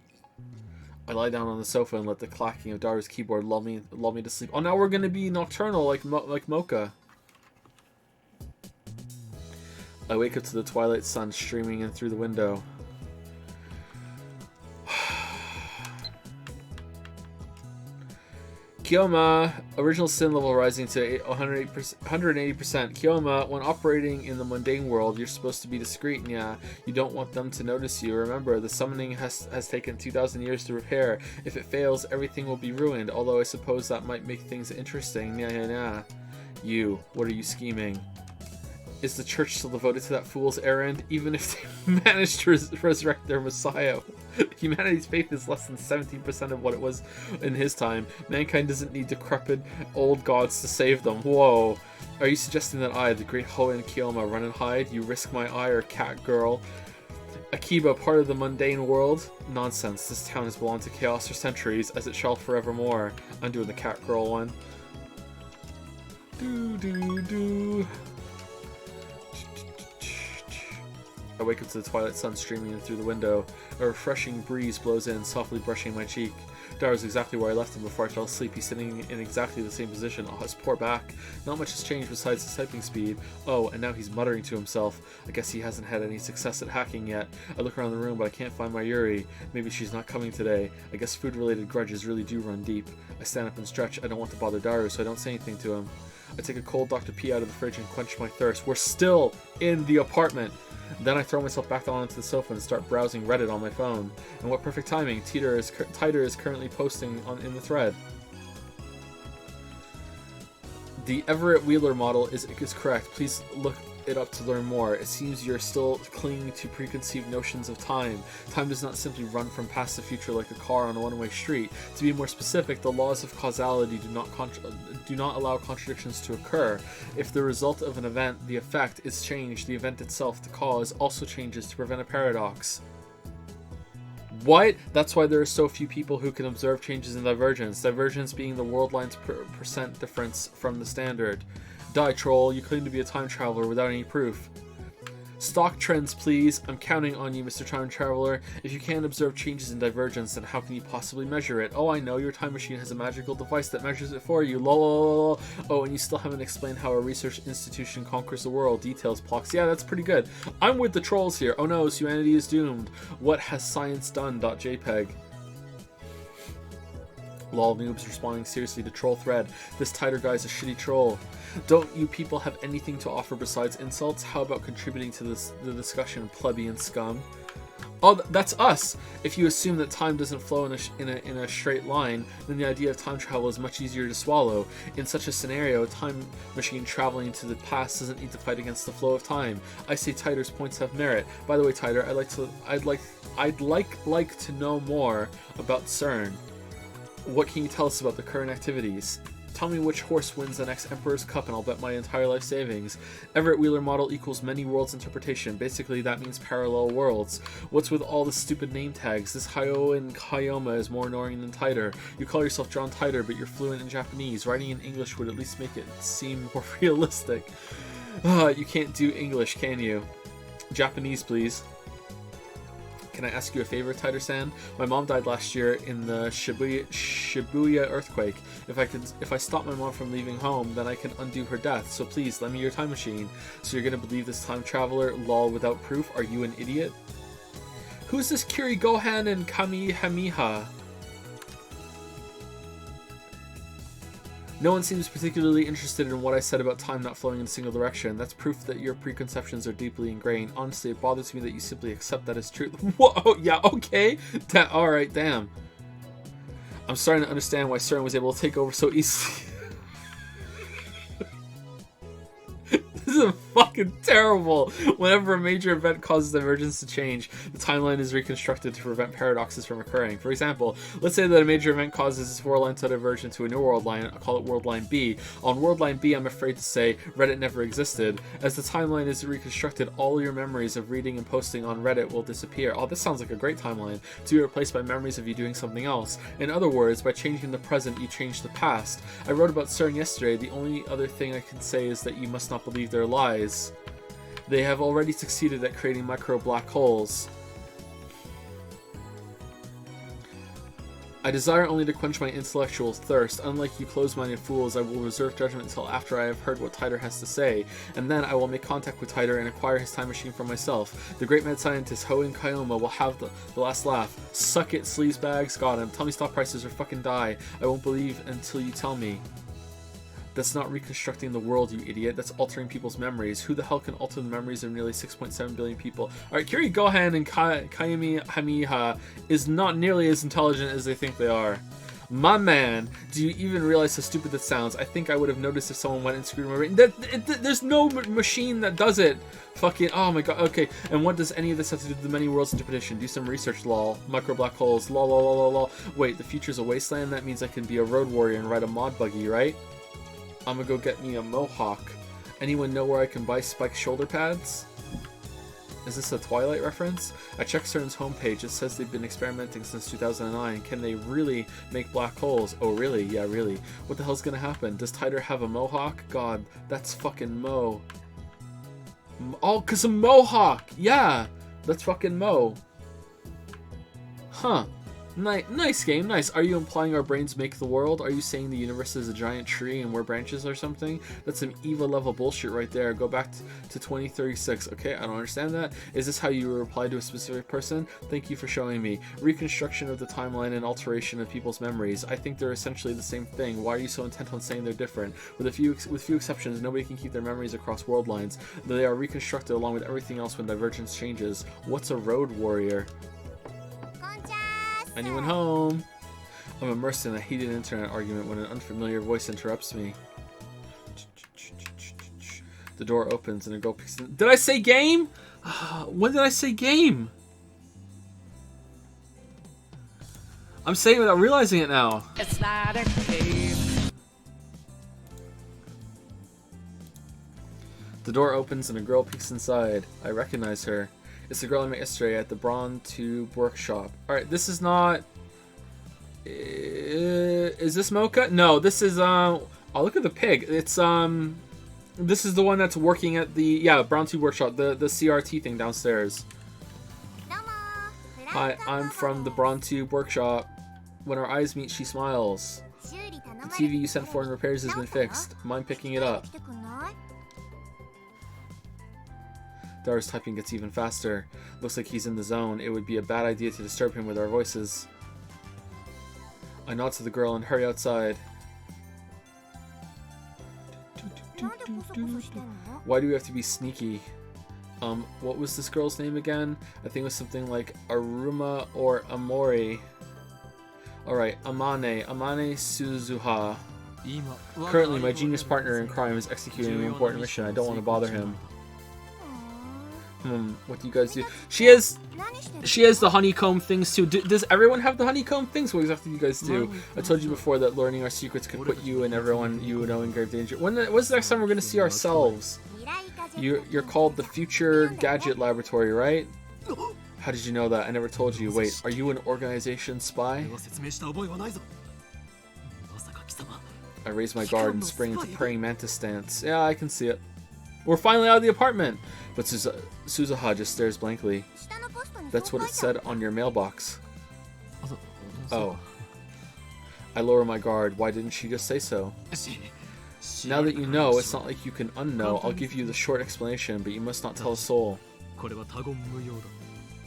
I lie down on the sofa and let the clacking of Daru's keyboard lull me to sleep. Oh, now we're gonna be nocturnal like Mocha. I wake up to the twilight sun streaming in through the window. Kyoma, original sin level rising to 180%. Kyoma, when operating in the mundane world, you're supposed to be discreet, yeah. You don't want them to notice you. Remember, the summoning has taken 2,000 years to repair. If it fails, everything will be ruined, although I suppose that might make things interesting. Yeah. You, what are you scheming? Is the church still devoted to that fool's errand, even if they manage to resurrect their messiah? Humanity's faith is less than 17% of what it was in his time. Mankind doesn't need decrepit old gods to save them. Whoa. Are you suggesting that I, the great Hoenn Kyoma, run and hide? You risk my eye or cat girl? Akiba, part of the mundane world? Nonsense. This town has belonged to chaos for centuries, as it shall forevermore. I'm doing the cat girl one. Do. I wake up to the twilight sun streaming in through the window. A refreshing breeze blows in, softly brushing my cheek. Daru's exactly where I left him before I fell asleep. He's sitting in exactly the same position. Oh, his poor back. Not much has changed besides his typing speed. Oh, and now he's muttering to himself. I guess he hasn't had any success at hacking yet. I look around the room, but I can't find my Yuri. Maybe she's not coming today. I guess food-related grudges really do run deep. I stand up and stretch. I don't want to bother Daru, so I don't say anything to him. I take a cold Dr. P out of the fridge and quench my thirst. We're still in the apartment. Then I throw myself back down onto the sofa and start browsing Reddit on my phone. And what perfect timing! Titer is currently posting in the thread. The Everett Wheeler model is correct. Please look it up to learn more. It seems you're still clinging to preconceived notions of time. Time does not simply run from past to future like a car on a one-way street. To be more specific, the laws of causality do not allow contradictions to occur. If the result of an event, the effect, is changed, the event itself, the cause, also changes to prevent a paradox. What? That's why there are so few people who can observe changes in divergence. Divergence being the world line's percent difference from the standard. Die, troll. You claim to be a time traveler without any proof. Stock trends, please. I'm counting on you, Mr. Time Traveler. If you can't observe changes in divergence, then how can you possibly measure it? Oh, I know. Your time machine has a magical device that measures it for you. Lol. Oh, and you still haven't explained how a research institution conquers the world. Details, Plox. Yeah, that's pretty good. I'm with the trolls here. Oh no, humanity is doomed. What has science done? .jpg. Lol, noobs responding seriously to troll thread. This Titer guy's a shitty troll. Don't you people have anything to offer besides insults? How about contributing to the discussion, plebeian scum? Oh, that's us! If you assume that time doesn't flow in a straight line, then the idea of time travel is much easier to swallow. In such a scenario, a time machine traveling into the past doesn't need to fight against the flow of time. I say Titer's points have merit. By the way, Titer, I'd like to know more about CERN. What can you tell us about the current activities? Tell me which horse wins the next Emperor's Cup and I'll bet my entire life savings. Everett Wheeler model equals many worlds interpretation. Basically, that means parallel worlds. What's with all the stupid name tags? This Hoenn Kyoma is more annoying than Titer. You call yourself John Titer, but you're fluent in Japanese. Writing in English would at least make it seem more realistic. You can't do English, can you? Japanese, please. Can I ask you a favor, Titer-san? My mom died last year in the Shibuya earthquake. If I stop my mom from leaving home, then I can undo her death. So please, lend me your time machine. So you're gonna believe this time traveler? Lol, without proof? Are you an idiot? Who's this Kiri Gohan and Kamihamiha? No one seems particularly interested in what I said about time not flowing in a single direction. That's proof that your preconceptions are deeply ingrained. Honestly, it bothers me that you simply accept that as truth. Whoa, yeah, okay. Alright, damn. I'm starting to understand why CERN was able to take over so easily. This is fucking terrible. Whenever a major event causes divergence to change, the timeline is reconstructed to prevent paradoxes from occurring. For example, let's say that a major event causes this world line to diverge into a new world line. I'll call it world line B. On world line B, I'm afraid to say Reddit never existed. As the timeline is reconstructed, all your memories of reading and posting on Reddit will disappear. Oh, this sounds like a great timeline. To be replaced by memories of you doing something else. In other words, by changing the present, you change the past. I wrote about CERN yesterday. The only other thing I can say is that you must not believe their lies. They have already succeeded at creating micro black holes. I desire only to quench my intellectual thirst. Unlike you close-minded fools, I will reserve judgment until after I have heard what Titor has to say, and then I will make contact with Titor and acquire his time machine for myself. The great mad scientist Hoenn Kyoma will have the last laugh. Suck it, sleazebags. Got him. Tell me stock prices or fucking die. I won't believe until you tell me. That's not reconstructing the world, you idiot. That's altering people's memories. Who the hell can alter the memories of nearly 6.7 billion people? Alright, Kiri Gohan and Kayumi Hamiha is not nearly as intelligent as they think they are. My man, do you even realize how stupid that sounds? I think I would have noticed if someone went and screwed my brain. There's no machine that does it. Fucking, oh my god, okay. And what does any of this have to do with the many worlds interpretation? Do some research, lol. Micro black holes, lol, lol, lol, lol, lol. Wait, the future's a wasteland? That means I can be a road warrior and ride a mod buggy, right? I'm gonna go get me a mohawk. Anyone know where I can buy spiked shoulder pads? Is this a Twilight reference? I checked CERN's homepage. It says they've been experimenting since 2009. Can they really make black holes? Oh, really? Yeah, really. What the hell's gonna happen? Does Titor have a mohawk? God, that's fucking Mo. Oh, 'cause of Mohawk! Yeah! That's fucking Mo. Huh. Nice game, nice. Are you implying our brains make the world? Are you saying the universe is a giant tree and we're branches or something? That's some EVA level bullshit right there. Go back to 2036. Okay, I don't understand that. Is this how you reply to a specific person? Thank you for showing me. Reconstruction of the timeline and alteration of people's memories. I think they're essentially the same thing. Why are you so intent on saying they're different? With few exceptions, nobody can keep their memories across world lines. They are reconstructed along with everything else when divergence changes. What's a road warrior? Anyone home? I'm immersed in a heated internet argument when an unfamiliar voice interrupts me. The door opens and a girl picks in. Did I say game? When did I say game? I'm saying it without realizing it now. It's not a game. The door opens and a girl peeks inside. I recognize her. It's the girl I met yesterday at the Braun Tube workshop. Alright, this is not... Is this Mocha? No, this is, oh, look at the pig. It's, this is the one that's working at the, yeah, Braun Tube workshop, the CRT thing downstairs. Hi, I'm from the Braun Tube workshop. When our eyes meet, she smiles. The TV you sent for in repairs has been fixed. Mind picking it up? Dara's typing gets even faster. Looks like he's in the zone. It would be a bad idea to disturb him with our voices. I nod to the girl and hurry outside. Why do we have to be sneaky? What was this girl's name again? I think it was something like Aruma or Amori. Alright, Amane Suzuha. Currently, my genius partner in crime is executing an important mission. I don't want to bother him. What do you guys do? She has the honeycomb things too. Does everyone have the honeycomb things? What exactly do you guys do? I told you before that learning our secrets could put you and everyone you know in grave danger. When's the next time we're going to see ourselves? You're called the Future Gadget Laboratory, right? How did you know that? I never told you. Wait, are you an organization spy? I raise my guard and spring into praying mantis stance. Yeah, I can see it. We're finally out of the apartment! But Suzuha just stares blankly. That's what it said on your mailbox. Oh. I lower my guard. Why didn't she just say so? Now that you know, it's not like you can unknow. I'll give you the short explanation, but you must not tell a soul.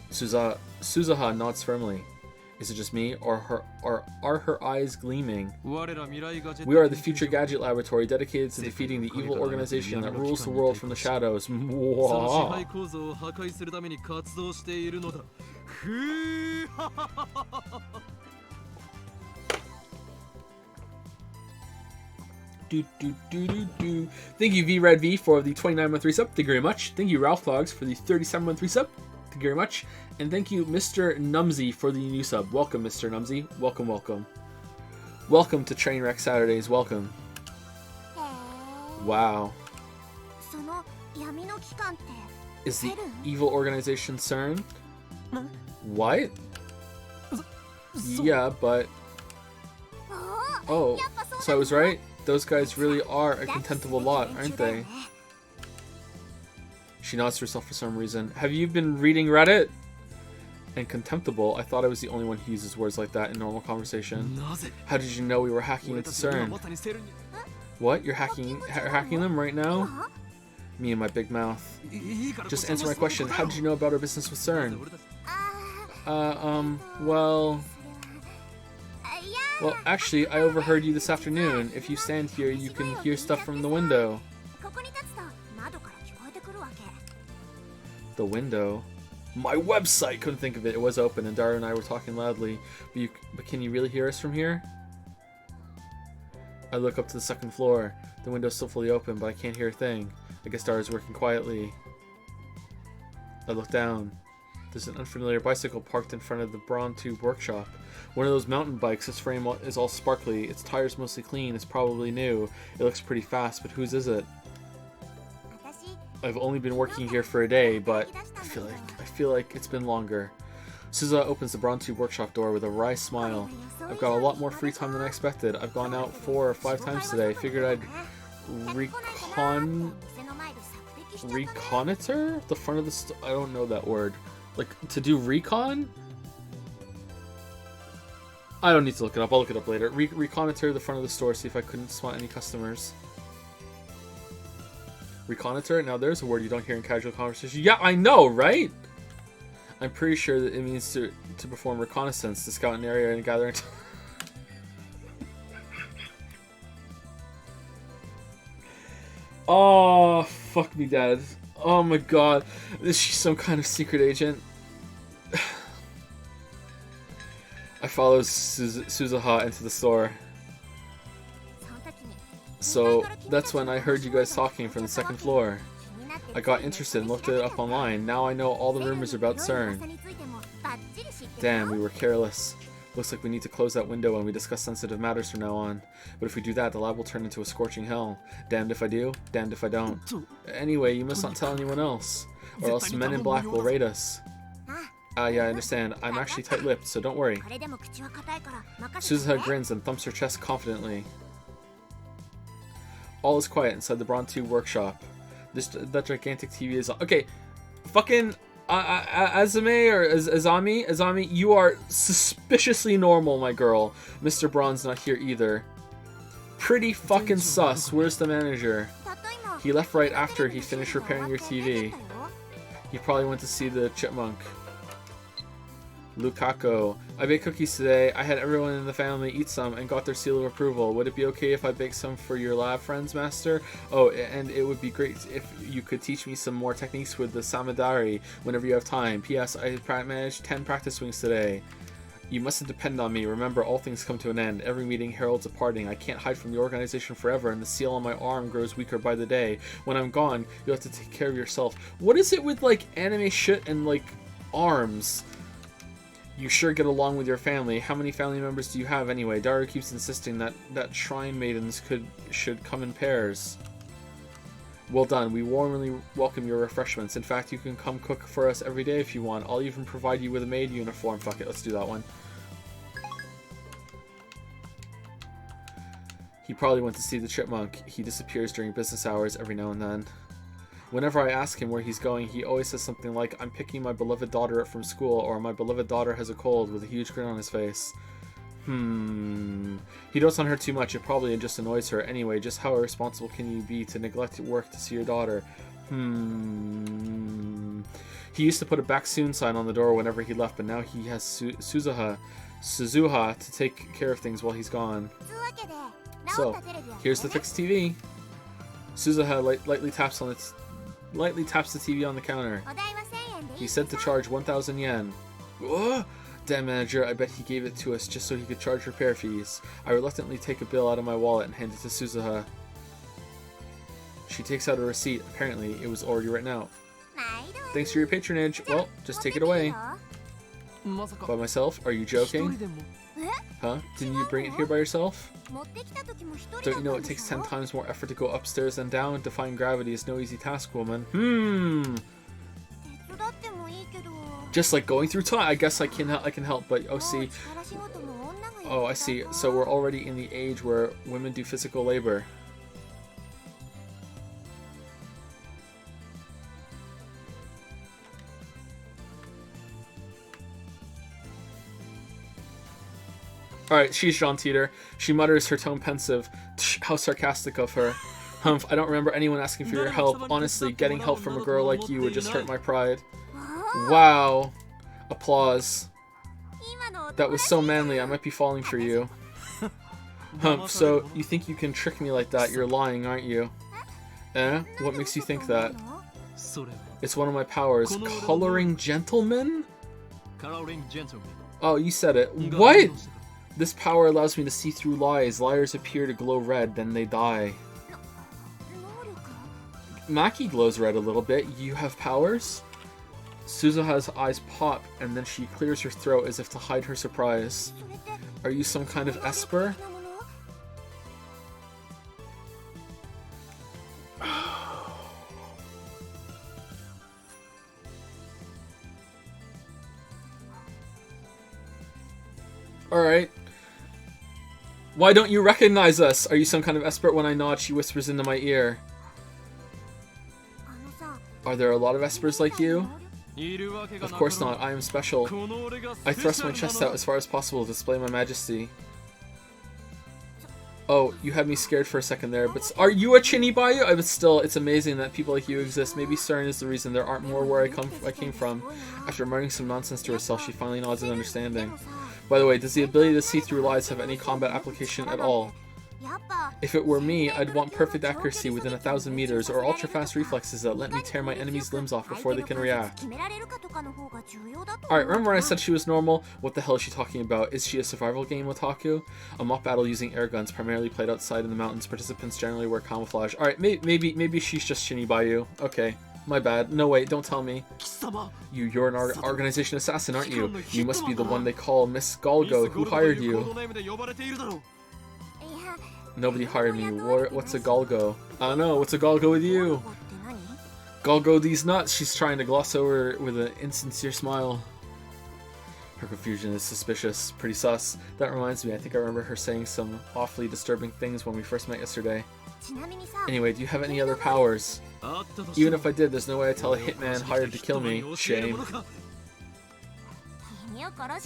Suzuha nods firmly. Is it just me, or are her eyes gleaming? We are the Future Gadget Laboratory, dedicated to defeating the evil organization that rules the world from the shadows. Thank you, VRedV, for the 29-month resub. Thank you very much. Thank you, Ralph Vlogs, for the 37-month resub. Thank you very much. And thank you, Mr. Numsy, for the new sub. Welcome, Mr. Numsy. Welcome, welcome. Welcome to Trainwreck Saturdays. Welcome. Wow. Is the evil organization CERN? What? Yeah, but... Oh, so I was right? Those guys really are a contemptible lot, aren't they? She nods to herself for some reason. Have you been reading Reddit? And contemptible? I thought I was the only one who uses words like that in normal conversation. なぜ How did you know we were hacking 俺 into たちが今 CERN? まさにセルに What? You're hacking them right now? Me and my big mouth. いいから Just こっち answer my も question. 答え How did you know about our business with ろ CERN? 俺たち Well... いや Well, actually, I overheard you this afternoon. If you stand here, you can hear stuff from the window. ここに立つと窓から聞こえてくるわけ The window? My website! Couldn't think of it. It was open, and Dara and I were talking loudly. But can you really hear us from here? I look up to the second floor. The window's still fully open, but I can't hear a thing. I guess Dara's working quietly. I look down. There's an unfamiliar bicycle parked in front of the Braun Tube workshop. One of those mountain bikes. Its frame is all sparkly. Its tires mostly clean. It's probably new. It looks pretty fast, but whose is it? 私 I've only been working here for a day, but I feel like it's been longer. Suza opens the Braun Tube workshop door with a wry smile. I've got a lot more free time than I expected. I've gone out 4 or 5 times today. Figured I'd reconnoiter the front of the I don't know that word. Like, to do recon? I don't need to look it up. I'll look it up later. Reconnoiter the front of the store, see if I couldn't spot any customers. Reconnoiter? Now there's a word you don't hear in casual conversation. Yeah, I know, right? I'm pretty sure that it means to perform reconnaissance, to scout an area and gather... Oh, fuck me, Dad. Oh my god. Is she some kind of secret agent? I follow Suzuha into the store. その時に So, that's when I heard you guys talking from the second floor. I got interested and looked it up online. Now I know all the rumors about CERN. Damn, we were careless. Looks like we need to close that window when we discuss sensitive matters from now on. But if we do that, the lab will turn into a scorching hell. Damned if I do, damned if I don't. Anyway, you must not tell anyone else, or else Men in Black will raid us. Yeah, I understand. I'm actually tight-lipped, so don't worry. これでも口は硬いから任せて Suzuha grins and thumps her chest confidently. All is quiet inside the Braun Tube workshop. That gigantic TV is on. Okay, fucking Azame or Azami, you are suspiciously normal, my girl. Mr. Braun's not here either. Pretty fucking sus. Where's the manager? たった今 He left right after he finished repairing your TV. He probably went to see the chipmunk. Lukaku. I baked cookies today. I had everyone in the family eat some and got their seal of approval. Would it be okay if I baked some for your lab friends, Master? Oh, and it would be great if you could teach me some more techniques with the Samadari whenever you have time. P.S. I managed 10 practice swings today. You mustn't depend on me. Remember, all things come to an end. Every meeting heralds a parting. I can't hide from the organization forever, and the seal on my arm grows weaker by the day. When I'm gone, you'll have to take care of yourself. What is it with, like, anime shit and, like, arms? You sure get along with your family. How many family members do you have anyway? Daru keeps insisting that shrine maidens should come in pairs. Well done. We warmly welcome your refreshments. In fact, you can come cook for us every day if you want. I'll even provide you with a maid uniform. Fuck it, let's do that one. He probably went to see the chipmunk. He disappears during business hours every now and then. Whenever I ask him where he's going, he always says something like, I'm picking my beloved daughter up from school, or my beloved daughter has a cold, with a huge grin on his face. He dotes on her too much. It probably just annoys her. Anyway, just how irresponsible can you be to neglect work to see your daughter? He used to put a back soon sign on the door whenever he left, but now he has Suzuha to take care of things while he's gone. つうわけで So, 直ったテレビは here's the fixed TV. Suzuha lightly taps the TV on the counter. お代は1000円でい He い said to charge 1,000 yen. Ugh! Damn manager, I bet he gave it to us just so he could charge repair fees. I reluctantly take a bill out of my wallet and hand it to Suzuha. She takes out a receipt. Apparently, it was already written out. 毎度 Thanks for your patronage. Well, just take it away. まさか By myself? Are you 一人 joking? でも Huh? Didn't you bring it here by yourself? 持ってきた時も一人だったん Don't you know it で takes しょ 10 times more effort to go upstairs than down? Defying gravity is no easy task, woman. 手伝ってもいいけど Just like going through time. I guess I can help, but oh, もう see. 力仕事も女がやる Oh, I see. So we're already in the age where women do physical labor. Alright, she's Jean Teeter. She mutters, her tone pensive. Tch, how sarcastic of her. Humph, I don't remember anyone asking for your help. Honestly, getting help from a girl like you would just hurt my pride. Wow. Applause. That was so manly, I might be falling for you. Humph, so you think you can trick me like that? You're lying, aren't you? Eh? What makes you think that? It's one of my powers. Coloring gentleman? Oh, you said it. What? This power allows me to see through lies. Liars appear to glow red, then they die. Maki glows red a little bit. You have powers? Suzuha's eyes pop, and then she clears her throat as if to hide her surprise. Are you some kind of esper? Alright. Why don't you recognize us? Are you some kind of esper? When I nod, she whispers into my ear. Are there a lot of espers like you? Of course not, I am special. I thrust my chest out as far as possible to display my majesty. Oh, you had me scared for a second there, but are you a Chinibayu? But still, it's amazing that people like you exist. Maybe Stern is the reason there aren't more where I came from. After muttering some nonsense to herself, she finally nods in understanding. By the way, does the ability to see through lies have any combat application at all? If it were me, I'd want perfect accuracy within 1,000 meters, or ultra-fast reflexes that let me tear my enemies' limbs off before they can react. Alright, remember when I said she was normal? What the hell is she talking about? Is she a survival game otaku? A mock battle using air guns, primarily played outside in the mountains. Participants generally wear camouflage. Alright, maybe she's just Shinibayu. Okay, my bad. No, wait, don't tell me. You're an organization assassin, aren't you? You must be the one they call Miss Galgo. Who hired you? Nobody hired me. What's a Galgo? I don't know. What's a Galgo with you? Galgo these nuts. She's trying to gloss over with an insincere smile. Her confusion is suspicious. Pretty sus. That reminds me. I think I remember her saying some awfully disturbing things when we first met yesterday. Anyway, do you have any other powers? Even if I did, there's no way I'd tell a hitman hired to kill me. Shame.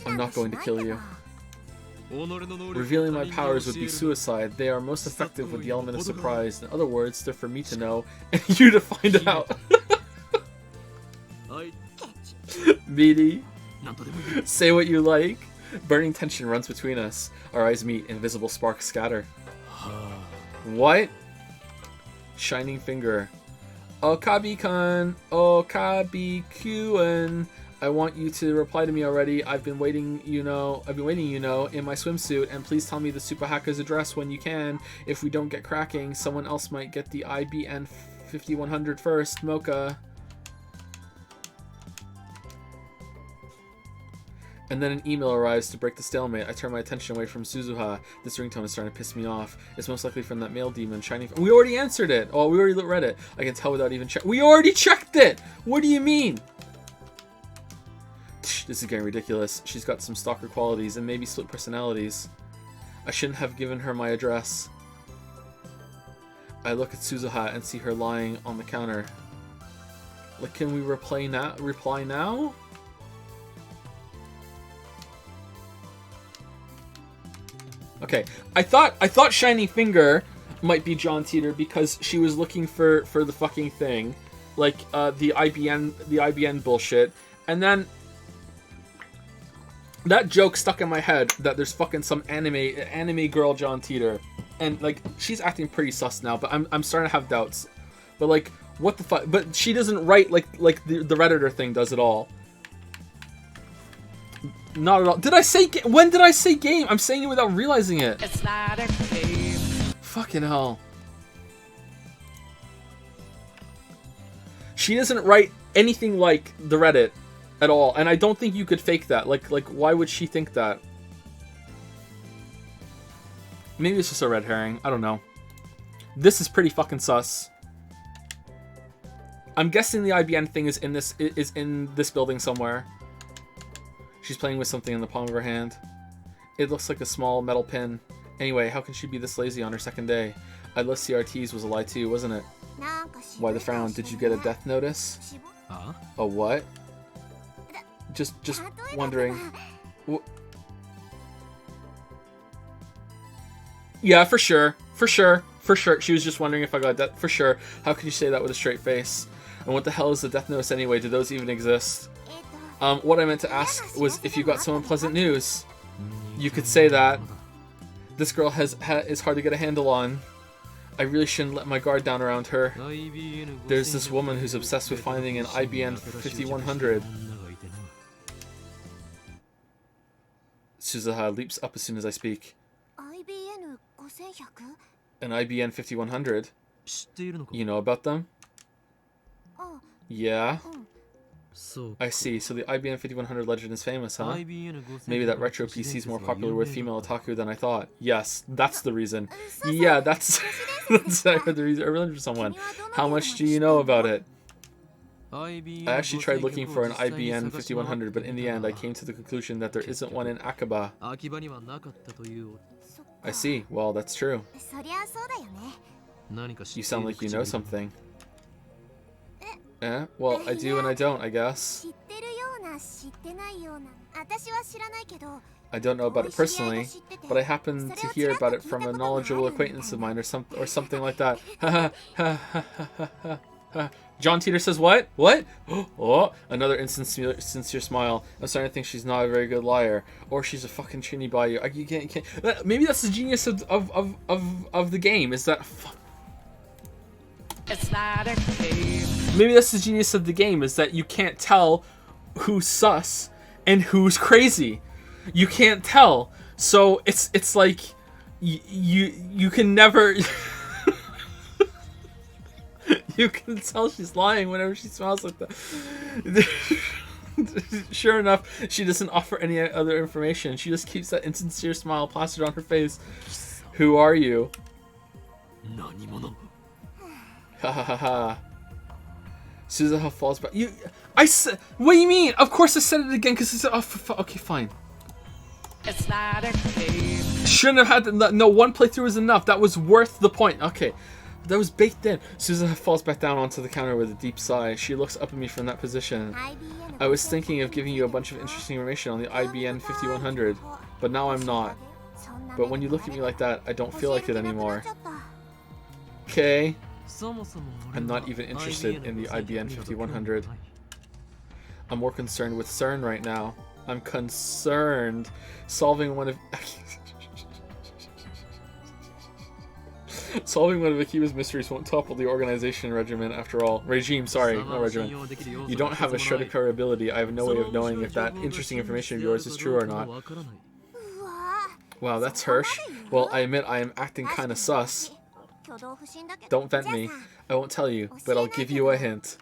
I'm not going to kill you. Revealing my powers would be suicide. They are most effective with the element of surprise. In other words, they're for me to know and you to find out. Meaty. Say what you like. Burning tension runs between us. Our eyes meet. Invisible sparks scatter. What? Shining finger. Okabi-kun. Okabi-kun. I want you to reply to me already. I've been waiting, in my swimsuit, and please tell me the Super Hacker's address when you can. If we don't get cracking, someone else might get the IBN 5100 first. Mocha. And then an email arrives to break the stalemate. I turn my attention away from Suzuha. This ringtone is starting to piss me off. It's most likely from that male demon, Shining... We already answered it! Oh, we already read it. I can tell without even checking. We already checked it! What do you mean? This is getting ridiculous. She's got some stalker qualities and maybe split personalities. I shouldn't have given her my address. I look at Suzuha and see her lying on the counter. Like, can we reply now? Okay, I thought Shiny Finger might be John Teeter because she was looking for the fucking thing, like the IBN bullshit, and then that joke stuck in my head that there's fucking some anime girl John Teeter, and like she's acting pretty sus now, but I'm starting to have doubts. But like, what the fuck? But she doesn't write like the Redditor thing does at all. Not at all. Did I say when did I say game? I'm saying it without realizing it. It's not a game. Fucking hell. She doesn't write anything like the Reddit at all, and I don't think you could fake that. Like why would she think that? Maybe it's just a red herring. I don't know. This is pretty fucking sus. I'm guessing the IBN thing is in this building somewhere. She's playing with something in the palm of her hand. It looks like a small metal pin. Anyway, how can she be this lazy on her second day? I love CRTs was a lie too, wasn't it? Why the frown? Did you get a death notice? A what? Just wondering. Yeah, for sure. For sure. For sure. She was just wondering if I got that. For sure. How could you say that with a straight face? And what the hell is the death notice anyway? Do those even exist? What I meant to ask was if you got some unpleasant news. You could say that. This girl is hard to get a handle on. I really shouldn't let my guard down around her. There's this woman who's obsessed with finding an IBN 5100. Suzuha leaps up as soon as I speak. An IBN 5100? You know about them? Yeah? I see, so the IBN 5100 legend is famous, huh? Maybe that retro PC is more popular with female otaku than I thought. Yes, that's the reason. Yeah, that's the reason. I really for someone. How much do you know about it? I actually tried looking for an IBN 5100, but in the end I came to the conclusion that there isn't one in Akiba. I see, well, that's true. You sound like you know something. Well, I do and I don't, I guess. I don't know about it personally, but I happen to hear about it from a knowledgeable acquaintance of mine or something like that. John Teeter says what? What? Oh, another insincere smile. I'm starting to think she's not a very good liar, or she's a fucking chinny bayou. You can't. Maybe that's the genius of the game. Is that? It's not a game. Maybe that's the genius of the game. Is that you can't tell who's sus and who's crazy. You can't tell. So it's like you can never. You can tell she's lying whenever she smiles like that. Sure enough, she doesn't offer any other information. She just keeps that insincere smile plastered on her face. Who are you? Ha ha ha ha. Suzuha falls back. I said. What do you mean? Of course I said it again because I said. Oh, okay, fine. It's not a game. Shouldn't have had to. No, one playthrough was enough. That was worth the point. Okay. That was baked in. Suzuha falls back down onto the counter with a deep sigh. She looks up at me from that position. I was thinking of giving you a bunch of interesting information on the IBN 5100, but now I'm not. But when you look at me like that, I don't feel like it anymore. Okay. I'm not even interested in the IBN 5100. I'm more concerned with CERN right now. I'm concerned solving one of Akiba's mysteries won't topple the organization regime after all. Regime, sorry, not regiment. You don't have a shred of credibility. I have no way of knowing if that interesting information of yours is true or not. Wow, that's harsh. Well, I admit I am acting kinda sus. Don't vent me. I won't tell you, but I'll give you a hint.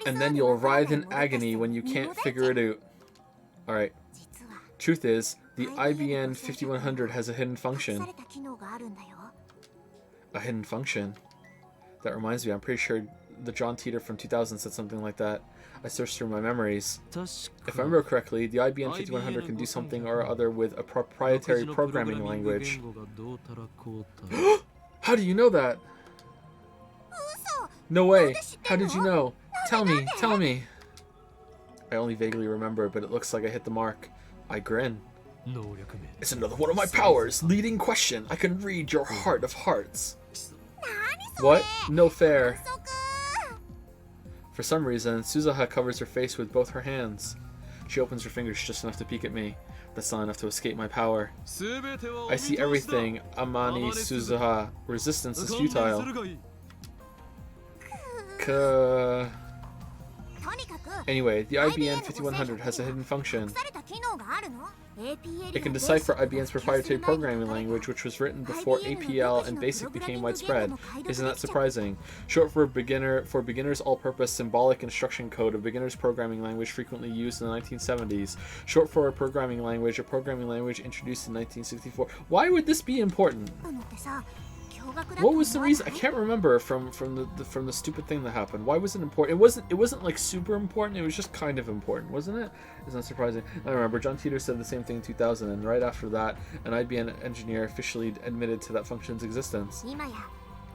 And then you'll writhe in agony when you can't figure it out. Alright. Truth is, the IBN 5100 has a hidden function. A hidden function? That reminds me, I'm pretty sure the John Teeter from 2000 said something like that. I searched through my memories. If I remember correctly, the IBN 5100 can do something or other with a proprietary programming language. How do you know that? No way. How did you know? Tell me, tell me. I only vaguely remember, but it looks like I hit the mark. I grin. It's another one of my powers. Leading question. I can read your heart of hearts. What? No fair. For some reason, Suzuha covers her face with both her hands. She opens her fingers just enough to peek at me. That's not enough to escape my power. I see everything. Amani Suzuha. Resistance is futile. Anyway, the IBN 5100 has a hidden function. It can decipher IBM's proprietary programming language, which was written before APL and BASIC became widespread. Isn't that surprising? Short for beginner's all-purpose symbolic instruction code, a beginner's programming language frequently used in the 1970s. Short for a programming language introduced in 1964. Why would this be important? What was the reason? I can't remember from the stupid thing that happened. Why was it important? It wasn't like super important. It was just kind of important, wasn't it? It's not surprising. I remember John Teeter said the same thing in 2000, and right after that, an IBM engineer officially admitted to that function's existence.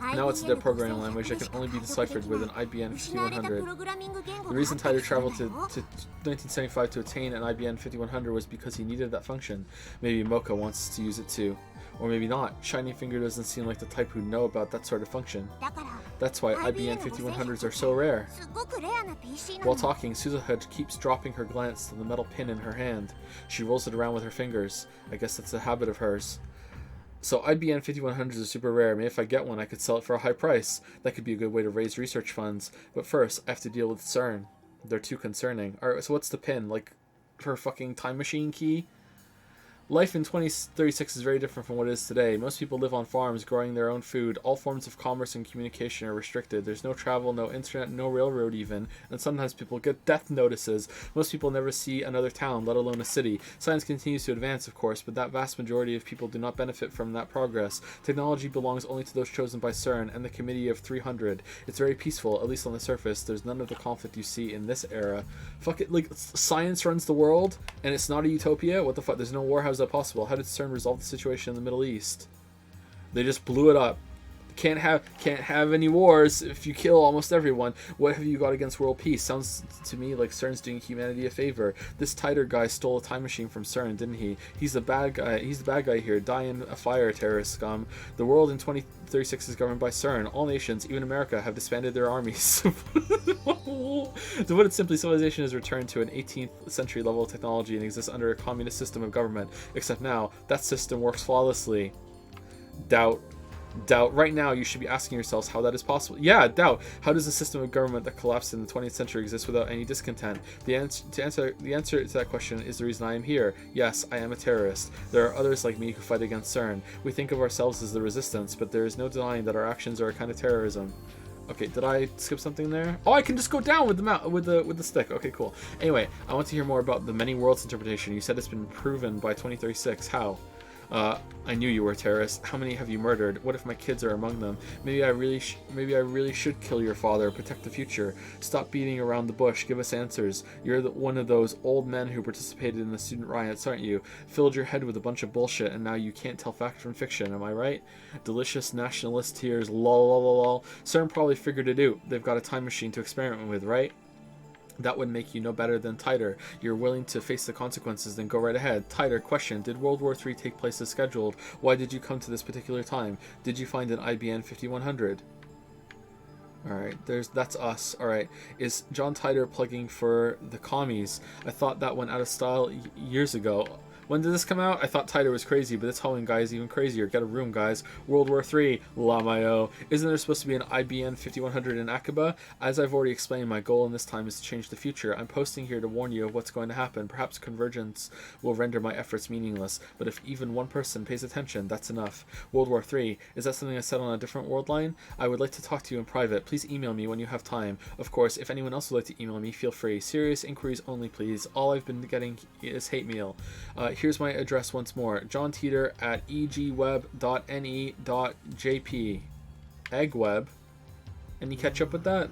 Now it's their programming language that can only be deciphered with an IBM 5100. The reason Tider traveled to 1975 to attain an IBM 5100 was because he needed that function. Maybe Mocha wants to use it too. Or maybe not. Shining Finger doesn't seem like the type who'd know about that sort of function. That's why IBM 5100s are so rare. While talking, Suzuha keeps dropping her glance to the metal pin in her hand. She rolls it around with her fingers. I guess that's a habit of hers. So IBM 5100s are super rare. Maybe if I get one, I could sell it for a high price. That could be a good way to raise research funds. But first, I have to deal with CERN. They're too concerning. Alright, so what's the pin? Like, her fucking time machine key? Life in 2036 is very different from what it is today. Most people live on farms, growing their own food. All forms of commerce and communication are restricted. There's no travel, no internet, no railroad even. And sometimes people get death notices. Most people never see another town, let alone a city. Science continues to advance, of course, but that vast majority of people do not benefit from that progress. Technology belongs only to those chosen by CERN and the Committee of 300. It's very peaceful, at least on the surface. There's none of the conflict you see in this era. Fuck it, like, science runs the world, and it's not a utopia? What the fuck? There's no war? How's that possible? How did CERN resolve the situation in the Middle East? They just blew it up. Can't have any wars if you kill almost everyone. What have you got against world peace? Sounds to me like CERN's doing humanity a favor. This Tider guy stole a time machine from CERN, didn't he? He's the bad guy. He's the bad guy here. Die in a fire, terrorist scum. The world in 2036 is governed by CERN. All nations, even America, have disbanded their armies. To put it simply, civilization has returned to an 18th century level of technology and exists under a communist system of government. Except now, that system works flawlessly. Doubt. Right now, you should be asking yourselves how that is possible. Yeah, doubt. How does a system of government that collapsed in the 20th century exist without any discontent? The answer to that question is the reason I am here. Yes, I am a terrorist. There are others like me who fight against CERN. We think of ourselves as the resistance, but there is no denying that our actions are a kind of terrorism. Okay, did I skip something there? Oh, I can just go down with the with the stick. Okay, cool. Anyway, I want to hear more about the many worlds interpretation. You said it's been proven by 2036. How? I knew you were a terrorist. How many have you murdered? What if my kids are among them? Maybe I really should kill your father, protect the future. Stop beating around the bush. Give us answers. You're one of those old men who participated in the student riots, aren't you? Filled your head with a bunch of bullshit, and now you can't tell fact from fiction. Am I right? Delicious nationalist tears. Lol, lol, lol, lol. CERN probably figured it out. They've got a time machine to experiment with, right? That would make you no better than Tider. You're willing to face the consequences, then go right ahead. Tider, question. Did World War III take place as scheduled? Why did you come to this particular time? Did you find an IBM 5100? Alright, that's us. Alright, is John Tider plugging for the commies? I thought that went out of style years ago. When did this come out? I thought Tider was crazy, but this Halloween guy is even crazier. Get a room, guys. World War III. Lamayo. Isn't there supposed to be an IBM 5100 in Akiba? As I've already explained, my goal in this time is to change the future. I'm posting here to warn you of what's going to happen. Perhaps convergence will render my efforts meaningless, but if even one person pays attention, that's enough. World War III. Is that something I said on a different world line? I would like to talk to you in private. Please email me when you have time. Of course, if anyone else would like to email me, feel free. Serious inquiries only, please. All I've been getting is hate mail. Here's my address once more. John Teeter at egweb.ne.jp. Eggweb. Any catch up with that?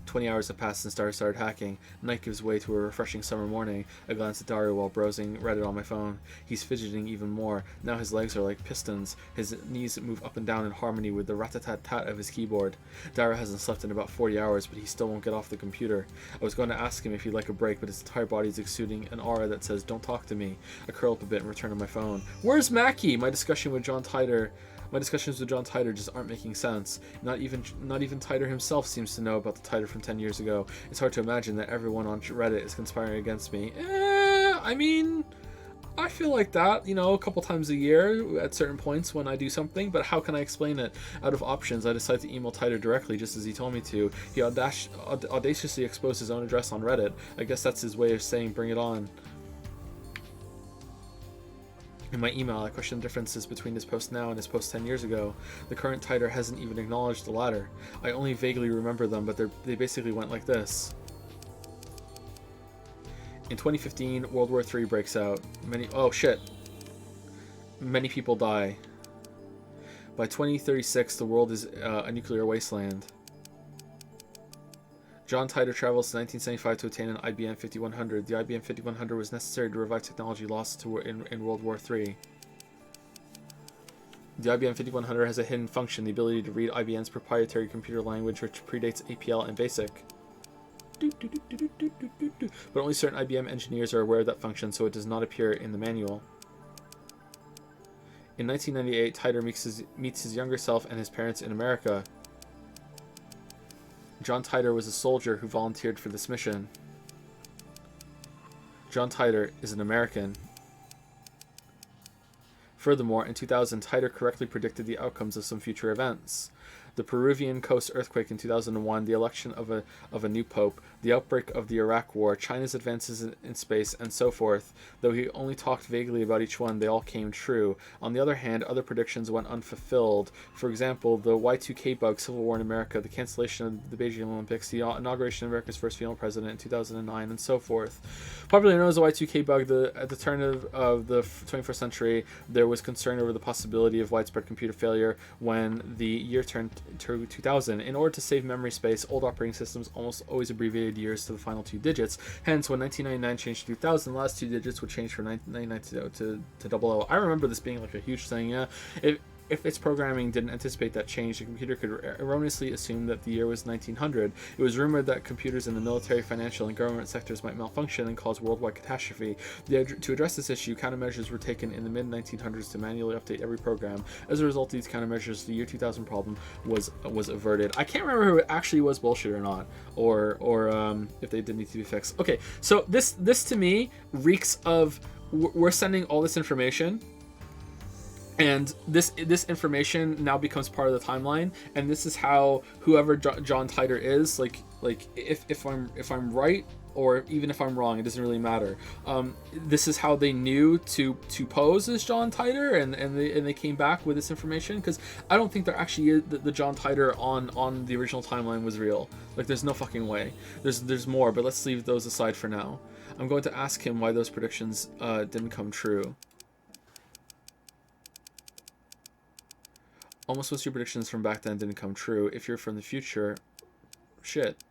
20 hours have passed since Dario started hacking. Night gives way to a refreshing summer morning. I glance at Dario while browsing Reddit on my phone. He's fidgeting even more. Now his legs are like pistons. His knees move up and down in harmony with the rat-a-tat-tat of his keyboard. Dario hasn't slept in about 40 hours, but he still won't get off the computer. I was going to ask him if he'd like a break, but his entire body is exuding an aura that says, don't talk to me. I curl up a bit and return to my phone. Where's Mackie? My discussions with John Tider just aren't making sense. Not even Tider himself seems to know about the Tider from 10 years ago. It's hard to imagine that everyone on Reddit is conspiring against me. I mean, I feel like that, you know, a couple times a year at certain points when I do something, but how can I explain it? Out of options, I decided to email Tider directly just as he told me to. He audaciously exposed his own address on Reddit. I guess that's his way of saying bring it on. In my email, I questioned the differences between his post now and his post 10 years ago. The current Tider hasn't even acknowledged the latter. I only vaguely remember them, but they basically went like this. In 2015, World War III breaks out. Many people die. By 2036, the world is a nuclear wasteland. John Tider travels to 1975 to attain an IBM 5100. The IBM 5100 was necessary to revive technology lost in World War III. The IBM 5100 has a hidden function, the ability to read IBM's proprietary computer language, which predates APL and BASIC. But only certain IBM engineers are aware of that function, so it does not appear in the manual. In 1998, Titer meets his younger self and his parents in America. John Titer was a soldier who volunteered for this mission. John Titer is an American. Furthermore, in 2000, Titer correctly predicted the outcomes of some future events. The Peruvian coast earthquake in 2001, the election of a new pope, the outbreak of the Iraq War, China's advances in space, and so forth. Though he only talked vaguely about each one, they all came true. On the other hand, other predictions went unfulfilled. For example, the Y2K bug, civil war in America, the cancellation of the Beijing Olympics, the inauguration of America's first female president in 2009, and so forth. Popularly known as the Y2K bug, at the turn of the 21st century, there was concern over the possibility of widespread computer failure when the year turned to 2000. In order to save memory space, old operating systems almost always abbreviated years to the final two digits. Hence, when 1999 changed to 2000, the last two digits would change from 1999 to 00. I remember this being like a huge thing. Yeah, if its programming didn't anticipate that change, the computer could erroneously assume that the year was 1900. It was rumored that computers in the military, financial, and government sectors might malfunction and cause worldwide catastrophe. To address this issue, countermeasures were taken in the mid-1900s to manually update every program. As a result of these countermeasures, the year 2000 problem was averted. I can't remember if it actually was bullshit or not, or if they did need to be fixed. Okay, so this to me reeks of we're sending all this information. And this information now becomes part of the timeline, and this is how whoever John Titer is, like if I'm right or even if I'm wrong, it doesn't really matter. This is how they knew to pose as John Titer, and they came back with this information, because I don't think there actually is the John Titer on the original timeline was real. Like, there's no fucking way. There's more, but let's leave those aside for now. I'm going to ask him why those predictions didn't come true. Almost most of your predictions from back then didn't come true. If you're from the future, shit.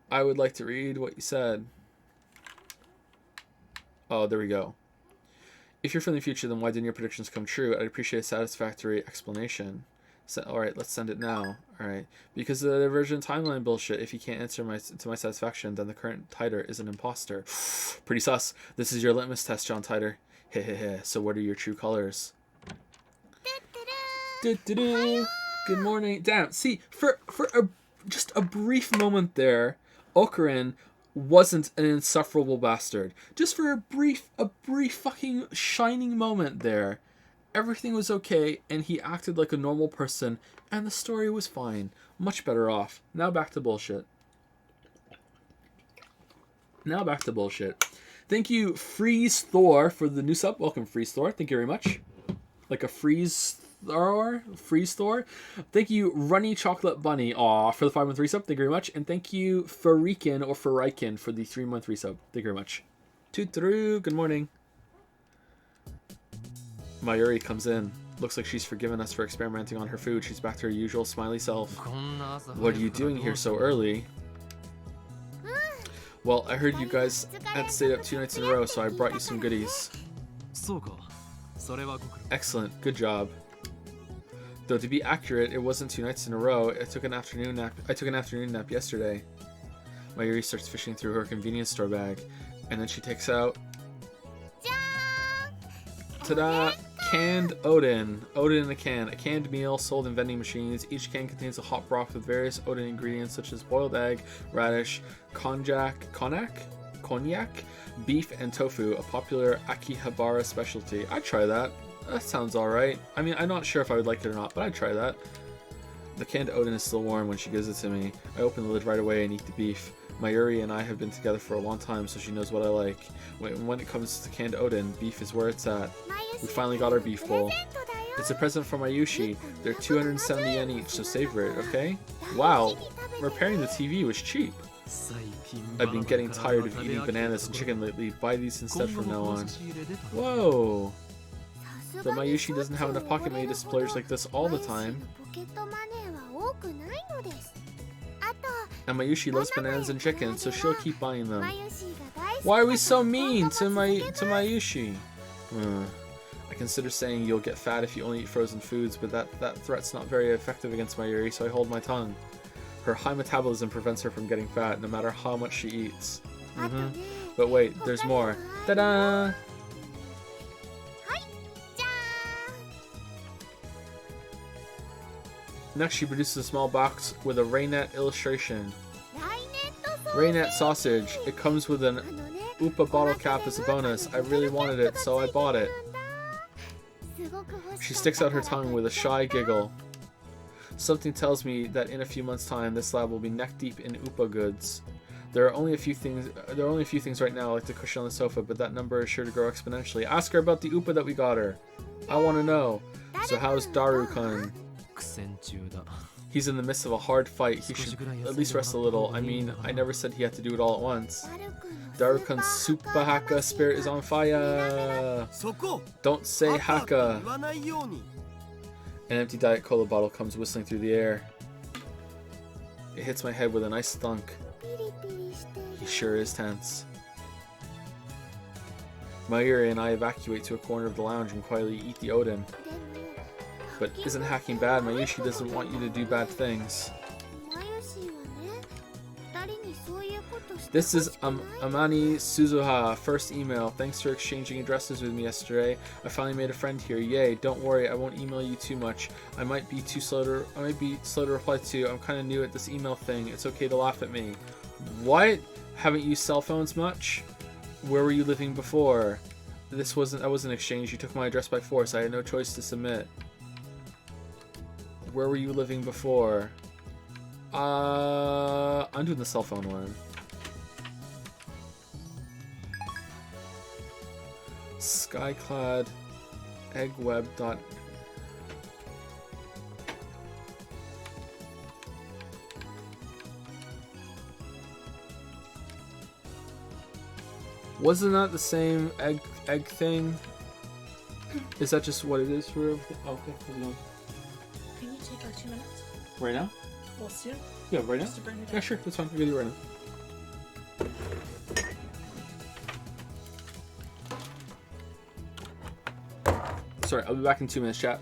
I would like to read what you said. Oh, there we go. If you're from the future, then why didn't your predictions come true? I'd appreciate a satisfactory explanation. So, alright, let's send it now. Alright. Because of the divergent timeline bullshit, if you can't answer to my satisfaction, then the current Titer is an imposter. Pretty sus. This is your litmus test, John Titer. Hehehe. So what are your true colors? Good morning. Damn. See, for just a brief moment there, Ocarin wasn't an insufferable bastard. Just for a brief fucking shining moment there, everything was okay, and he acted like a normal person, and the story was fine. Much better off. Now back to bullshit. Thank you, Freeze Thor, for the new sub. Welcome, Freeze Thor. Thank you very much. Like a Freeze Thor. Thank you, Runny Chocolate Bunny, for the 5-month sub. Thank you very much. And thank you, Farikin for the 3-month sub. Thank you very much. Toot-through. Good morning. Mayuri comes in. Looks like she's forgiven us for experimenting on her food. She's back to her usual smiley self. What are you doing here so early? Well, I heard you guys had stayed up 2 nights in a row, so I brought you some goodies. Excellent. Good job. Though to be accurate, it wasn't 2 nights in a row. I took an afternoon nap yesterday. Mayuri starts fishing through her convenience store bag, and then she takes out, ta-da! Canned Odin. Odin in a can. A canned meal sold in vending machines. Each can contains a hot broth with various Odin ingredients such as boiled egg, radish, cognac, beef, and tofu, a popular Akihabara specialty. I'd try that. That sounds alright. I mean, I'm not sure if I would like it or not, but I'd try that. The canned Odin is still warm when she gives it to me. I open the lid right away and eat the beef. Mayuri and I have been together for a long time, so she knows what I like. When it comes to canned Odin, beef is where it's at. We finally got our beef bowl. It's a present from Mayushi. They're 270 yen each, so savor it, okay? Wow, repairing the TV was cheap. I've been getting tired of eating bananas and chicken lately. Buy these instead from now on. Whoa! But Mayushi doesn't have enough pocket money to splurge like this all the time. And Mayushi loves bananas and chicken, so she'll keep buying them. Why are we so mean to Mayushi? I consider saying you'll get fat if you only eat frozen foods, but that threat's not very effective against my Yuri, so I hold my tongue. Her high metabolism prevents her from getting fat, no matter how much she eats. But wait, there's more. Ta-da! Next, she produces a small box with a Rainet illustration. Rainet sausage. It comes with an Upa bottle cap as a bonus. I really wanted it, so I bought it. She sticks out her tongue with a shy giggle. Something tells me that in a few months' time, this lab will be neck deep in Upa goods. There are only a few things right now, like the cushion on the sofa, but that number is sure to grow exponentially. Ask her about the Upa that we got her. I want to know. So how's Daru-kun? 苦戦中だ He's in the midst of a hard fight. He should at least rest a little. I mean, I never said he had to do it all at once. Daru-kun's super haka spirit is on fire. そこ Don't say ハカと haka. 言わないように An empty Diet Cola bottle comes whistling through the air. It hits my head with a nice thunk. He sure is tense. Mayuri and I evacuate to a corner of the lounge and quietly eat the Odin. But isn't hacking bad? Mayushi doesn't want you to do bad things. This is Amani Suzuha. First email. Thanks for exchanging addresses with me yesterday. I finally made a friend here. Yay! Don't worry, I won't email you too much. I might be slow to reply to. I'm kind of new at this email thing. It's okay to laugh at me. What? Haven't used cell phones much? Where were you living before? That wasn't exchange. You took my address by force. I had no choice to submit. Where were you living before? I'm doing the cell phone one. Skyclad eggweb dot. Wasn't that the same egg thing? Is that just what it is for everything? Oh, okay. Can you take like 2 minutes? Right now? Well, soon. Yeah, right now? Just to bring it Yeah, up. sure. That's fine. I'll do it right now. Sorry, I'll be back in 2 minutes, chat.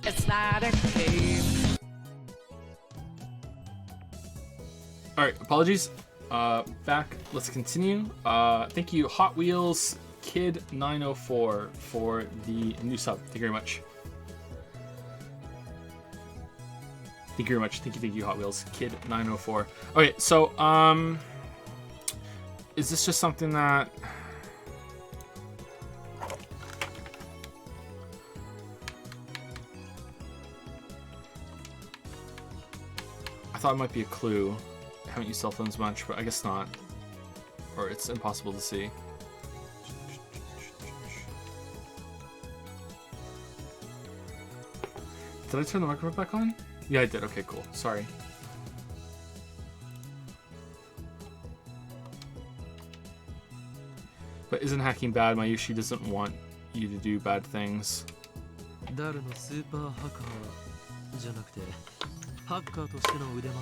It's not a game. Alright, apologies. Back. Let's continue. Thank you, Hot Wheels Kid904 for the new sub. Thank you very much. Thank you very much. Thank you, Hot Wheels. Kid904. Okay, so, is this just something that... I thought it might be a clue. I haven't used cell phones much, but I guess not. Or it's impossible to see. Did I turn the microphone back on? Yeah, I did. Okay, cool. Sorry. But isn't hacking bad? Mayushi doesn't want you to do bad things. ダルのスーパーハッカーじゃなくてハッカーとしての腕前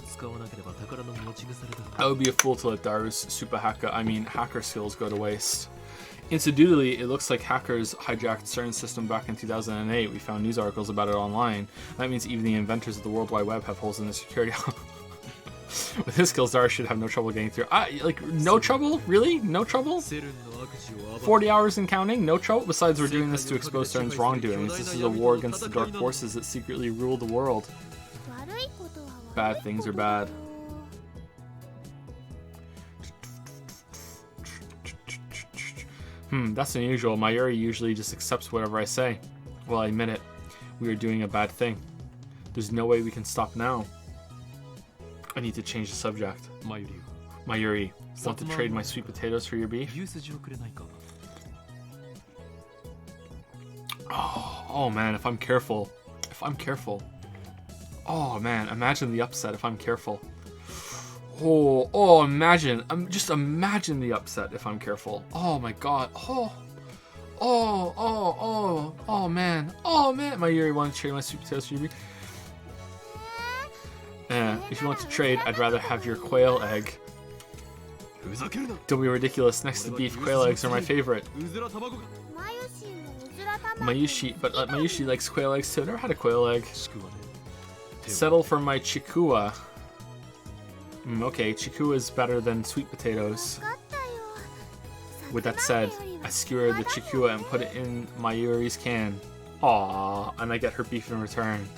使わなければ宝の持ち腐れだ。 I would be a fool to let Daru's super hacker, hacker skills go to waste. Incidentally, it looks like hackers hijacked CERN's system back in 2008. We found news articles about it online. That means even the inventors of the World Wide Web have holes in the security. With his skills, Daru should have no trouble getting through. No trouble? Really? No trouble? 40 hours and counting? No trouble? Besides, we're doing this to expose CERN's wrongdoings. This is a war against the dark forces that secretly rule the world. Bad things are bad. That's unusual. Mayuri usually just accepts whatever I say. Well, I admit it. We are doing a bad thing. There's no way we can stop now. I need to change the subject. Mayuri, want to trade my sweet potatoes for your beef? Oh man, if I'm careful. Oh man, imagine the upset if I'm careful. Imagine. Just imagine the upset if I'm careful. Oh my god. Oh man. Mayuri want to trade my sweet potatoes for your beef? If you want to trade, I'd rather have your quail egg. Don't be ridiculous. Next to beef, quail eggs are my favorite. Mayushi likes quail eggs too. I've never had a quail egg. Settle for my chikua. Okay, chikua is better than sweet potatoes. With that said, I skewered the chikua and put it in Mayuri's can. Aww, and I get her beef in return.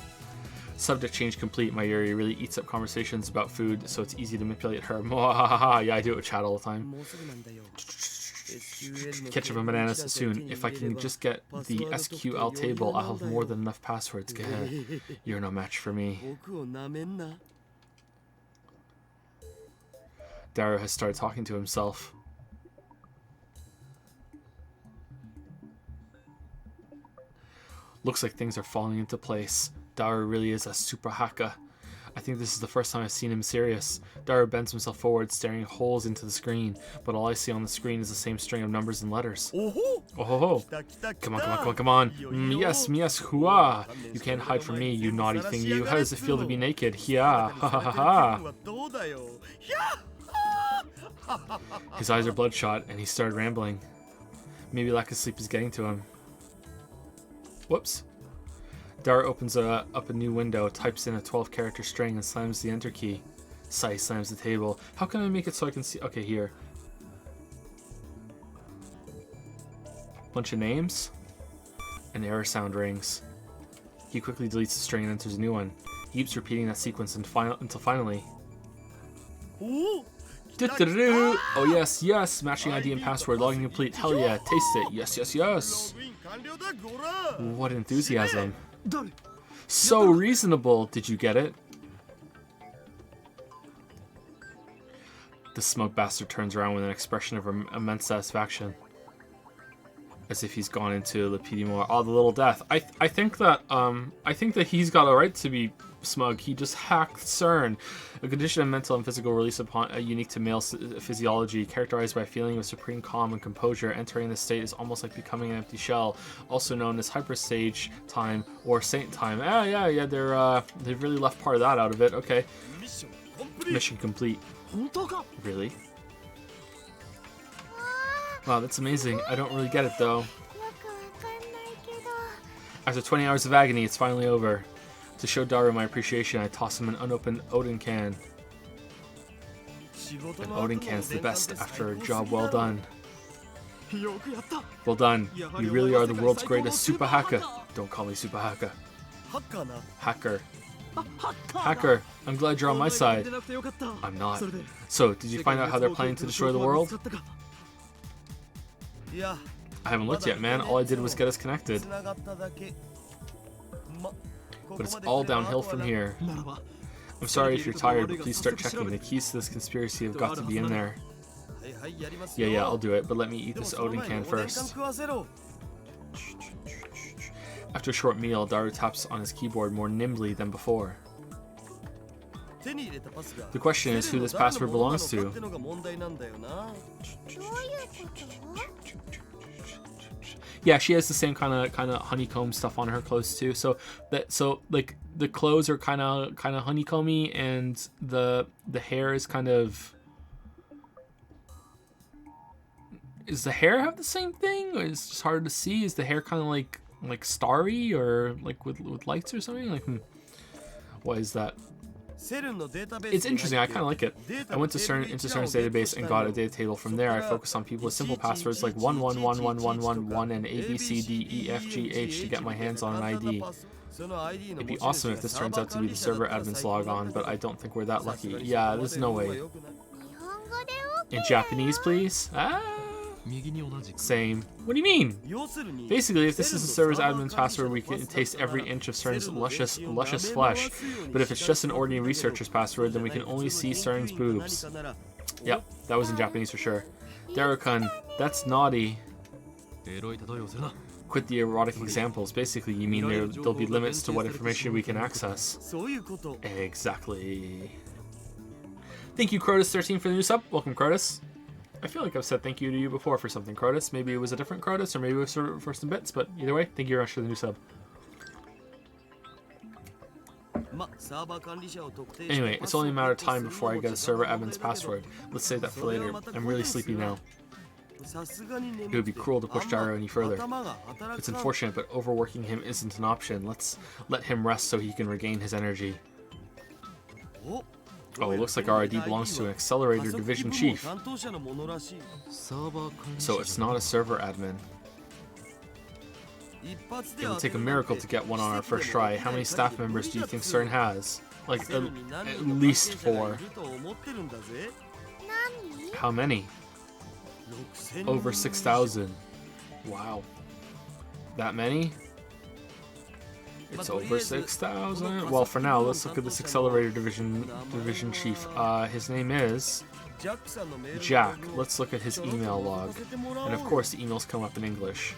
Subject change complete. Mayuri really eats up conversations about food, so it's easy to manipulate her. Yeah, I do it with chat all the time. Ketchup and bananas soon. If I can just get the SQL table, I'll have more than enough passwords. You're no match for me. Daru has started talking to himself. Looks like things are falling into place. Daru really is a super hacker. I think this is the first time I've seen him serious. Daru bends himself forward, staring holes into the screen, but all I see on the screen is the same string of numbers and letters. Oh, come on. Yes, hua. You can't hide from me, you naughty thing, you. How does it feel to be naked? Yeah, ha. His eyes are bloodshot, and he started rambling. Maybe lack of sleep is getting to him. Whoops. Daru opens up a new window, types in a 12-character string, and slams the enter key. Sai slams the table. How can I make it so I can see? Okay, here. Bunch of names. An error sound rings. He quickly deletes the string and enters a new one. He keeps repeating that sequence until finally... Oh yes, matching ID and password, logging complete. Hell yeah, taste it. Yes. What enthusiasm. So reasonable. Did you get it? The smug bastard turns around with an expression of immense satisfaction, as if he's gone into the Lepidimor. Oh, the little death. I think that he's got a right to be smug. He just hacked CERN, a condition of mental and physical release upon unique to male physiology, characterized by a feeling of supreme calm and composure. Entering this state is almost like becoming an empty shell, also known as hyperstage time or saint time. Yeah. They've really left part of that out of it. Okay. Mission complete. Really? Wow, that's amazing. I don't really get it though. After 20 hours of agony, it's finally over. To show Daru my appreciation, I toss him an unopened Odin can. An Odin can's the best after a job well done. Well done. You really are the world's greatest super hacker. Don't call me super hacker. ハッカーな。 Hacker. Hacker. I'm glad you're on my side. I'm not. So, did you find out how they're planning to destroy the world? いや、 I haven't looked yet, man. All I did was get us connected. 繋がっただけ。ま、 But it's all downhill from here. I'm sorry if you're tired, but please start checking. The keys to this conspiracy have got to be in there. はいはいやりますよ。 Yeah, I'll do it, but let me eat でも this その Odin 前に can おでん缶 first. 食わせろ。 After a short meal, Daru taps on his keyboard more nimbly than before. 手に入れたパスが The question is who this password belongs to. ってのが問題なんだよな。どういうこと？ Yeah, she has the same kind of honeycomb stuff on her clothes too. So like the clothes are kind of honeycomby, and the hair is kind of. Does the hair have the same thing? Or it's just hard to see. Is the hair kind of like starry or like with lights or something? Like, what is that? セルンのデータベース It's に interesting. 入 I って kind of like it. データ I の went to テーブル into 一覧を CERN's ゲット database した and ん got よ a data table from there. I focus on people with simple passwords like 1111111 and A B C D E F G H to get my hands on an ID. その ID の It'd be 持ち主 awesome が if this サー turns バー out to 管 be 理 the 者だ server ったら admin's 最高 log なん on, だ but I don't think we're that さす lucky. がに Yeah, そ there's こ no まで way. は良くない。 日本語で In Japanese, please? Ah, 右に同じく same. What do you mean? 要するに Basically, if this is the server's セルンの admin's サーバー password, we 管理 can 者の taste パスだったら every inch of セル CERN's ンの電気を luscious 舐め flesh. 回すように But if it's just an 仕掛け ordinary てるけど researcher's password, then we can only see CERN's boobs. Yep, that was in Japanese for sure. Darukan, that's naughty. エロい例えをするな Quit the erotic examples. Basically, you mean there'll be limits to what information we can access. そういうこと。 Exactly. Thank you, Crotus13, for the new sub. Welcome, Crotus. I feel like I've said thank you to you before for something, Crotus. Maybe it was a different Crotus, or maybe it was for some bits, but either way, thank you very much for the new sub. ま、サーバー管理者を特定して Anyway, it's only a matter of time before I get a server admin's password. Let's save that for later. I'm really sleepy now. さすがに眠 It would be cruel to push Gyro any further. 頭が働 It's かん unfortunate, but overworking him isn't an option. Let's let him rest so he can regain his energy. お Oh, it looks like our ID belongs to an accelerator division chief. 担当者のものらしい。サーバー管理 So 者 it's じゃ not な a い server admin. 一発 It で would 当て take a るなんて miracle to get one on our first try. How many staff members do you think CERN has? Like, セルに何 at 人の least 関係者が 4. いると思ってるんだぜ。何？ How many? 6000 Over 6,000. Wow. That many? It's over 6,000. Well, for now, let's look at this accelerator division chief. His name is ジャックさんのメールの Jack. ログを Let's look at his email log. させてもらおう And of course, the emails come up in English.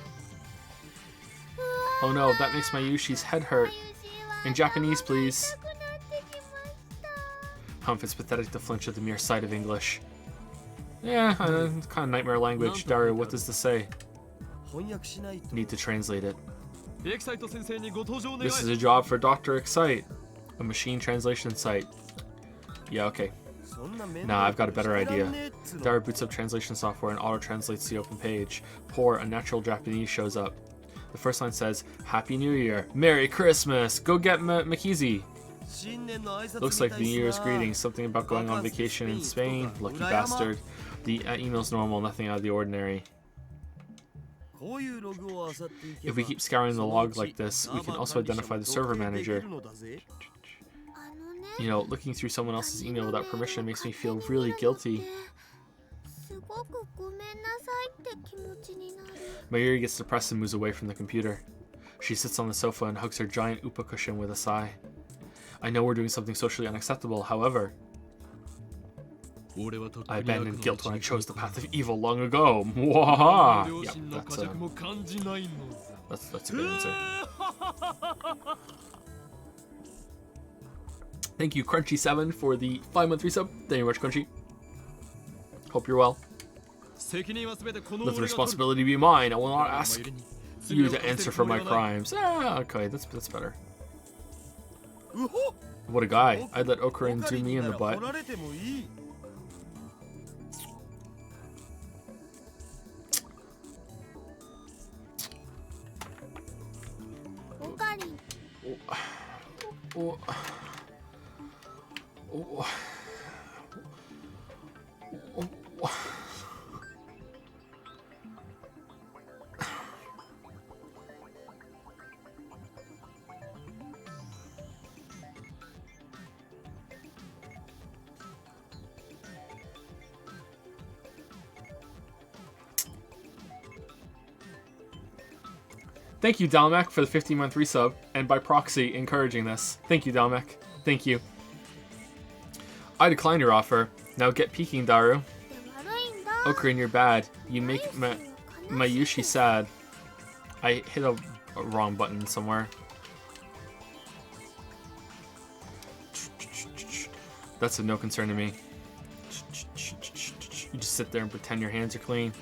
Oh no, that makes my Yushi's head hurt. In Japanese, please. Humph, it's pathetic to flinch at the mere sight of English. Yeah, it's kind of nightmare language. Dario, what does this say? 翻訳しないと Need to translate it. エキサイト先生にご登場願い This is a job for Dr. Excite, a machine translation site. Yeah, okay. そんな面 Nah, I've got a better してら idea. んねえっつうの Dario boots up translation software and auto-translates the open page. Poor, unnatural Japanese shows up. The first line says, Happy New Year, Merry Christmas, go get Makizi. 新年の挨拶 Looks み like た the い New っす Year's な greeting, something about going on vacation in Spain. Lucky bastard. The email's normal, nothing out of the ordinary. こういうログを漁っていけ If ば we keep scouring the その log うち like this, we サー can バー also 管理者 identify も the server 特定でき manager. るのだぜ。あのね。 You know, looking through someone else's email without permission makes me feel really guilty. すごくごめんなさいって気持ちになる。 Mayuri gets depressed and moves away from the computer. She sits on the sofa and hugs her giant upa cushion with a sigh. I know we're doing something socially unacceptable, however, 俺はとっく I に悪 abandoned の guilt 道 when I に chose the 飛び path 込 of んだ evil long ago. Mwahaha! 両 Yep, 親の呵 that's 責も感じないのだ that's a good answer. Thank you, Crunchy7, for the 5-month resub. Thank you very much, Crunchy. Hope you're well. 責任は全てこの Let the 俺が取る responsibility be mine. I will not お前 ask に you 罪を to 犯せ answer る for つも my りはない crimes. Ah, okay, that's better. うほ What a guy. I'd let Okarin do me in the 掘 butt. られてもいい。オカリン。 Oh. Oh. Thank you, Dalmek, for the 15-month resub, and by proxy, encouraging this. Thank you, Dalmek. Thank you. I decline your offer. Now get peeking, Daru. って悪いんだ。 Okarine, you're bad. You make 大好きよ Mayushi sad. I hit a wrong button somewhere. That's of no concern to me. You just sit there and pretend your hands are clean.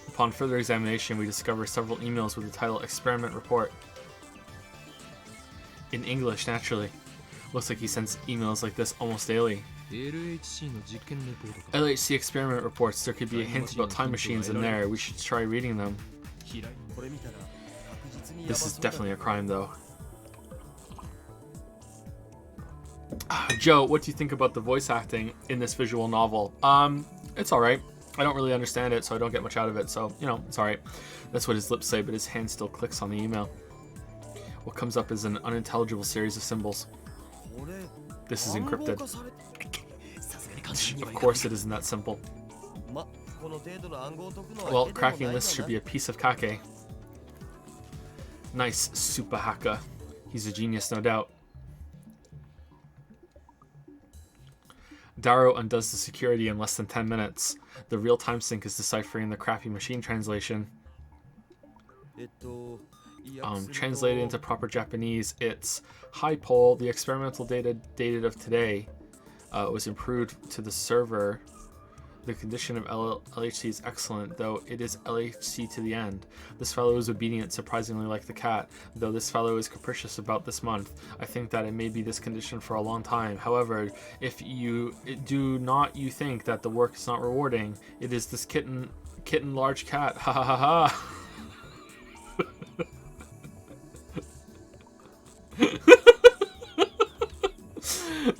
Upon further examination, we discover several emails with the title Experiment Report. In English, naturally. Looks like he sends emails like this almost daily. LHC の実験レポートか LHC experiment reports. There could be a hint about time machines in there. We should try reading them. これ見たら確実にやば This そう is だ definitely a crime, though. Joe, what do you think about the voice acting in this visual novel? It's alright. I don't really understand it, so I don't get much out of it, so, you know, it's alright. That's what his lips say, but his hand still clicks on the email. What comes up is an unintelligible series of symbols. これ This is 暗号 encrypted. 化され さすがに簡単に Of はいか course it isn't that simple. まこの程度の暗号を解くのは Well, 手でもない cracking か this should な be a piece of kake. Nice, super hacker. He's a genius, no doubt. Darrow undoes the security in less than 10 minutes. The real-time sync is deciphering the crappy machine translation. 訳すると Translated into proper Japanese, it's Hi Pol, the experimental data dated of today was improved to the server. The condition of LHC is excellent, though it is LHC to the end. This fellow is obedient, surprisingly like the cat, though this fellow is capricious about this month. I think that it may be this condition for a long time. However, if you do not you think that the work is not rewarding, it is this kitten large cat. Ha ha ha ha.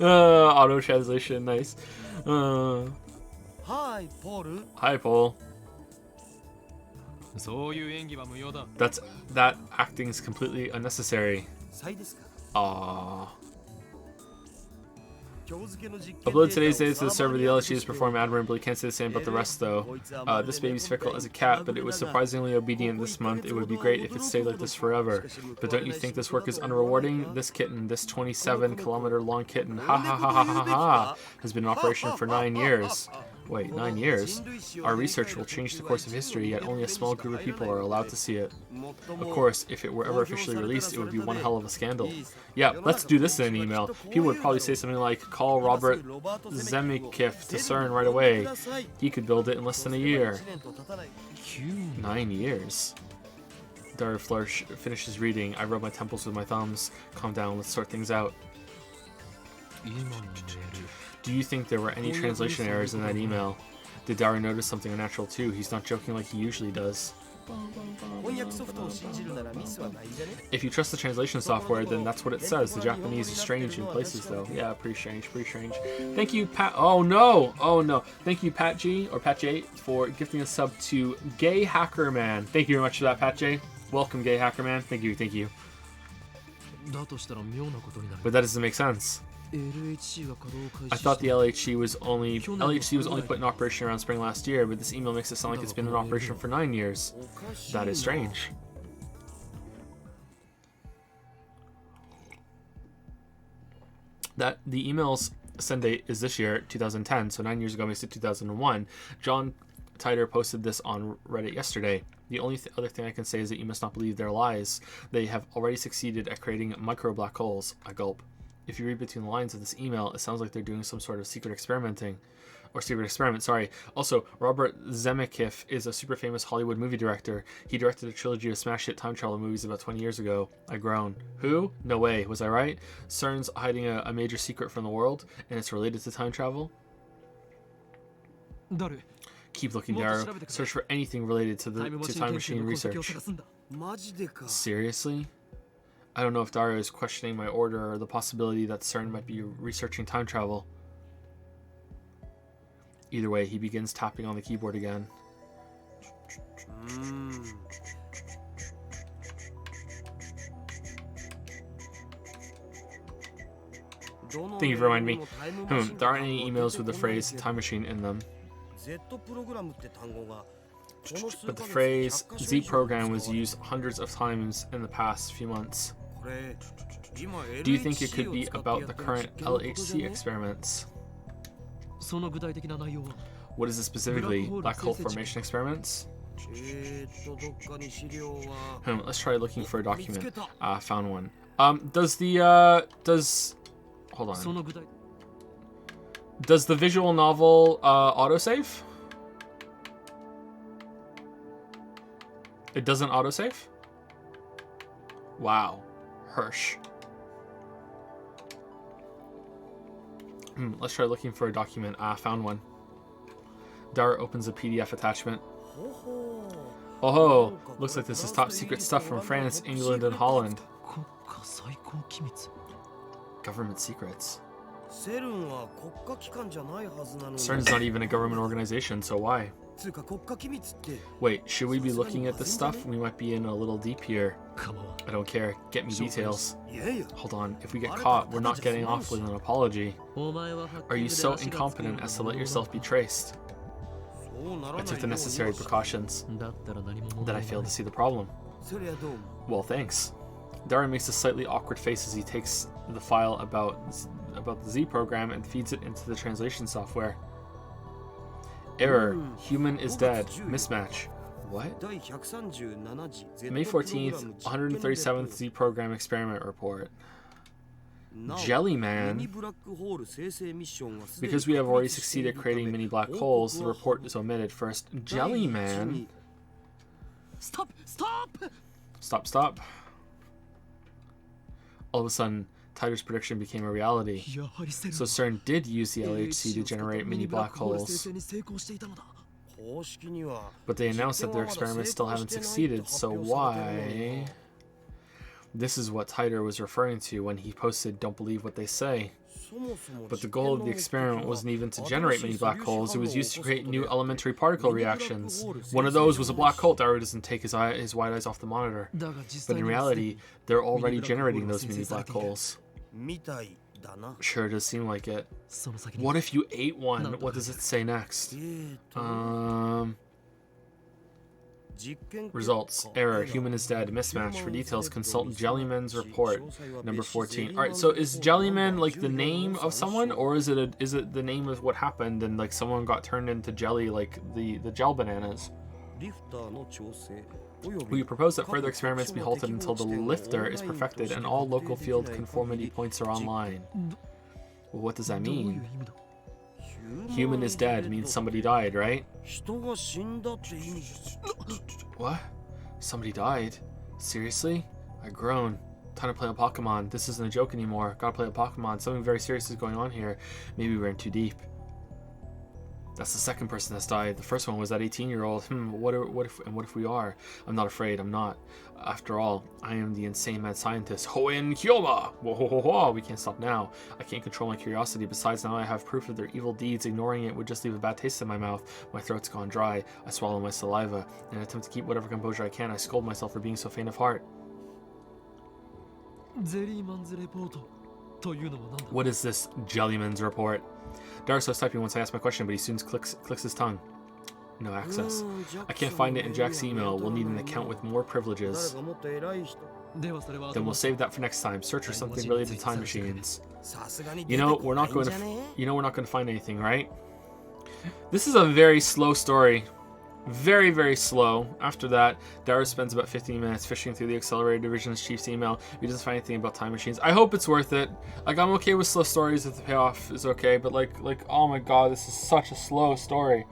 Auto translation, nice. Hi, Paul. Hi, Paul. そういう演技は無用だ That acting is completely unnecessary. サイですか Aww. 今日付の実験 Upload today's デー data タ to を the サーバ server. ー The にアップ LHC is して perform admirably. Can't say the same about the rest, though. This baby's fickle as a cat, but it was surprisingly obedient this month. It would be great if it stayed like this forever. But don't you think this work is unrewarding? This kitten, this 27-kilometer-long kitten, ha ha ha ha ha ha, has been in operation for 9 years. Wait, 9 years? Our research will change the course of history, yet only a small group of people are allowed to see it. Of course, if it were ever officially released, it would be one hell of a scandal. Yeah, let's do this in an email. People would probably say something like, call Robert Zemikif to CERN right away. He could build it in less than a year. 9 years. Daru Flourish finishes reading. I rub my temples with my thumbs. Calm down, let's sort things out. 今のメール Do you think there were any translation errors in that email? Did Daru notice something unnatural too? He's not joking like he usually does. 翻訳ソフトを信じるならミスはないんじゃね If you trust the translation software, then that's what it says. The Japanese is strange in places, though. Yeah, pretty strange, pretty strange. Thank you, Pat. Oh no, oh no. Thank you, Pat G or Pat J, for gifting a sub to Gay Hacker Man. Thank you very much for that, Pat J. Welcome, Gay Hacker Man. Thank you, thank you. だとしたら妙なことになる But that doesn't make sense. LHC が稼働を開 I 始 thought the した LHC was only put in operation around spring last year, but this email makes it sound like it's been in operation for 9 years. おかしい That is な strange. That the email's send date is this year, 2010, so 9 years ago makes it 2001. John Titor posted this on Reddit yesterday. The only other thing I can say is that you must not believe their lies. They have already succeeded at creating micro black holes. I gulp. If you read between the lines of this email, it sounds like they're doing some sort of secret experiment, sorry. Also, Robert Zemeckis is a super famous Hollywood movie director. He directed a trilogy of smash hit time travel movies about 20 years ago. I groan. Who? No way. Was I right? CERN's hiding a major secret from the world, and it's related to time travel? 誰 Keep looking, Darrow. Search for anything related to time machine の痕跡を research. 探すんだ マジでか Seriously? I don't know if Darrow is questioning my order or the possibility that CERN might be researching time travel. Either way, he begins tapping on the keyboard again. Thank you for reminding me. There aren't any emails with the phrase time machine in them. Z プログラムって単語が But the phrase Z program was used hundreds of times in the past few months. Do you think it could be about the current LHC experiments? その具体的な内容は What is it specifically? Black hole formation experiments? どっかに資料は Let's try looking for a document. Found one. Does hold そ on. の具体 Does the visual novel autosave? It doesn't autosave? Wow. Hirsch. Let's try looking for a document. Found one. Dara opens a PDF attachment. Oh, looks like this is top secret stuff from France, England, and Holland. 国家最高機密 Government secrets. セルンは国家機関じゃないはずなのに CERN's not even a government organization, so why? つうか国家機密って Wait, should we be looking at this stuff? We might be in a little deep here. 構わん I don't care. Get me details. いやいや Hold on. If we get caught, we're not getting off with an apology. お前は Are you so incompetent as to let yourself be traced? そうなら I ない took よ the うに necessary precautions. だったら何も問 Then 題 I ない failed to see the problem. そりゃどうも Well, thanks. Dara makes a slightly awkward face as he takes the file about the Z program and feeds it into the translation software. Error. Human is dead. Mismatch. What? 第137次 May 14th, 137th Z program experiment report. Jellyman. Because we have already succeeded creating mini black holes, the report is omitted first. Jellyman. Stop! Stop! Stop. All of a sudden, Tiger's prediction became a reality. やはりセルン So CERN did use the LHC to generate mini black ホール holes, 生成に成功していたのだ 公式には but they announced that their experiments still haven't succeeded, so why? This is what Tiger was referring to when he posted "Don't believe what they say." そもそも But the goal of the experiment wasn't even to generate many black holes, it was used to create new elementary particle reactions. One of those was a black hole. Dara doesn't take his wide eyes off the monitor. だが実 But 際 in には reality, they're already generating those mini black holes. みたいだな Sure, it does seem like it. その先に What if you ate one? What does it say next? 実験 Results. Error. Human is dead. Mismatch. For details, consult Jellyman's report. Number 14. Alright, so is Jellyman like the name of someone, or is it the name of what happened and like someone got turned into jelly like the gel bananas? リフターの調整および We propose that further experiments be halted until the lifter is perfected and all local field conformity points are online. Well, what does that どういう mean? 意味だ Human is dead means somebody died, right? 人が死んだって意味 What? Somebody died? Seriously? I groan. Time to play a Pokemon. This isn't a joke anymore. Gotta play a Pokemon. Something very serious is going on here. Maybe we're in too deep. That's the second person that's died. The first one was that 18-year-old. What if we are? I'm not afraid. I'm not. After all, I am the insane mad scientist. Hoen Kyoma! Whoa, we can't stop now. I can't control my curiosity. Besides, now I have proof of their evil deeds. Ignoring it would just leave a bad taste in my mouth. My throat's gone dry. I swallow my saliva. In an attempt to keep whatever composure I can, I scold myself for being so faint of heart. ゼリーマンズレポートというのは何だ What is this Jellyman's report? Dark starts typing once I ask my question, but he soon clicks his tongue. No access. I can't find it in Jack's email. We'll need an account with more 誰 privileges. がもっと偉い人 ではそれは Then we'll save that for next time. Search for something related to time machines. さすがに You 出て know, こ we're な not いん going じ to ゃね we're not going to find anything, right? This is a very slow story. Very, very slow. After that, Dara spends about 15 minutes fishing through the Accelerated Division's chief's email. He doesn't find anything about time machines. I hope it's worth it. Like, I'm okay with slow stories if the payoff is okay, but like, oh my god, this is such a slow story.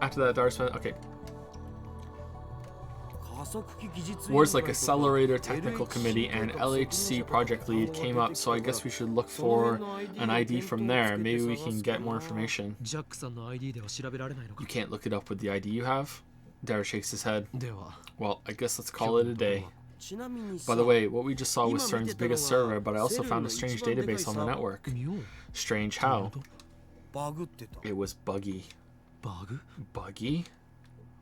After that, Dara spends... Okay. 加速器技術委員会 Words like とか Accelerator Technical Committee and LHC Project Lead came up, so I guess we should look for an ID from there. Maybe we can get more information. ジャックさんの ID では調べられないのか You can't look it up with the ID you have? Dara shakes his head. では Well, I guess let's call it a day. ちなみにさ By the way, what we just saw was CERN's biggest server, but I also found a strange database on the network. 妙 Strange how? バグってた It was buggy. バグ Buggy?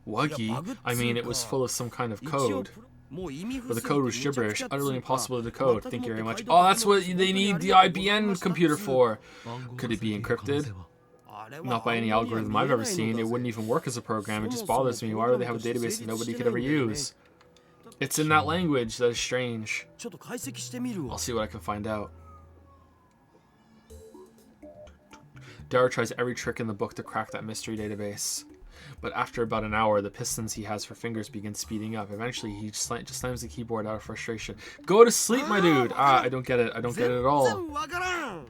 Wuggy? I mean, it was full of some kind of 一応 code. もう意味不 But the 足 code で was めちゃく gibberish, ちゃ utterly つうか impossible to decode. 全 Thank く you very もっ much. と Oh, that's what they need the IBM computer for. 暗号 Could it be が入っている可能性 encrypted? は Not by any algorithm I've ever seen. It wouldn't even work as a program. It just bothers me. Why would they have a database that nobody could ever use? It's in that language. That is strange. ちょっと解析してみる I'll わ see what I can find out. Dara tries every trick in the book to crack that mystery database. But after about an hour, the pistons he has for fingers begin speeding up. Eventually, he just slams the keyboard out of frustration. Go to sleep, my dude! Ah, I don't get it. I don't get it at all. 全然わからん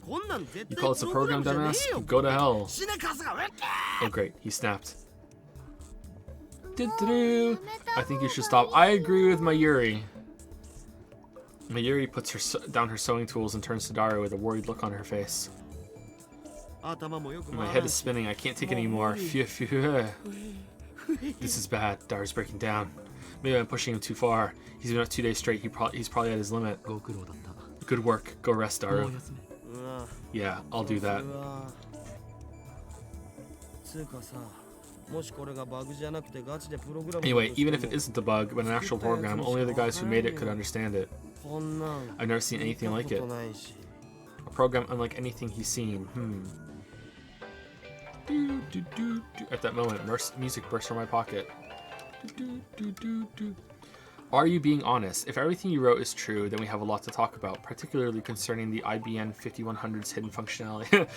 こんなん絶 You 対 call this a プログラ program, ムじゃね dumbass? えよ Go to hell. 死ねカスがうっけ Oh, great. He snapped. I think you should stop. I agree with Mayuri. Mayuri puts down her sewing tools and turns to Daru with a worried look on her face. 頭もよく My 回 head らん is し spinning. I can't take it anymore. Phew, phew. This is bad. Daru's breaking down. Maybe I'm pushing him too far. He's been up 2 days straight. He's probably at his limit. ご苦労だった Good work. Go rest, もう Daru. 休め うわ Yeah, I'll do that. うわつうかさもしこれがバグじゃなくてガチでプログラム Anyway, even if it isn't a bug, but an actual program, only the guys who made it could understand it. こんなん I've never seen anything like 見 it. たことないし A program unlike anything he's seen. At that moment, music burst from my pocket. Are you being honest? If everything you wrote is true, then we have a lot to talk about, particularly concerning the IBM 5100's hidden functionality,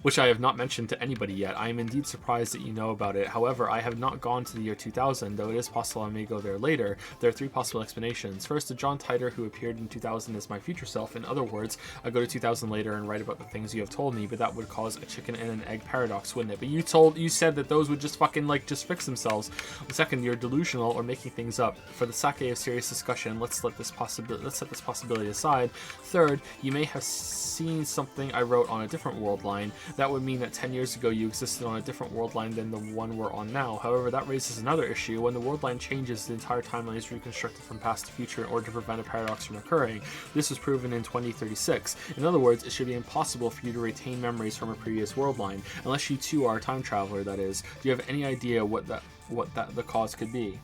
which I have not mentioned to anybody yet. I am indeed surprised that you know about it. However, I have not gone to the year 2000, though it is possible I may go there later. There are 3 possible explanations. First, the John Titor who appeared in 2000 is my future self. In other words, I go to 2000 later and write about the things you have told me, but that would cause a chicken and an egg paradox, wouldn't it? But you said that those would just fucking just fix themselves. Second, you're delusional or making things up. For the sake of serious discussion, let's set this possibility aside. Third, you may have seen something I wrote on a different world line. That would mean that 10 years ago you existed on a different world line than the one we're on now. However, that raises another issue. When the world line changes, the entire timeline is reconstructed from past to future in order to prevent a paradox from occurring. This was proven in 2036. In other words, it should be impossible for you to retain memories from a previous world line, unless you too are a time traveler, that is. Do you have any idea what the cause could be?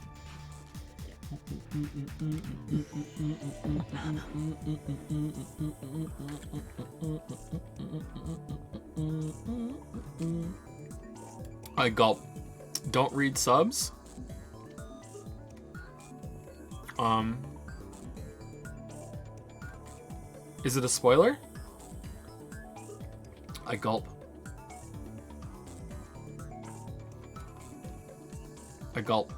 I gulp. Don't read subs? Is it a spoiler? I gulp. I gulp.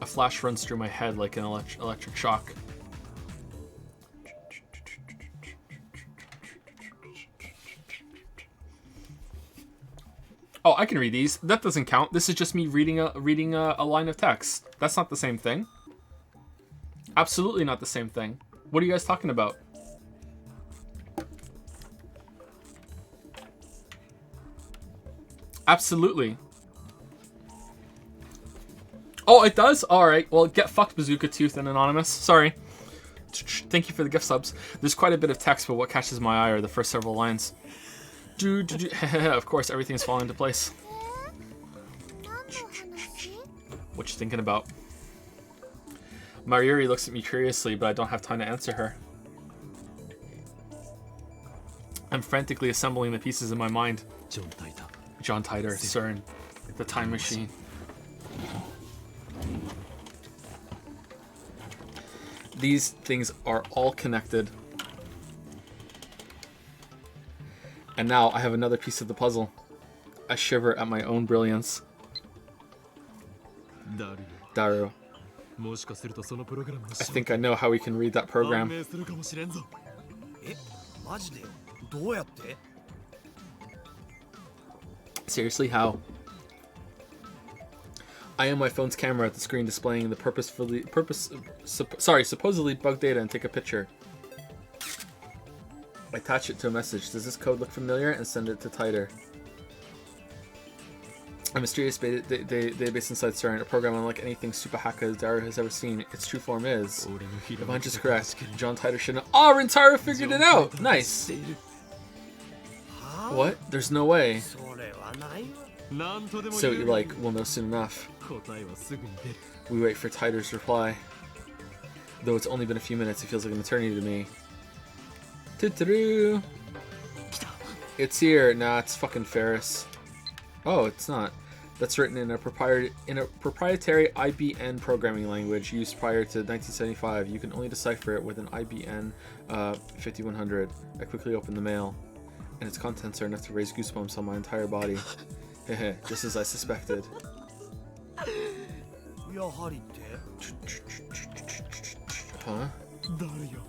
A flash runs through my head like an electric shock. Oh, I can read these. That doesn't count. This is just me reading a line of text. That's not the same thing. Absolutely not the same thing. What are you guys talking about? Absolutely. Oh, it does? Alright, well, get fucked, Bazooka Tooth and Anonymous. Sorry. Thank you for the gift subs. There's quite a bit of text, but what catches my eye are the first several lines. Of course, everything's falling into place. What you thinking about? Mayuri looks at me curiously, but I don't have time to answer her. I'm frantically assembling the pieces in my mind. John Titor, CERN, the time machine. These things are all connected. And now I have another piece of the puzzle. I shiver at my own brilliance. Daru. I think I know how we can read that program. えマジでどうやって Seriously, how? I am my phone's camera at the screen displaying the supposedly bugged data and take a picture. I attach it to a message. Does this code look familiar? And send it to Titor. A mysterious database inside CERN, a program unlike anything Super Haka Daru has ever seen. Its true form is... If I'm just correct, John Titor should know... Oh, Rintaro figured it out! Nice! What? There's no way. それはないわ Say what you like, we'll know soon enough. We wait for Titor's reply. Though it's only been a few minutes, it feels like an eternity to me. Tuturu! It's here. Nah, it's fucking Ferris. Oh, it's not. That's written in a proprietary IBN programming language used prior to 1975. You can only decipher it with an IBN 5100. I quickly opened the mail, and its contents are enough to raise goosebumps on my entire body. Hehe, just as I suspected. やはりって Huh? だよ。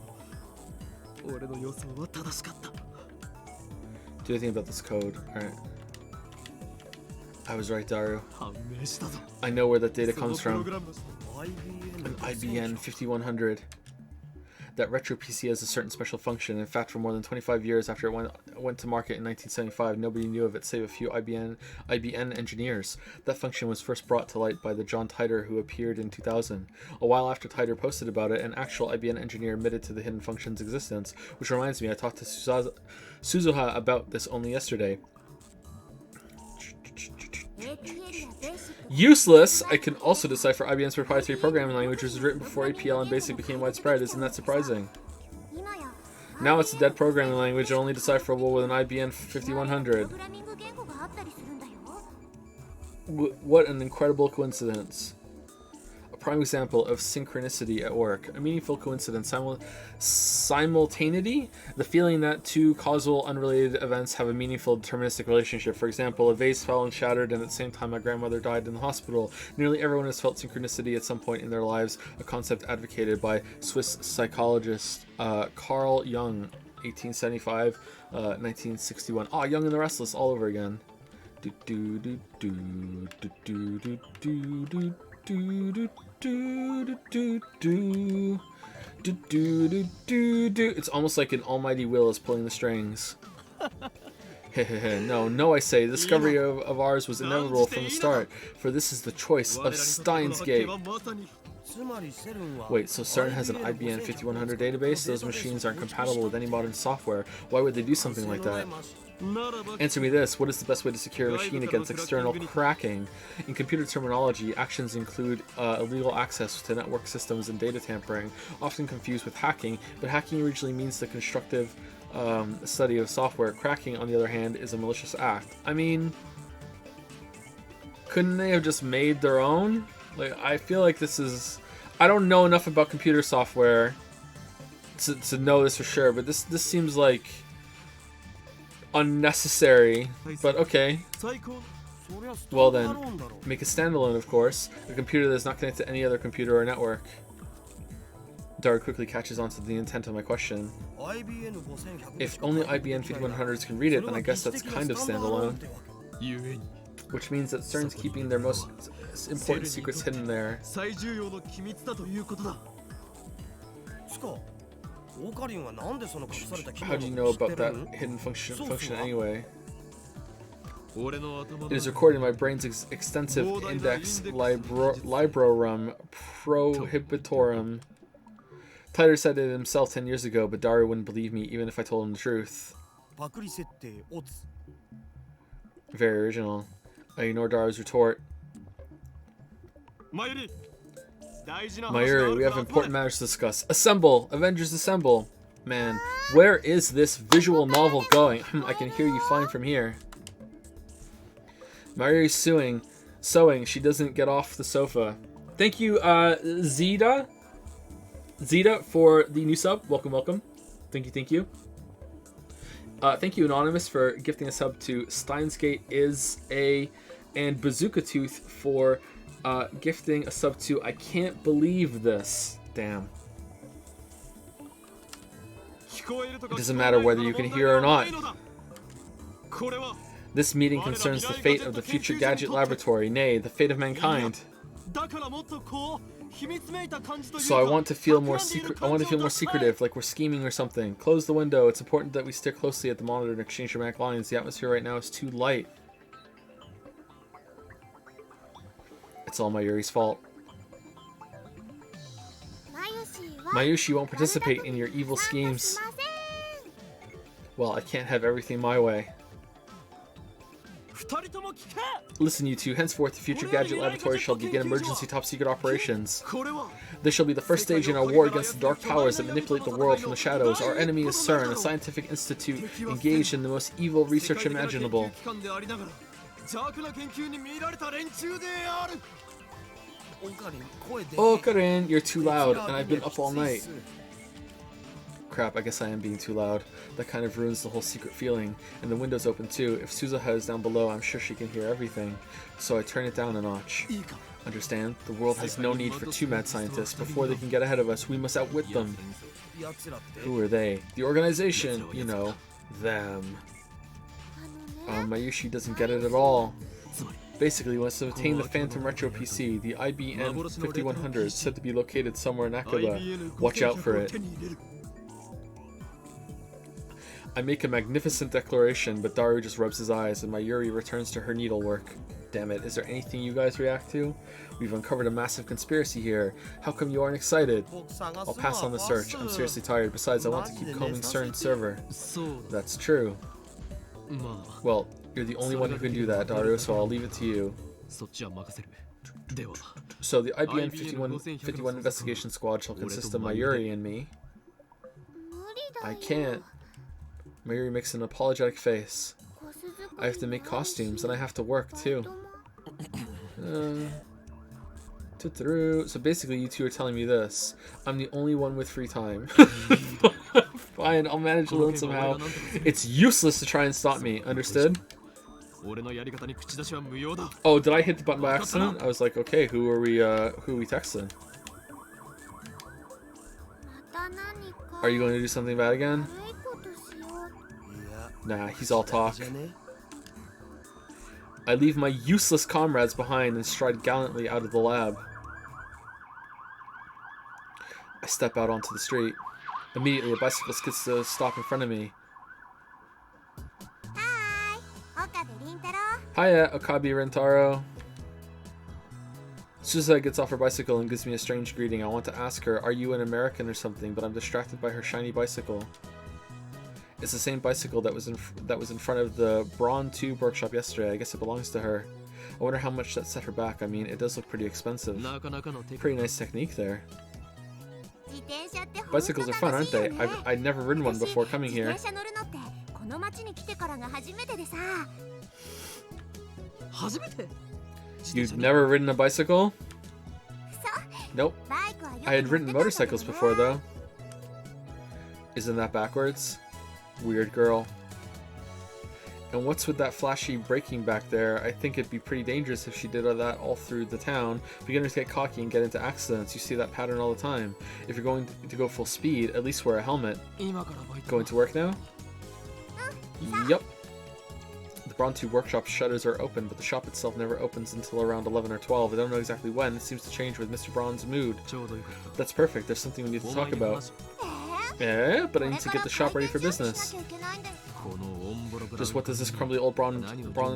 俺の予想は正しかった。 Do you think about this code? Alright. I was right, Daru. 判明したぞ。 I know where that data comes その from. プログラムの An IBN 5100. That retro PC has a certain special function. In fact, for more than 25 years after it went to market in 1975, nobody knew of it save a few IBN engineers. That function was first brought to light by the John Titor who appeared in 2000. A while after Titor posted about it, an actual IBN engineer admitted to the hidden function's existence, which reminds me, I talked to Suzuha about this only yesterday. Useless! I can also decipher IBM's proprietary programming language, which was written before APL and BASIC became widespread. Isn't that surprising? Now it's a dead programming language, only decipherable with an IBM 5100. What an incredible coincidence. A prime example of synchronicity at work. A meaningful coincidence. Simultaneity? The feeling that two causal, unrelated events have a meaningful, deterministic relationship. For example, a vase fell and shattered, and at the same time my grandmother died in the hospital. Nearly everyone has felt synchronicity at some point in their lives, a concept advocated by Swiss psychologist Carl Jung, 1875, 1961. Ah, Young and the Restless all over again. Do do do do do do do do do. Do do do do do do do do do do. It's almost like an almighty will is pulling the strings. No, I say, the discovery of ours was inevitable from the start, for this is the choice of Steins Gate. Wait, so CERN has an IBM 5100 database? Those machines aren't compatible with any modern software. Why would they do something like that? Answer me this, what is the best way to secure a machine against external cracking? In computer terminology, actions include illegal access to network systems and data tampering, often confused with hacking, but hacking originally means the constructive study of software. Cracking, on the other hand, is a malicious act. I mean, couldn't they have just made their own? Like, I feel like this is... I don't know enough about computer software to know this for sure, but this seems like unnecessary, but okay. Well then, make a standalone, of course. A computer that is not connected to any other computer or network. Daru quickly catches on to the intent of my question. If only IBM 5100s can read it, then I guess that's kind of standalone. Which means that CERN's keeping their most important secrets hidden there. How do you know about that hidden function anyway? It is recorded in my brain's extensive index librorum prohibitorum. Titor said it himself 10 years ago, but Daru wouldn't believe me even if I told him the truth. Very original. I ignore Daru's retort. Mayuri, we have important matters to discuss. Assemble! Avengers assemble! Man, where is this visual novel going? I can hear you fine from here. Mayuri's sewing. She doesn't get off the sofa. Thank you, Zeta, for the new sub. Welcome. Thank you. Thank you, Anonymous, for gifting a sub to Steins Gate and Bazooka Tooth for gifting a sub to I Can't Believe This. Damn. It doesn't matter whether you can hear or not. This meeting concerns the fate of the future gadget laboratory, nay, the fate of mankind. So I want to feel more secretive, like we're scheming or something. Close the window. It's important that we stare closely at the monitor and exchange dramatic lines. The atmosphere right now is too light. It's all Mayuri's fault. Mayushi won't participate in your evil schemes. Well, I can't have everything my way. Listen, you two, henceforth the future gadget laboratory shall begin emergency top-secret operations. これは This shall be the first stage in our war against the dark powers that manipulate the world from the shadows. Our enemy is CERN, a scientific institute engaged in the most evil research imaginable. 機関でありながら邪悪な研究に見られた連中である。オカリン声で Oh, Karin, you're too loud, and I've been up all night. Crap, I guess I am being too loud. That kind of ruins the whole secret feeling. And the window's open too. If Suzuha is down below, I'm sure she can hear everything. So I turn it down a notch. いいか Understand? The world has no need for two mad scientists. Before they can get ahead of us, we must outwit them. 奴らって Who are they? The organization, you know. Them. Mayushi doesn't get it at all. Basically, he wants to obtain the Phantom Retro PC, the IBM 5100, said to be located somewhere in Akaba. Watch out for it. I make a magnificent declaration, but Daru just rubs his eyes, and Mayuri returns to her needlework. Damn it, is there anything you guys react to? We've uncovered a massive conspiracy here. How come you aren't excited? I'll pass on the search. I'm seriously tired. Besides, I want to keep combing CERN's server. そうだ That's true. まあ Well, you're the only one who can do that, Daru, so I'll leave it to you. そっちは任せるでは So the IBM 51 investigation squad shall consist of Mayuri and me. 無理だ I よ can't. Mayuri makes an apologetic face. 小鈴子 I have to make costumes, and I have to work, too. バイトも Through. So basically, you two are telling me this. I'm the only one with free time. Fine, I'll manage alone somehow. It's useless to try and stop me. Understood? 俺のやり方に口出しは無用だ Oh, did I hit the button by accident? I was like, okay, who are we texting? また何か Are you going to do something bad again? 悪いことしよういや Nah, he's all talk. じゃね I leave my useless comrades behind and stride gallantly out of the lab. I step out onto the street. Immediately, a bicycle skids to a stop in front of me. はーい岡部倫太郎 Hiya, Okabe Rentaro. Suzuha gets off her bicycle and gives me a strange greeting. I want to ask her, are you an American or something, but I'm distracted by her shiny bicycle. It's the same bicycle that was in front of the Braun Tube workshop yesterday. I guess it belongs to her. I wonder how much that set her back. I mean, it does look pretty expensive. なかなかのテク Pretty nice technique there. 自転車ってほんと Bicycles are fun, 楽 aren't しいよ they? ね I'd never ridden one before coming 自 here. 転車乗るのってこの町に来てからが初めてでさ初めて You'd never ridden a bicycle? そう Nope. バイクはよく I had 乗って ridden たんだけど motorcycles ね before, though. Isn't that backwards? Weird girl. And what's with that flashy braking back there? I think it'd be pretty dangerous if she did that all through the town. Beginners get cocky and get into accidents. You see that pattern all the time. If you're going to go full speed, at least wear a helmet. 今からバイト Going to work now? Yep. The Braun Tube workshop shutters are open, but the shop itself never opens until around 11 or 12. I don't know exactly when. It seems to change with Mr. Braun's mood. ちょうどよかった That's perfect. There's something we need to お talk 前に about. 話 Yeah, but I こ need れ to か get ら the shop ready for 回転しな business. きゃいけないんだよこのオンボロブラ Just what does this crumbly old Braun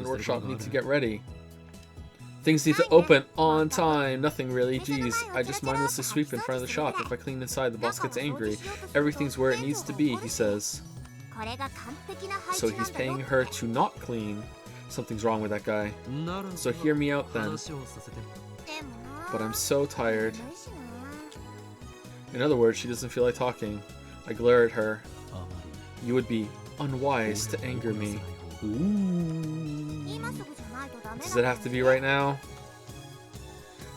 workshop need to 何 get ready? Things need to open on time. Nothing really. Geez, I just mindlessly sweep in front of the shop. If I clean inside, the boss gets angry. Everything's where it needs to be, he says. これが完璧な配 So 置な he's んだよ paying her to not clean. Something's wrong with that guy. なるほど So hear me out then. 話をさせてもでもな But I'm so tired. 寒いしな In other words, she doesn't feel like talking. I glare at her. あま You would be unwise to り anger me. 今 Ooh. すぐじゃないとダメ Does it have to be right now?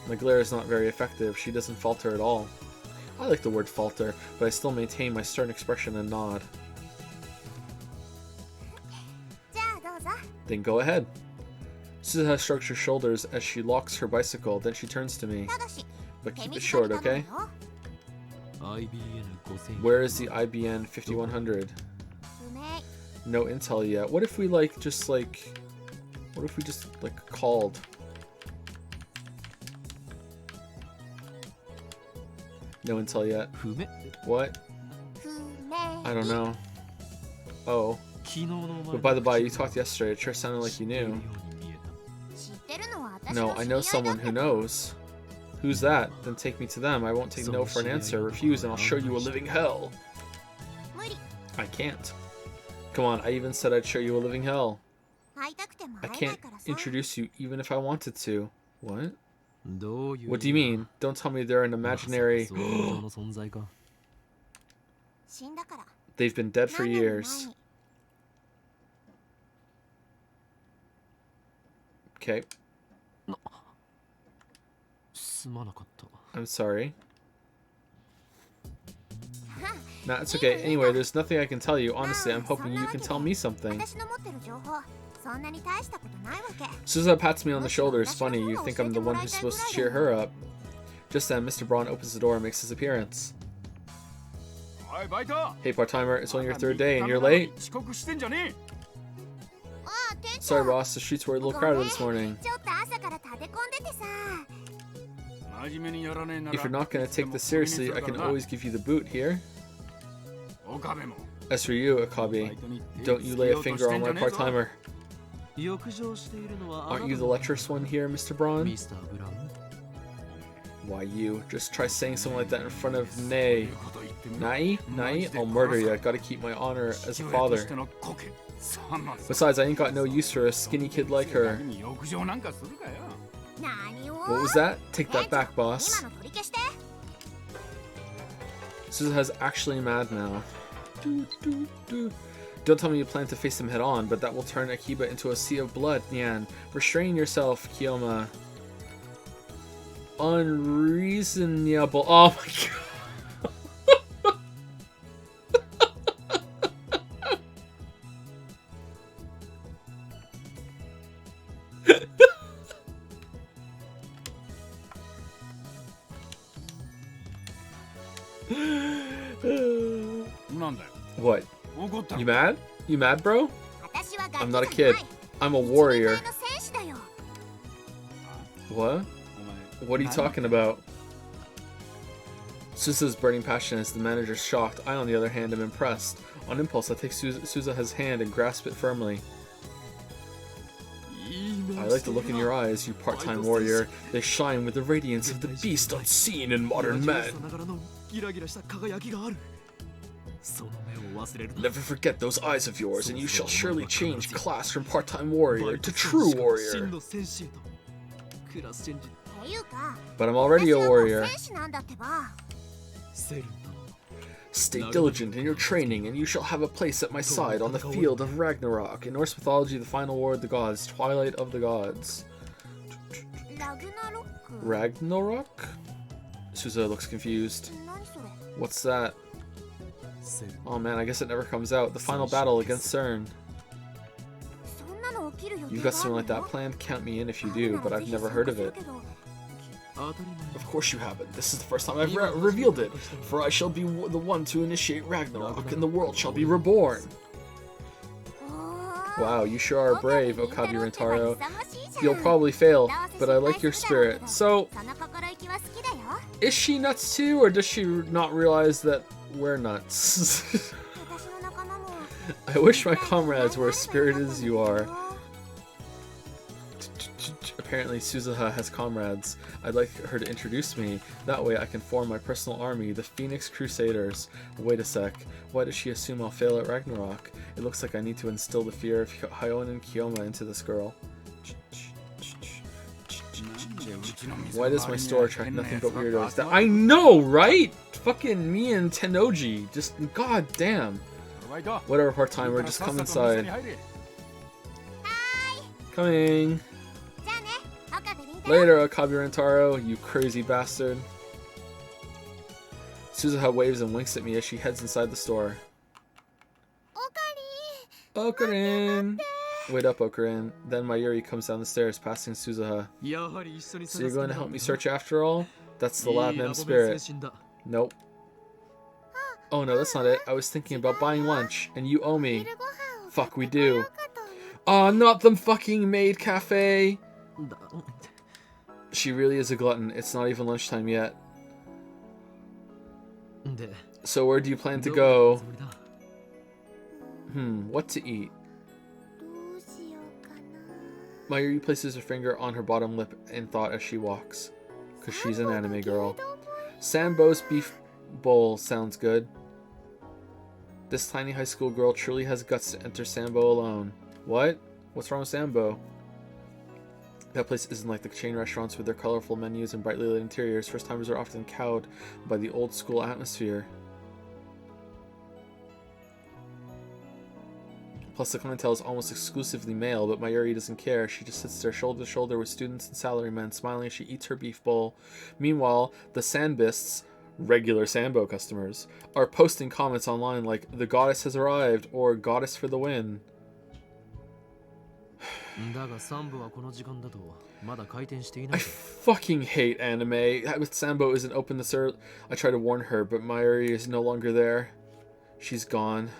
My glare is not very effective. She doesn't falter at all. I like the word falter, but I still maintain my stern expression and nod. じゃあどうぞ Then go ahead. Suzuha shrugs her shoulders as she locks her bicycle, then she turns to me. ただし But 手 keep it 短 short, に頼 okay? むよ IBN5000 Where is the IBN 5100? 不明 No intel yet. What if we like called? No intel yet. 不明 What? 不明 I don't know. Oh. 昨日のお前 But by the by, you talked yesterday. It sure sounded like you 知ってるよ knew. うに見えた知ってるのは私 No, の I 知 know り合いだ someone け who ど knows. Who's that? Then take me to them. I won't take no for an answer. Refuse and I'll show you a living hell. 無理 I can't. Come on, I even said I'd show you a living hell. 会いたくても I 会えない can't からさ introduce you even if I wanted to. What? どういう What do you mean? Don't tell me they're an まさか imaginary... 想像上の存在か。死んだから They've been dead for 何年も前 years. に Okay, すまなかった。 I'm sorry. Nah, it's okay. Anyway, there's nothing I can tell you. Honestly, I'm hoping you can tell me something. 私の持ってる情報そんなに大したことないわけ Suza pats me on the shoulder. It's funny, you think I'm the one who's supposed to cheer her up. Just then, Mr. Braun opens the door and makes his appearance. おいバイト Hey, part-timer, it's only your third day and you're late? 遅刻してんじゃねああ店 Sorry, 長 boss. The streets were a little crowded this morning. ちょっと朝から立て込んでてさ え真面目にやらねえなら If you're not gonna take this seriously, I can always give you the boot here. 岡部も As for you, Akabe, don't you lay a finger on my part-timer. 浴場しているのは Aren't you the lecherous one here, Mr. Braun? ミスター・ブラウン。 Why you? Just try saying something like that in front of Nay. いうこと言ってみ Nai? Nai? I'll murder you. I gotta keep my honor as a 父親と father. してのコケさま Besides, I ain't got no use for a skinny kid like her. 浴場なんかするかよ 何を What was that? Take that back, 今 boss. の取り消して Suzuha's actually mad now. Don't tell me you plan to face him head on, but that will turn Akiba into a sea of blood, Nyan. Restrain yourself, Kiyoma. Unreasonable. Oh my god. What? You mad? You mad, bro? 私は I'm ガ not キじゃ a ない kid. I'm a 一 warrior. 年前の戦士だよ What? What are you talking about? Suza's burning passion as the manager's shocked. I, on the other hand, am impressed. On impulse, I take Suza's hand and grasp it firmly. I like the look in your eyes, you part-time warrior. They shine with the radiance of the beast unseen in modern men. さながらのギラギラした輝きがある。その目を忘れるな。 Never forget those eyes of yours, and you shall surely change class from part-time warrior to true 真 warrior. の戦士へと。クラスチェンジ。っていうか But I'm already a 私はもう warrior. 戦士なんだってば セルン殿。 Stay diligent in your training, and you shall have a place at my side on the field of Ragnarok. In Norse mythology, the final war of the gods, Twilight of the Gods. ラグナロック Ragnarok? Suza looks confused. 何それ What's that? セルン。 Oh man, I guess it never comes out. The final battle against CERN. そんなの起きる予 You've 定 got があ something る like の that planned? Count me in if you do, but I've never heard of it. 当たり前。 Of course you haven't. This is the first time I've revealed it. For I shall be the one to initiate Ragnarok, and the world shall be reborn. Wow, you sure are brave, Okabe Rentaro. You'll probably fail, but I like your spirit. So, その心意気は好きだよ is she nuts too, or does she not realize that we're nuts? 私の仲間も I wish my comrades were as spirited as you are. Apparently, Suzuha has comrades. I'd like her to introduce me. That way I can form my personal army, the Phoenix Crusaders. Wait a sec. Why does she assume I'll fail at Ragnarok? It looks like I need to instill the fear of Hayon and Kiyoma into this girl. Why does my store attract nothing but weirdos? That I know, right? Fucking me and Tenoji. Just, god damn. Whatever, part-timer, just come inside. Coming. じゃあね岡部倫太郎 Later, Akabe Rentaro, you crazy bastard. Suzuha waves and winks at me as she heads inside the store. オカリン Okarin! Wait up, Okarin. Then Mayuri comes down the stairs, passing Suzuha. やはり一緒に So you're 探す going の to だ help me search after all? That's the いい lab ラ man ボメン spirit. 精神だ。 Nope. Oh no, that's not it. I was thinking about buying lunch, and you owe me. 昼ご飯を Fuck, we 買ってこよ do. うかと思 Aw, not the fucking maid cafe! だ She really is a glutton. It's not even lunchtime yet. で、 So where do you plan to どう go? つもりだ。 What to eat? どうしようかな Mayuri places her finger on her bottom lip in thought as she walks. Because she's an anime girl. Sambo's beef bowl sounds good. This tiny high school girl truly has guts to enter Sambo alone. What? What's wrong with Sambo? That place isn't like the chain restaurants with their colorful menus and brightly lit interiors. First-timers are often cowed by the old-school atmosphere. Plus, the clientele is almost exclusively male, but Mayuri doesn't care. She just sits there shoulder to shoulder with students and salarymen, smiling as she eats her beef bowl. Meanwhile, the Sanbists, regular Sambo customers, are posting comments online like, "The goddess has arrived," or "Goddess for the win." I fucking hate anime. With Sambo isn't open this early. I try to warn her, but Mayuri is no longer there. She's gone.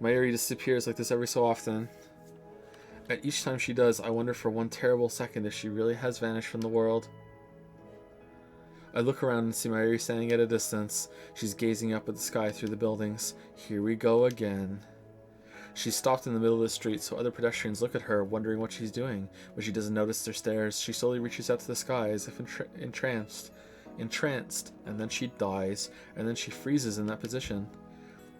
Mayuri disappears like this every so often. At each time she does, I wonder for one terrible second if she really has vanished from the world. I look around and see Mayuri standing at a distance. She's gazing up at the sky through the buildings. Here we go again. She's stopped in the middle of the street, so other pedestrians look at her, wondering what she's doing. But she doesn't notice their stares. She slowly reaches out to the sky, as if entranced, and then she dies, and then she freezes in that position.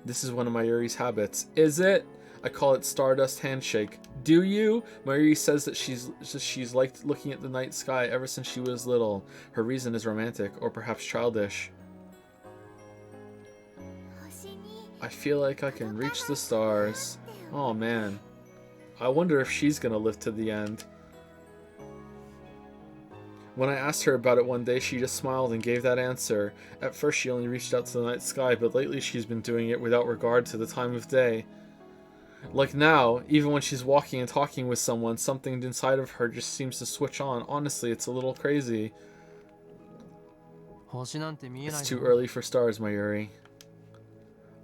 This is one of Mayuri's habits. Is it? I call it Stardust Handshake. Do you? Mayuri says that she's liked looking at the night sky ever since she was little. Her reason is romantic, or perhaps childish. I feel like I can reach the stars. Oh man. I wonder if she's gonna live to the end. When I asked her about it one day, she just smiled and gave that answer. At first she only reached out to the night sky, but lately she's been doing it without regard to the time of day. Like now, even when she's walking and talking with someone, something inside of her just seems to switch on. Honestly, it's a little crazy. It's too early for stars, Mayuri.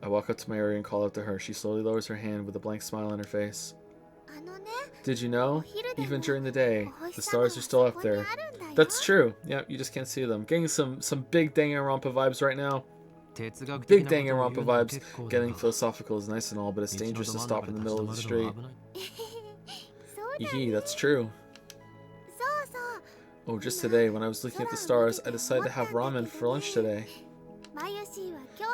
I walk up to Mayuri and call out to her. She slowly lowers her hand with a blank smile on her face. Did you know? Even during the day, the stars are still up there. That's true. Yeah, you just can't see them. Getting some big Danganronpa vibes right now. Big Danganronpa vibes. Getting philosophical is nice and all, but it's dangerous to stop in the middle of the street. Yee, that's true. Oh, just today, when I was looking at the stars, I decided to have ramen for lunch today.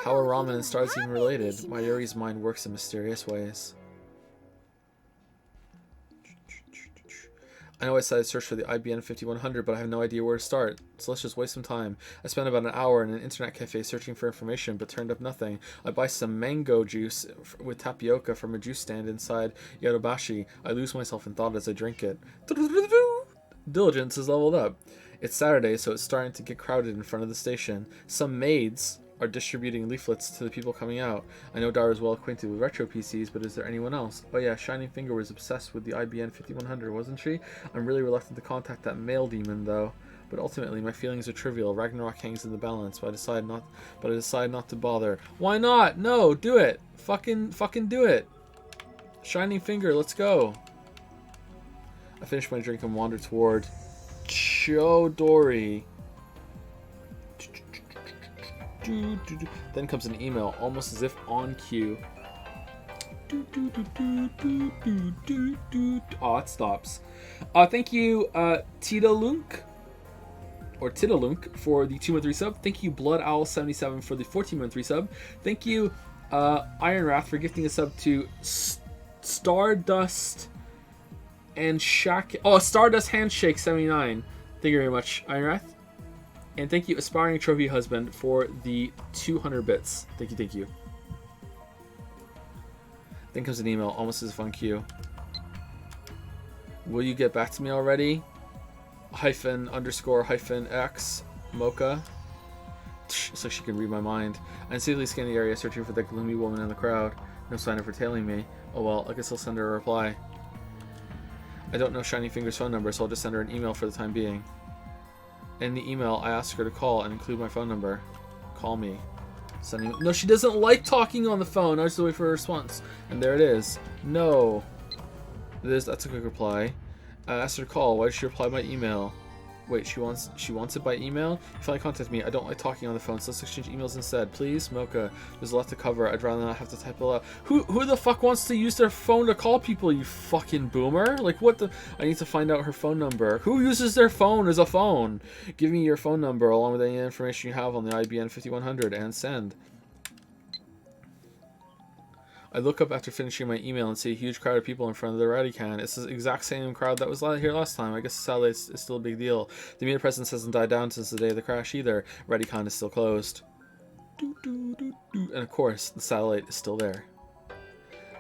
How are ramen and stars even related? Mayuri's mind works in mysterious ways. I know I said I'd search for the IBN 5100, but I have no idea where to start, so let's just waste some time. I spent about an hour in an internet cafe searching for information, but turned up nothing. I buy some mango juice with tapioca from a juice stand inside Yodobashi. I lose myself in thought as I drink it. Diligence is leveled up. It's Saturday, so it's starting to get crowded in front of the station. Some maids are distributing leaflets to the people coming out. I know Dara is well acquainted with retro PCs, but is there anyone else? Oh yeah, Shining Finger was obsessed with the IBN 5100, wasn't she? I'm really reluctant to contact that male demon, though. But ultimately, my feelings are trivial. Ragnarok hangs in the balance, but I decide not to bother. Why not? No, do it. Fucking do it. Shining Finger, let's go. I finish my drink and wander toward Chodori. Then comes an email, almost as if on cue. Oh, it stops. Thank you, Tidalunk, or Tidalunk, for the 2-month sub. Thank you, Blood Owl 77 for the 14-month sub. Thank you, Iron Wrath, for gifting a sub to Stardust and Stardust Handshake 79. Thank you very much, Iron Wrath. And thank you, Aspiring Trophy Husband, for the 200 bits. Thank you. Then comes an email, almost as if on cue. Will you get back to me already? __X Mocha. So she can read my mind. I instantly scan the area, searching for the gloomy woman in the crowd. No sign of her tailing me. Oh well, I guess I'll send her a reply. I don't know Shining Finger's phone number, so I'll just send her an email for the time being. In the email, I ask her to call and include my phone number. Call me. No, she doesn't like talking on the phone. I just wait for a response. And there it is. No. That's a quick reply. I asked her to call. Why did she reply by email? Wait, she wants it by email? If you contact me, I don't like talking on the phone, so let's exchange emails instead. Please, Mocha. There's a lot to cover. I'd rather not have to type it out. Who the fuck wants to use their phone to call people, you fucking boomer? Like, what the... I need to find out her phone number. Who uses their phone as a phone? Give me your phone number along with any information you have on the IBN 5100 and send. I look up after finishing my email and see a huge crowd of people in front of the Radican. It's the exact same crowd that was here last time. I guess the satellite is still a big deal. The media presence hasn't died down since the day of the crash either. Radican is still closed. And of course, the satellite is still there.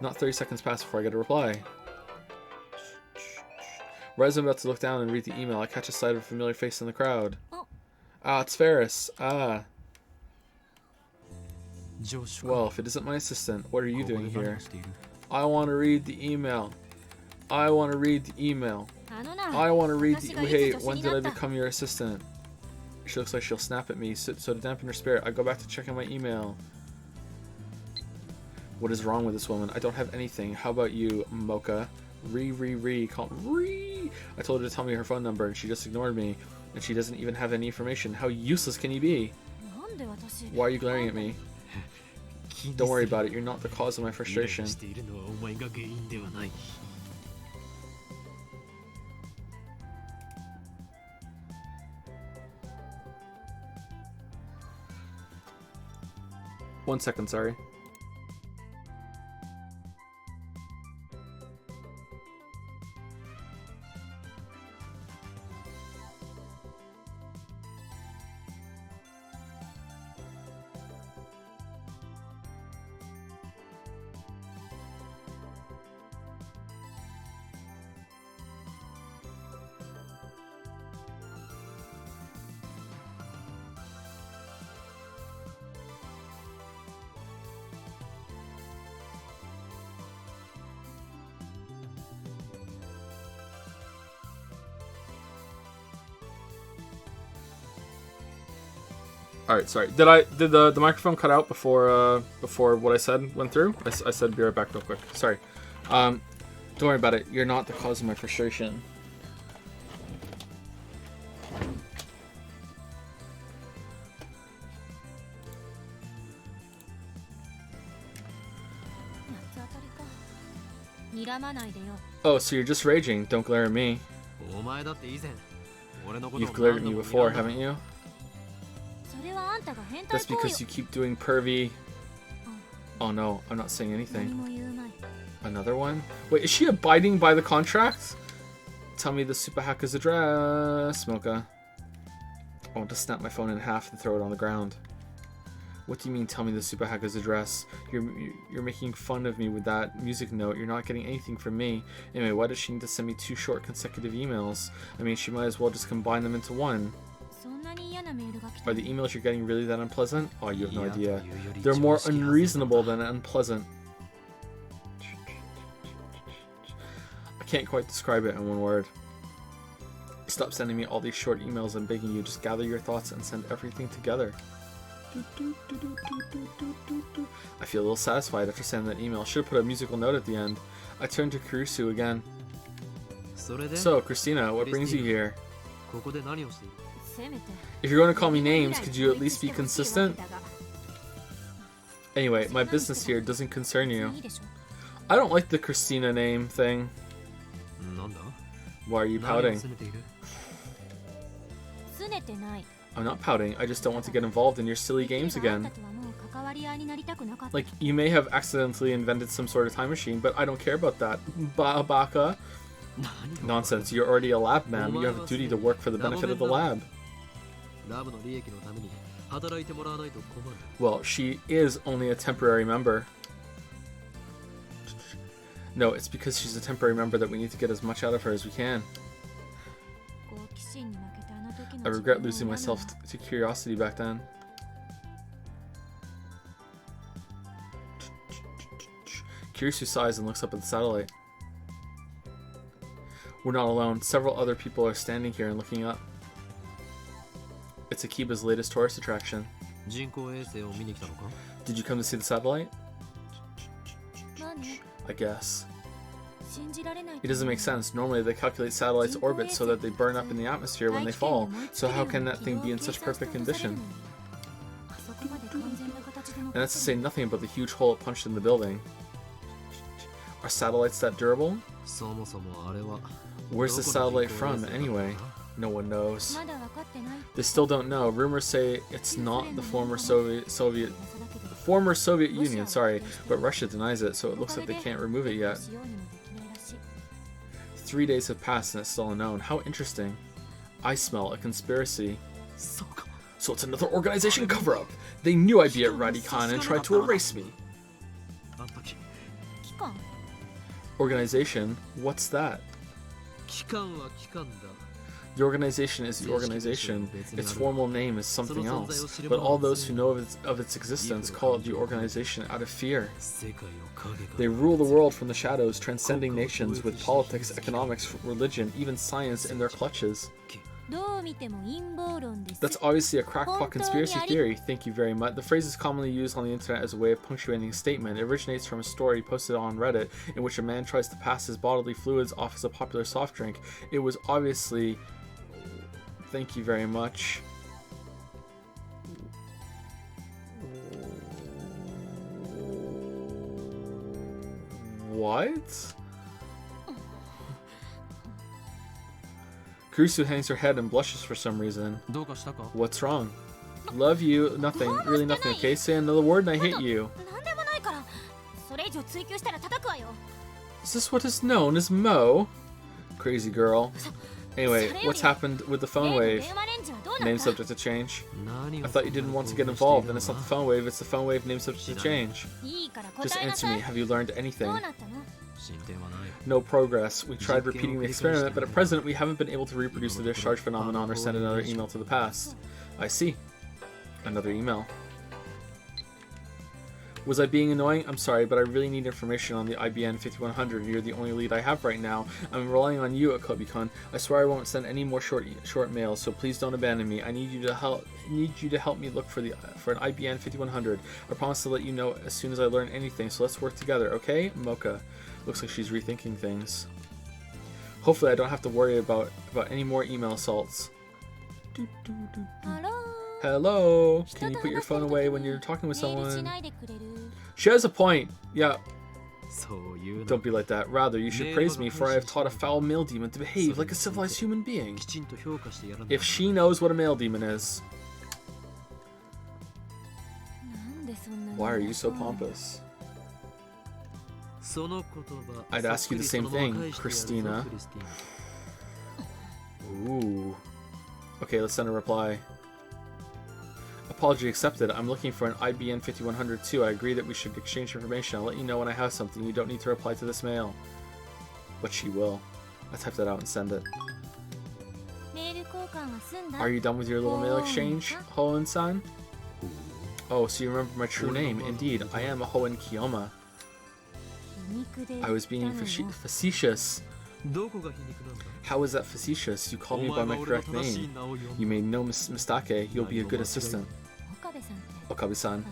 Not 30 seconds pass before I get a reply. Right as I'm about to look down and read the email, I catch a sight of a familiar face in the crowd. Ah, it's Ferris. Ah. Well, if it isn't my assistant, what are you doing here? I want to read the email. I want to read the email. I want to read the... Hey, when did I become your assistant? She looks like she'll snap at me, so to dampen her spirit, I go back to checking my email. What is wrong with this woman? I don't have anything. How about you, Mocha? Call Ree. I told her to tell me her phone number, and she just ignored me. And she doesn't even have any information. How useless can you be? Why are you glaring at me? Don't worry about it. You're not the cause of my frustration. One second, sorry. Alright, sorry. Did the microphone cut out before what I said went through? I said be right back real quick. Sorry. Don't worry about it. You're not the cause of my frustration. Oh, so you're just raging. Don't glare at me. You've glared at me before, haven't you? That's because you keep doing pervy... Oh no, I'm not saying anything. Another one? Wait, is she abiding by the contract? Tell me the super hacker's address, Mocha. I want to snap my phone in half and throw it on the ground. What do you mean, tell me the super hacker's address? You're making fun of me with that music note. You're not getting anything from me. Anyway, why does she need to send me 2 short consecutive emails? I mean, she might as well just combine them into one. Are the emails you're getting really that unpleasant? Oh, you have no idea. They're more unreasonable than unpleasant. I can't quite describe it in one word. Stop sending me all these short emails. I'm begging you. Just gather your thoughts and send everything together. I feel a little satisfied after sending that email. Should have put a musical note at the end. I turned to Kurisu again. So, Christina, what brings you here? If you're going to call me names, could you at least be consistent? Anyway, my business here doesn't concern you. I don't like the Christina name thing. Why are you pouting? I'm not pouting, I just don't want to get involved in your silly games again. Like, you may have accidentally invented some sort of time machine, but I don't care about that. Baka. Nonsense, you're already a lab man. You have a duty to work for the benefit of the lab. Well, she is only a temporary member. No, it's because she's a temporary member that we need to get as much out of her as we can. I regret losing myself to curiosity back then. Kurisu sighs and looks up at the satellite. We're not alone. Several other people are standing here and looking up. It's Akiba's latest tourist attraction. Did you come to see the satellite? I guess. It doesn't make sense. Normally they calculate satellites' orbits so that they burn up in the atmosphere when they fall. So how can that thing be in such perfect condition? And that's to say nothing about the huge hole it punched in the building. Are satellites that durable? Where's the satellite from, anyway? No one knows. They still don't know. Rumors say it's not the former Soviet Former Soviet Union, sorry, but Russia denies it, so it looks like they can't remove it yet. 3 days have passed and it's still unknown. How interesting. I smell a conspiracy. So it's another organization cover-up. They knew I'd be at Radicon and tried to erase me. Organization? What's that? The organization is the organization. Its formal name is something else, but all those who know of its existence call it the organization out of fear. They rule the world from the shadows, transcending nations with politics, economics, religion, even science in their clutches. That's obviously a crackpot conspiracy theory, thank you very much. The phrase is commonly used on the internet as a way of punctuating a statement. It originates from a story posted on Reddit in which a man tries to pass his bodily fluids off as a popular soft drink. It was obviously... Thank you very much. What? Kurisu hangs her head and blushes for some reason. What's wrong? Love you. Nothing. Really nothing, okay? Say another word and I hit you. Is this what is known as Mo? Crazy girl. Anyway, what's happened with the phone wave? Name subject to change. I thought you didn't want to get involved, and it's not the phone wave, it's the phone wave name subject to change. Just answer me, have you learned anything? No progress. We tried repeating the experiment, but at present we haven't been able to reproduce the discharge phenomenon or send another email to the past. I see. Another email. Was I being annoying? I'm sorry, but I really need information on the IBN 5100. You're the only lead I have right now. I'm relying on you at Kobe-kun. I swear I won't send any more short mails, so please don't abandon me. I need you to help me look for an IBN 5100. I promise to let you know as soon as I learn anything, so let's work together, okay? Mocha. Looks like she's rethinking things. Hopefully I don't have to worry about any more email assaults. Hello? Can you put your phone away when you're talking with someone? She has a point. Yeah. Don't be like that. Rather, you should praise me, for I have taught a foul male demon to behave like a civilized human being. If she knows what a male demon is. Why are you so pompous? I'd ask you the same thing, Christina. Ooh. Okay, let's send a reply. Apology accepted. I'm looking for an IBN 5100 too. I agree that we should exchange information. I'll let you know when I have something. You don't need to reply to this mail. But she will. I typed that out and send it. Are you done with your little mail exchange, Hoen-san? Oh, so you remember my true name. Indeed, I am Hoen Kiyoma. I was being facetious. How is that facetious? You called me by my correct name. You made no mistake. You'll be a good assistant. Okabe-san,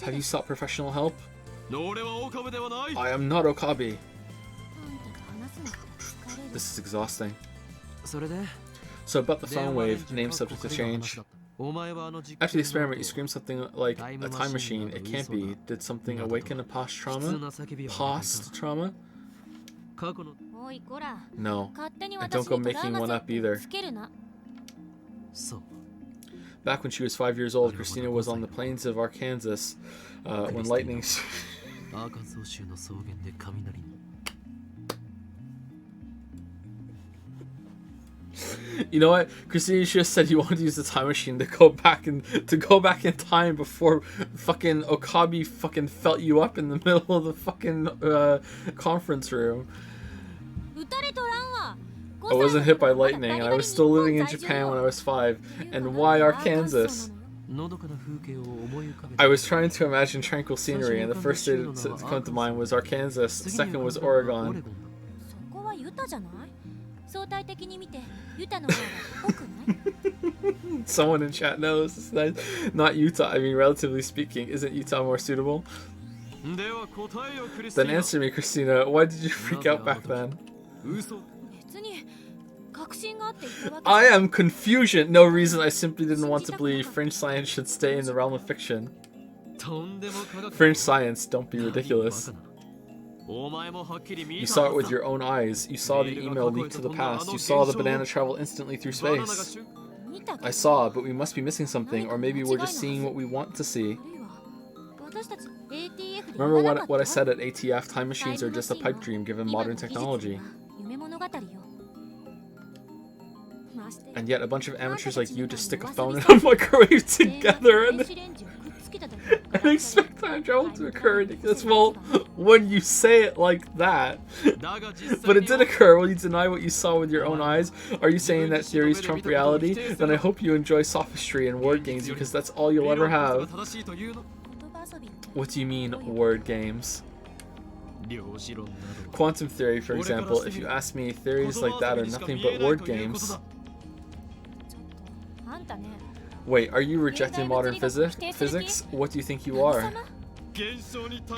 have you sought professional help? I am not Okabe. This is exhausting. So about the phone wave, name subject to change. After the experiment, you screamed something like a time machine. It can't be. Did something awaken a past trauma? Past trauma? No. And don't go making one up either. Back when she was 5 years old, Christina was on the plains of Arkansas when lightning... You know what? Christina should have said you wanted to use the time machine to go back in time before fucking Okabe fucking felt you up in the middle of the fucking conference room. I wasn't hit by lightning, and I was still living in Japan when I was 5. And why Arkansas? I was trying to imagine tranquil scenery, and the first state to come to mind was Arkansas. The second was Oregon. Someone in chat knows. It's nice. Not Utah. I mean, relatively speaking, isn't Utah more suitable? Then answer me, Christina. Why did you freak out back then? I am confusion. No reason. I simply didn't want to believe French science should stay in the realm of fiction. French science, don't be ridiculous. You saw it with your own eyes. You saw the email leak to the past. You saw the banana travel instantly through space. I saw, but we must be missing something, or maybe we're just seeing what we want to see. Remember what I said at ATF? Time machines are just a pipe dream given modern technology. And yet a bunch of amateurs like you just stick a phone and a microwave together and expect time travel to occur. Ridiculous. Well, when you say it like that, but it did occur. Will you deny what you saw with your own eyes? Are you saying that theories trump reality? Then I hope you enjoy sophistry and word games because that's all you'll ever have. What do you mean, word games? Quantum theory, for example. If you ask me, theories like that are nothing but word games. Wait, are you rejecting modern physics? What do you think you are?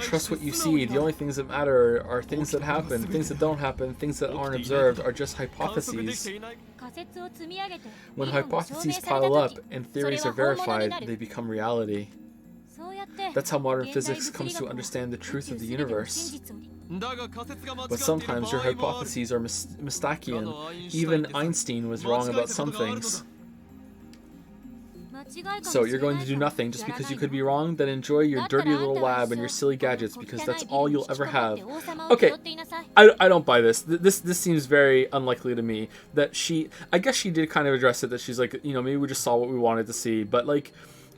Trust what you see. The only things that matter are things that happen. Things that don't happen, things that aren't observed, are just hypotheses. When hypotheses pile up and theories are verified, they become reality. That's how modern physics comes to understand the truth of the universe. But sometimes your hypotheses are mistaken. Even Einstein was wrong about some things. So you're going to do nothing just because you could be wrong? Then enjoy your dirty little lab and your silly gadgets because that's all you'll ever have. Okay, I don't buy this. This seems very unlikely to me. That I guess she did kind of address it, that she's like, you know, maybe we just saw what we wanted to see. But like,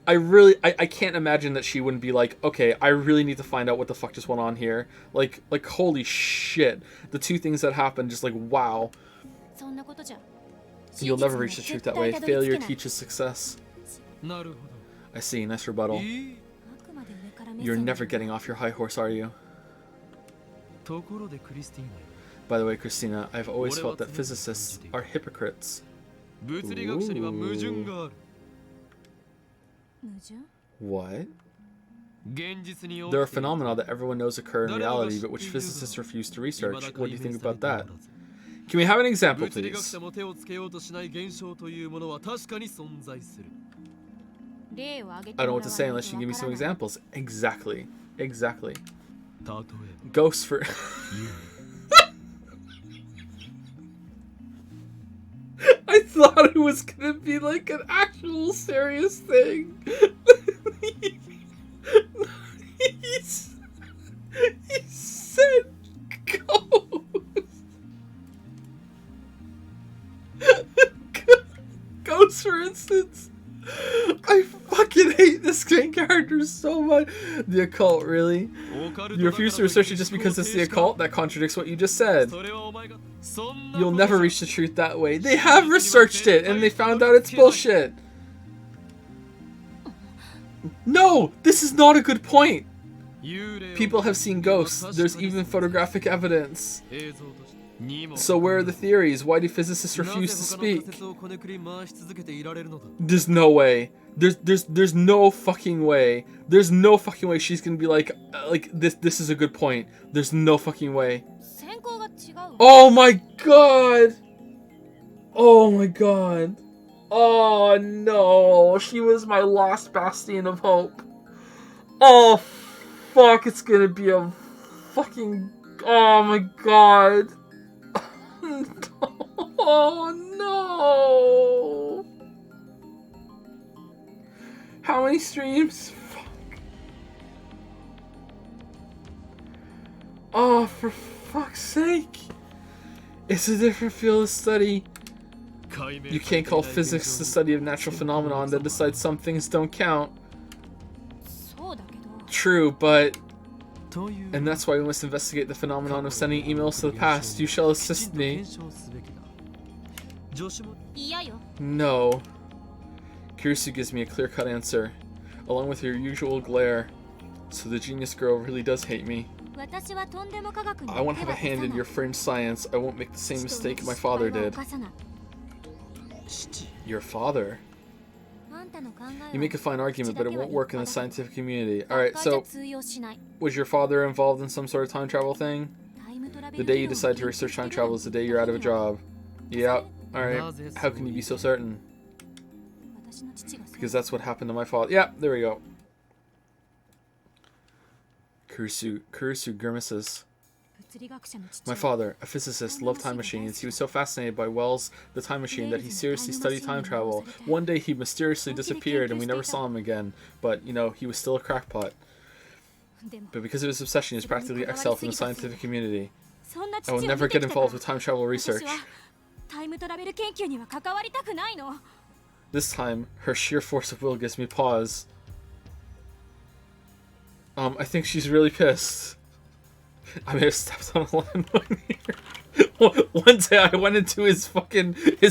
I can't imagine that she wouldn't be like, okay, I really need to find out what the fuck just went on here. Like holy shit. The two things that happened, just like, wow. You'll never reach the truth that way. Failure teaches success. I see, nice rebuttal. You're never getting off your high horse, are you? By the way, Christina, I've always felt that physicists are hypocrites. Ooh. What? There are phenomena that everyone knows occur in reality, but which physicists refuse to research. What do you think about that? Can we have an example, please? I don't know what to say unless you give me some examples. Exactly. Ghosts for... I thought it was gonna be like an actual serious thing. He said ghosts, for instance. I fucking hate this main character so much. The occult, really? You refuse to research it just because it's the occult? That contradicts what you just said. You'll never reach the truth that way. They have researched it and they found out it's bullshit. No, this is not a good point. People have seen ghosts. There's even photographic evidence. So where are the theories? Why do physicists refuse to speak? There's no way. There's no fucking way. There's no fucking way she's gonna be like this is a good point. There's no fucking way. Oh my god! Oh my god. Oh no, she was my last bastion of hope. Oh fuck, it's gonna be a fucking... Oh my god. Oh no! How many streams? Fuck. Oh, for fuck's sake! It's a different field of study. You can't call physics the study of natural phenomena and then decide some things don't count. True, but... And that's why we must investigate the phenomenon of sending emails to the past. You shall assist me. No. Kirisu gives me a clear-cut answer, along with her usual glare. So the genius girl really does hate me. I won't have a hand in your fringe science. I won't make the same mistake my father did. Your father? You make a fine argument, but it won't work in the scientific community. Alright, so... Was your father involved in some sort of time travel thing? The day you decide to research time travel is the day you're out of a job. Yeah, alright. How can you be so certain? Because that's what happened to my father. Yeah, there we go. Kurisu grimaces. My father, a physicist, loved time machines. He was so fascinated by Wells' The Time Machine that he seriously studied time travel. One day he mysteriously disappeared and we never saw him again. But, you know, he was still a crackpot. でも But because of his obsession, he was practically exiled from the scientific community. そんな I 父を will 見 never て get きたから involved with time travel 私 research. はタイムトラベル研究には関わりたくないの。 This time, her sheer force of will gives me pause. I think she's really pissed. I may have stepped on a landmine here. One day I went into his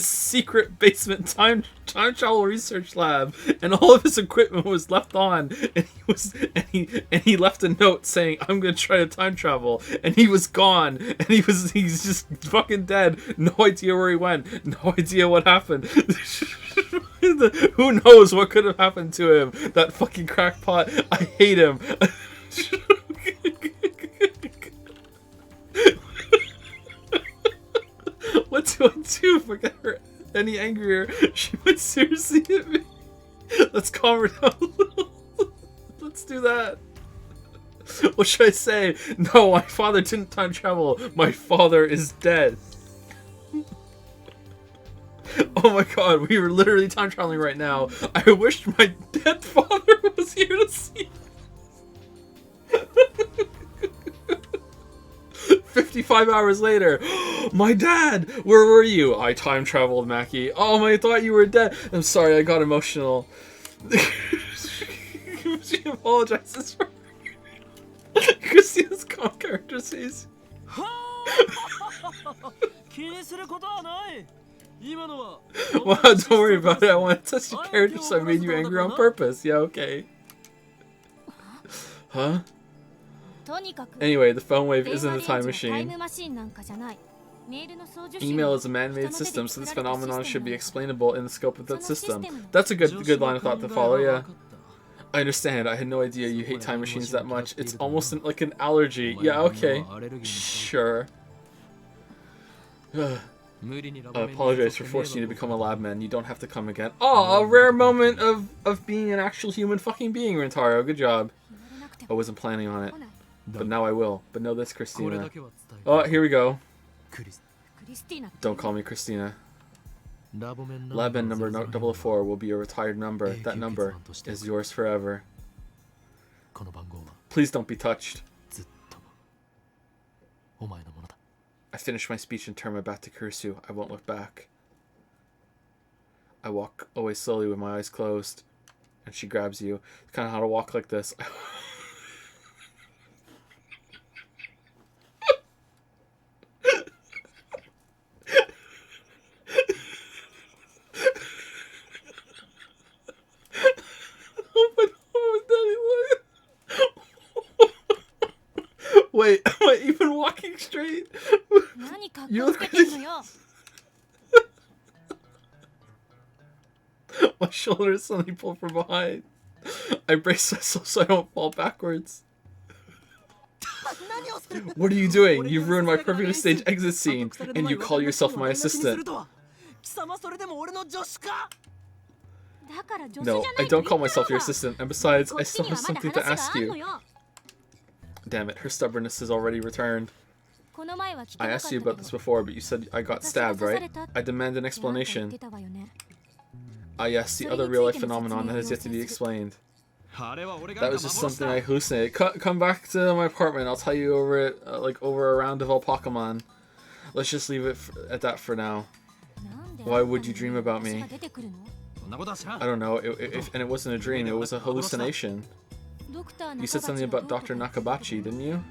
secret basement time travel research lab, and all of his equipment was left on, and he left a note saying, "I'm gonna try to time travel," and he was gone, and he's just fucking dead. No idea where he went. No idea what happened. Who knows what could have happened to him? That fucking crackpot. I hate him. What do I do if I get her any angrier? She might seriously hit me. Let's calm her down a little. Let's do that. What should I say? No, my father didn't time travel. My father is dead. Oh my god, we were literally time traveling right now. I wish my dead father was here to see. 55 hours later. My dad! Where were you? I time traveled, Mackie. Oh, I thought you were dead. I'm sorry, I got emotional. She apologizes for Christina's calm character says. Wow, don't worry about it. I want to touch your character, so I made you angry on purpose. Yeah, okay. Huh? Anyway, the phone wave isn't a time machine. Email is a man-made system, so this phenomenon should be explainable in the scope of that system. That's a good line of thought to follow, yeah. I understand. I had no idea you hate time machines that much. It's almost like an allergy. Yeah, okay. Sure. I apologize for forcing you to become a lab man. You don't have to come again. Oh, a rare moment of being an actual human fucking being, Rintaro. Good job. I wasn't planning on it. But now I will. But know this, Christina. Oh, here we go. Don't call me Christina. Lab number 004 will be a retired number. That number is yours forever. Please don't be touched. I finish my speech and turn my back to Kurisu. I won't look back. I walk away slowly with my eyes closed. And she grabs you. It's kind of how to walk like this. Wait, am I even walking straight? You look ridiculous. My shoulders suddenly pull from behind. I brace myself so I don't fall backwards. What are you doing? You've ruined my perfectly staged exit scene, and you call yourself my assistant. No, I don't call myself your assistant, and besides, I still have something to ask you. Damn it, her stubbornness has already returned. I asked you about this before, but you said I got stabbed, right? I demand an explanation. Ah yes, the other real-life phenomenon that has yet to be explained. That was just something I hallucinated. Come back to my apartment, I'll tell you over it, over a round of all Pokemon. Let's just leave it at that for now. Why would you dream about me? I don't know, and it wasn't a dream, it was a hallucination. You said something about Dr. Nakabachi, didn't you?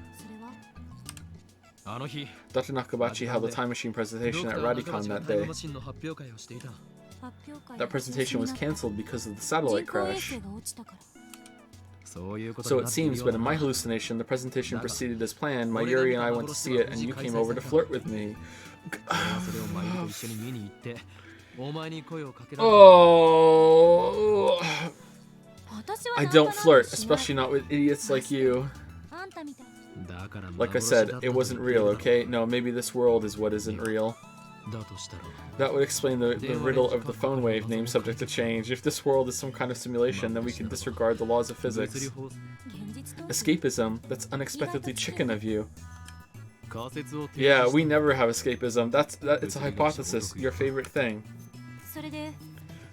Dr. Nakabachi held a time machine presentation at Radicon that day. That presentation was cancelled because of the satellite crash. So it seems, but in my hallucination, the presentation proceeded as planned. Mayuri and I went to see it, and you came over to flirt with me. Oh, I don't flirt, especially not with idiots like you. Like I said, it wasn't real, okay? No, maybe this world is what isn't real. That would explain the riddle of the phone wave, name subject to change. If this world is some kind of simulation, then we can disregard the laws of physics. Escapism? That's unexpectedly chicken of you. Yeah, we never have escapism. It's a hypothesis, your favorite thing.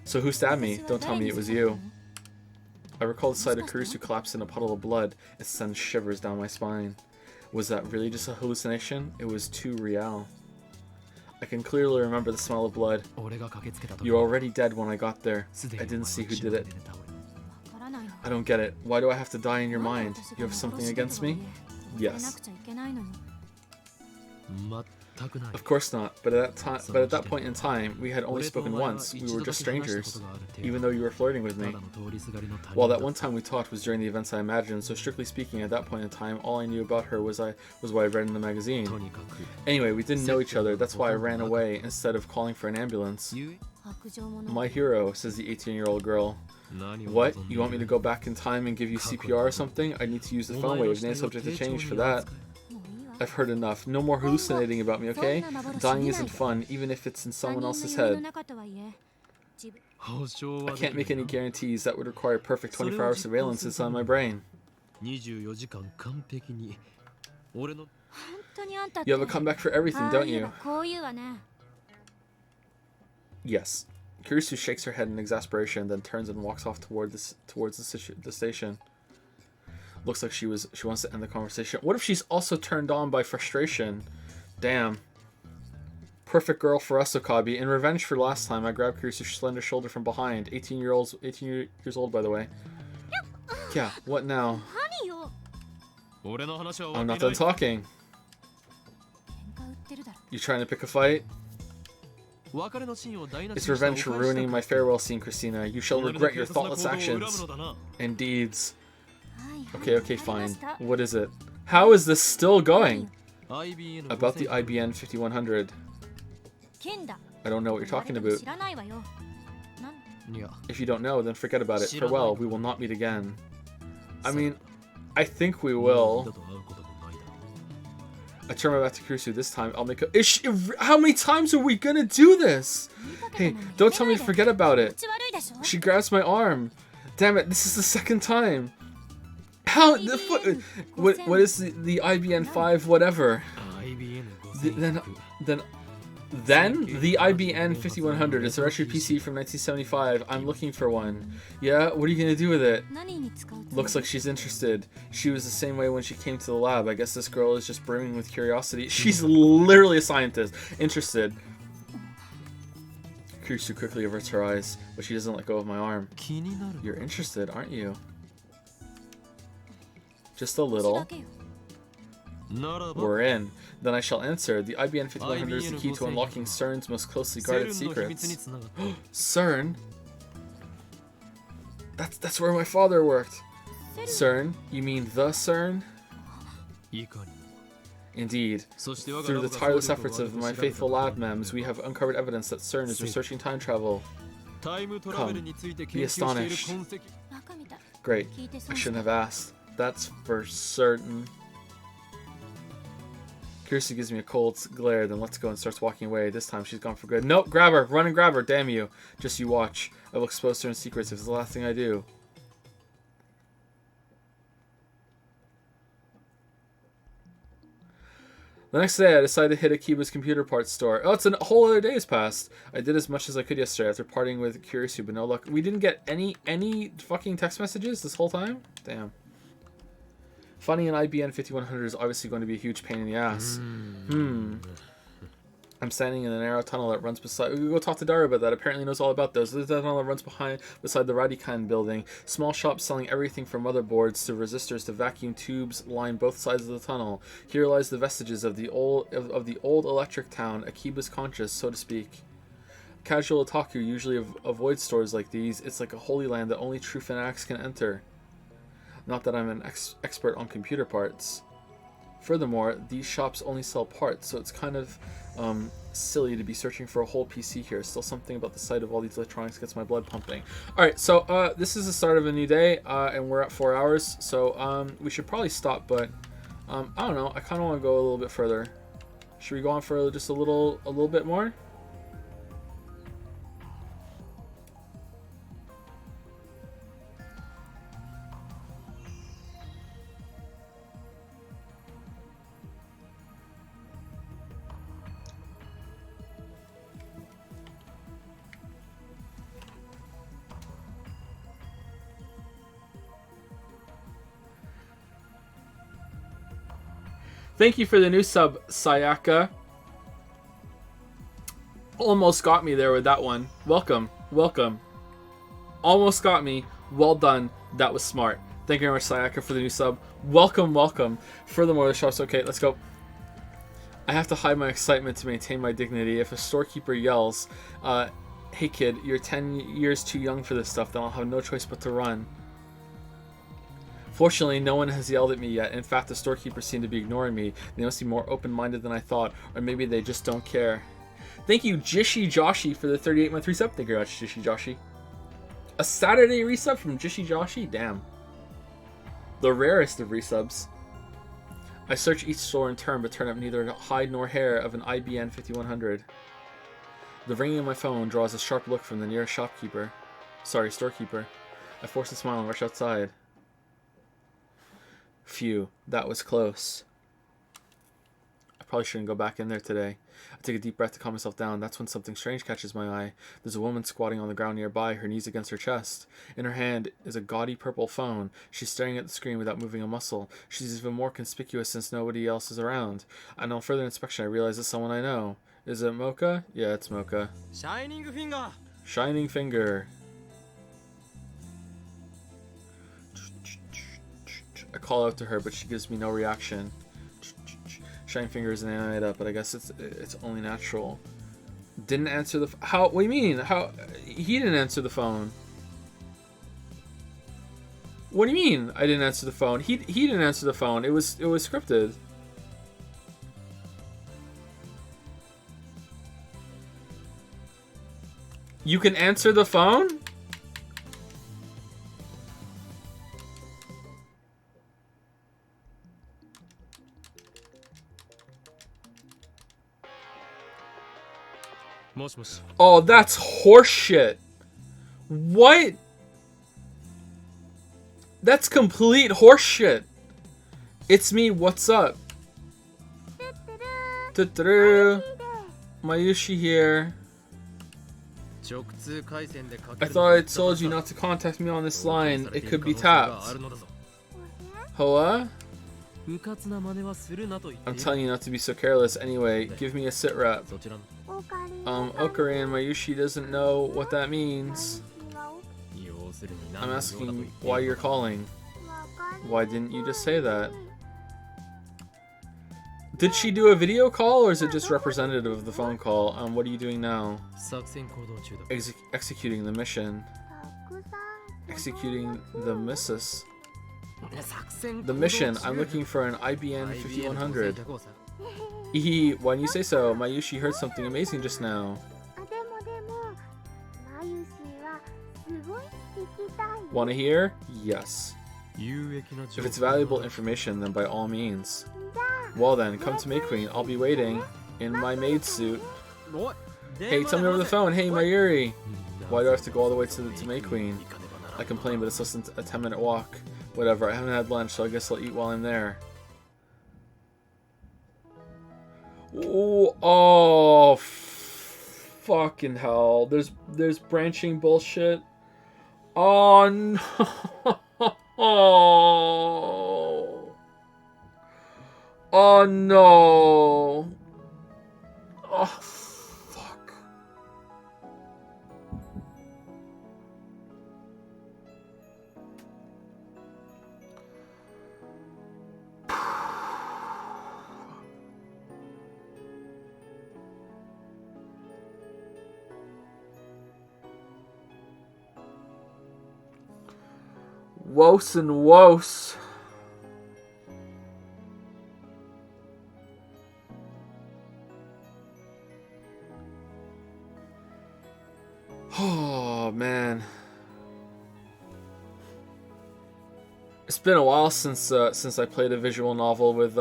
So who stabbed me? Don't tell me it was you. I recall the sight of Kurisu collapse in a puddle of blood. It sends shivers down my spine. Was that really just a hallucination? It was too real. I can clearly remember the smell of blood. You were already dead when I got there. I didn't see who did it. I don't get it. Why do I have to die in your mind? You have something against me? Yes. Of course not. But at that point in time, we had only spoken once. We were just strangers, even though you were flirting with me. Well, that one time we talked was during the events I imagined. So strictly speaking, at that point in time, all I knew about her was what I read in the magazine. Anyway, we didn't know each other. That's why I ran away instead of calling for an ambulance. My hero, says the 18-year-old girl. What? You want me to go back in time and give you CPR or something? I need to use the phone wave. Name subject to change for that. I've heard enough. No more hallucinating about me, okay? Dying isn't fun, even if it's in someone else's head. I can't make any guarantees. That would require perfect 24-hour surveillance inside my brain. You have a comeback for everything, don't you? Yes. Kurisu shakes her head in exasperation, then turns and walks off towards the station. Looks like she wants to end the conversation. What if she's also turned on by frustration? Damn. Perfect girl for us, Okabe. In revenge for last time, I grabbed Kurisu's slender shoulder from behind. 18 years old, by the way. Yeah, what now? I'm not done talking. You trying to pick a fight? It's revenge for ruining my farewell scene, Christina. You shall regret your thoughtless actions and deeds. Okay, fine. What is it? How is this still going? About the IBN 5100. I don't know what you're talking about. If you don't know, then forget about it. Farewell, we will not meet again. I mean, I think we will. I turn my back to Kurisu. This time, I'll make a... How many times are we gonna do this? Hey, don't tell me to forget about it. She grabs my arm. Damn it, this is the second time. How the what is the IBN 5 whatever? Then the IBN 5100 is a retro PC from 1975. I'm looking for one. Yeah, what are you gonna do with it? Looks like she's interested. She was the same way when she came to the lab. I guess this girl is just brimming with curiosity. She's literally a scientist. Interested. Kurisu quickly averts her eyes, but she doesn't let go of my arm. You're interested, aren't you? Just a little. We're in. Then I shall answer. The IBN 5100 is the key to unlocking CERN's most closely guarded secrets. CERN? That's where my father worked. CERN? You mean the CERN? Indeed. Through the tireless efforts of my faithful lab mems, we have uncovered evidence that CERN is researching time travel. Come, be astonished. Great. I shouldn't have asked. That's for certain. Kurisu gives me a cold glare, then lets go and starts walking away. This time she's gone for good. Nope, grab her! Run and grab her, damn you! Just you watch. I will expose certain secrets if it's the last thing I do. The next day, I decided to hit Akiba's computer parts store. Oh, it's a whole other day has passed. I did as much as I could yesterday after parting with Kurisu, but no luck. We didn't get any fucking text messages this whole time? Damn. Finding an IBN 5100 is obviously going to be a huge pain in the ass. I'm standing in a narrow tunnel that runs beside... We go talk to Daru about that. Apparently knows all about those. There's a tunnel that runs beside the Radikan building. Small shops selling everything from motherboards to resistors to vacuum tubes line both sides of the tunnel. Here lies the vestiges of the old electric town, Akiba's conscious, so to speak. Casual otaku usually avoid stores like these. It's like a holy land that only true fanatics can enter. Not that I'm an expert on computer parts. Furthermore, these shops only sell parts, so it's kind of silly to be searching for a whole PC here. Still something about the sight of all these electronics gets my blood pumping. Alright, so this is the start of a new day, and we're at 4 hours, so we should probably stop, but I don't know, I kind of want to go a little bit further. Should we go on for just a little bit more? Thank you for the new sub, Sayaka. Almost got me there with that one. Welcome. Welcome. Almost got me. Well done. That was smart. Thank you very much, Sayaka, for the new sub. Welcome, welcome. Furthermore, the shop's okay. Let's go. I have to hide my excitement to maintain my dignity. If a storekeeper yells, hey kid, you're 10 years too young for this stuff, then I'll have no choice but to run. Fortunately, no one has yelled at me yet. In fact, the storekeepers seem to be ignoring me. They must be more open-minded than I thought, or maybe they just don't care. Thank you, Jishi Joshi, for the 38-month resub. Thank you very much, Jishi Joshi. A Saturday resub from Jishi Joshi? Damn. The rarest of resubs. I search each store in turn, but turn up neither hide nor hair of an IBN 5100. The ringing of my phone draws a sharp look from the nearest shopkeeper. Sorry, storekeeper. I force a smile and rush outside. Phew, that was close. I probably shouldn't go back in there today. I take a deep breath to calm myself down. That's when something strange catches my eye. There's a woman squatting on the ground nearby, her knees against her chest. In her hand is a gaudy purple phone. She's staring at the screen without moving a muscle. She's even more conspicuous since nobody else is around. And on further inspection, I realize it's someone I know. Is it Mocha? Yeah, it's Mocha. Shining finger. Shining finger. I call out to her, but she gives me no reaction. Shining finger is inanimate, but I guess it's only natural. Didn't answer the how? What do you mean? How? He didn't answer the phone. What do you mean? I didn't answer the phone. He didn't answer the phone. It was scripted. You can answer the phone? Oh, that's horseshit. What? That's complete horseshit. It's me, what's up? Mayushi here. I thought I told you not to contact me on this line. It could be tapped. Hoa? I'm telling you not to be so careless. Anyway, give me a sit rep. Okari and Mayushi doesn't know what that means. I'm asking why you're calling. Why didn't you just say that? Did she do a video call, or is it just representative of the phone call? What are you doing now? Executing the mission. Executing the missus. The mission. I'm looking for an IBN 5100. When you say so, Mayushi heard something amazing just now. Wanna hear? Yes. If it's valuable information, then by all means. Well then, come to May Queen. I'll be waiting in my maid suit. Hey, tell me over the phone. Hey, Mayuri. Why do I have to go all the way to May Queen? I complain, but it's less than a 10-minute walk. Whatever, I haven't had lunch, so I guess I'll eat while I'm there. Ooh, oh, fucking hell. There's branching bullshit. Oh, no. Oh, no. Oh, fuck. Wos and wos. Oh man, it's been a while since I played a visual novel with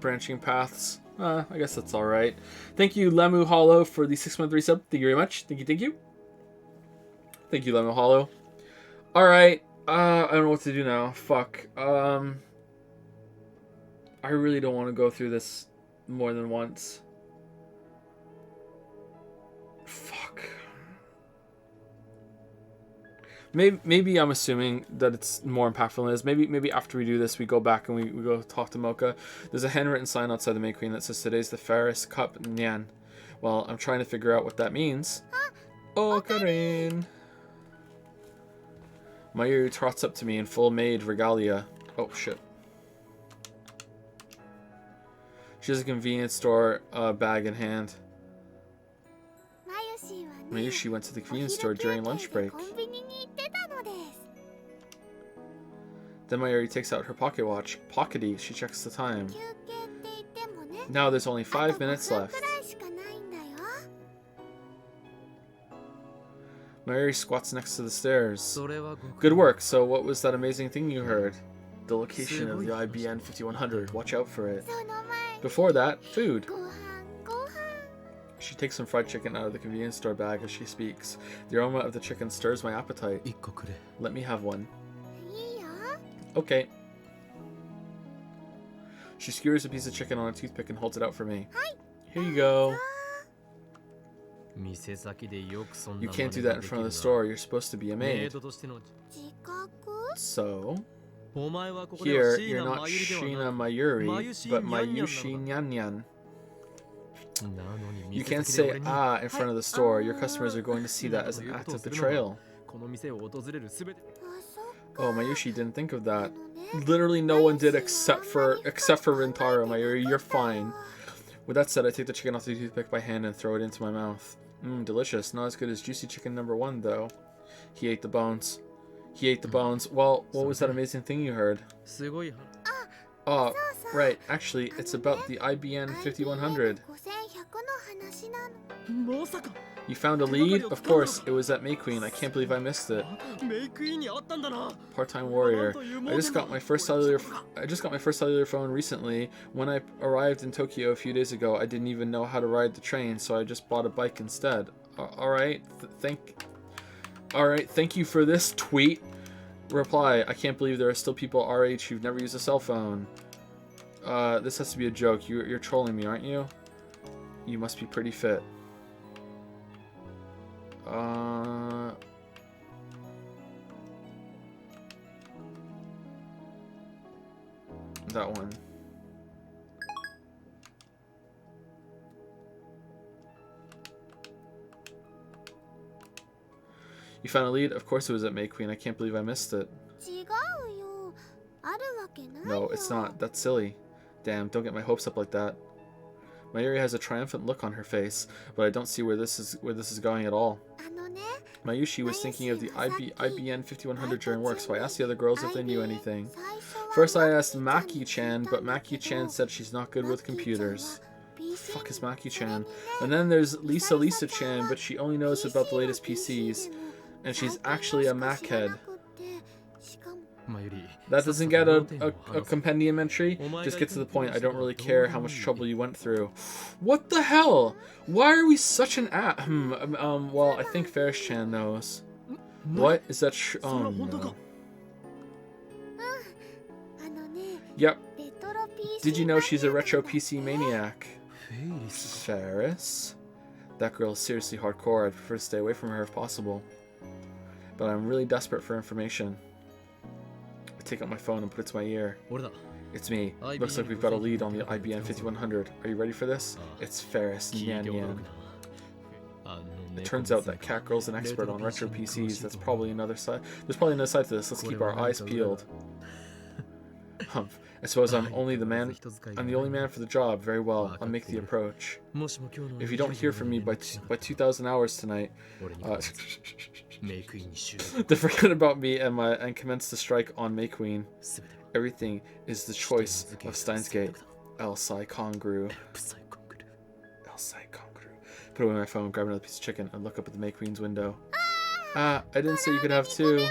branching paths. I guess that's all right. Thank you, Lemu Hollow, for the 6-month resub. Thank you very much. Thank you. Thank you. Thank you, Lemu Hollow. All right. I don't know what to do now. Fuck. I really don't want to go through this more than once. Fuck. Maybe I'm assuming that it's more impactful than it is. Maybe after we do this, we go back and we go talk to Mocha. There's a handwritten sign outside the May Queen that says, "Today's the Ferris Cup Nyan." Well, I'm trying to figure out what that means. Oh, Karin! Mayuri trots up to me in full maid regalia. Oh, shit. She has a convenience store bag in hand. Mayushi went to the convenience store during lunch break. Then Mayuri takes out her pocket watch. Pockety, she checks the time. Now there's only 5 minutes left. Mayuri squats next to the stairs. Good work. So what was that amazing thing you heard? The location of the IBN 5100. Watch out for it. Before that, food. She takes some fried chicken out of the convenience store bag as she speaks. The aroma of the chicken stirs my appetite. Let me have one. Okay. She skewers a piece of chicken on a toothpick and holds it out for me. Here you go. You can't do that in front of the store. You're supposed to be a maid. So, here, you're not Shina Mayuri, but Mayushi Nyan. You can't say "ah" in front of the store. Your customers are going to see that as an act of betrayal. Oh, Mayushi didn't think of that. Literally no one did except for Rintaro. Mayuri, you're fine. With that said, I take the chicken off the toothpick by hand and throw it into my mouth. Delicious. Not as good as juicy chicken number 1, though. He ate the bones. He ate the bones. Well, what was that amazing thing you heard? Oh, right. Actually, it's about the IBN 5100. You found a lead? Of course, it was at May Queen. I can't believe I missed it. Part-time warrior. I just got my first cellular phone recently. When I arrived in Tokyo a few days ago, I didn't even know how to ride the train, so I just bought a bike instead. Alright, thank you for this tweet. Reply, I can't believe there are still people our age who've never used a cell phone. This has to be a joke. You're trolling me, aren't you? You must be pretty fit. That one. You found a lead? Of course it was at May Queen. I can't believe I missed it. No, it's not. That's silly. Damn, don't get my hopes up like that. Mayuri has a triumphant look on her face, but I don't see where this is going at all. Mayushi was thinking of the IBN 5100 during work, so I asked the other girls if they knew anything. First I asked Maki-chan, but Maki-chan said she's not good with computers. Fuck is Maki-chan? And then there's Lisa-Chan, but she only knows about the latest PCs, and she's actually a Mac head. That doesn't get a compendium entry. Just get to the point. I don't really care how much trouble you went through. What the hell? Why are we such an well, I think Ferris-chan knows. What? Is that oh, no. Yep. Did you know she's a retro PC maniac? Ferris? That girl is seriously hardcore. I'd prefer to stay away from her if possible. But I'm really desperate for information. I take out my phone and put it to my ear. It's me. Looks like we've got a lead on the IBN 5100. Are you ready for this? It's Ferris Nyan. It turns out that Catgirl's an expert on retro PCs. That's probably another side. There's probably another side to this. Let's keep our eyes peeled. Humph. I suppose I'm the only man for the job. Very well. I'll make the approach. If you don't hear from me by 2,000 hours tonight, they forget about me and commence to strike on May Queen. Everything is the choice of Steins Gate. El Sai Kongru. El Sai Kongru. Put away my phone, grab another piece of chicken, and look up at the May Queen's window. I didn't say you could have two.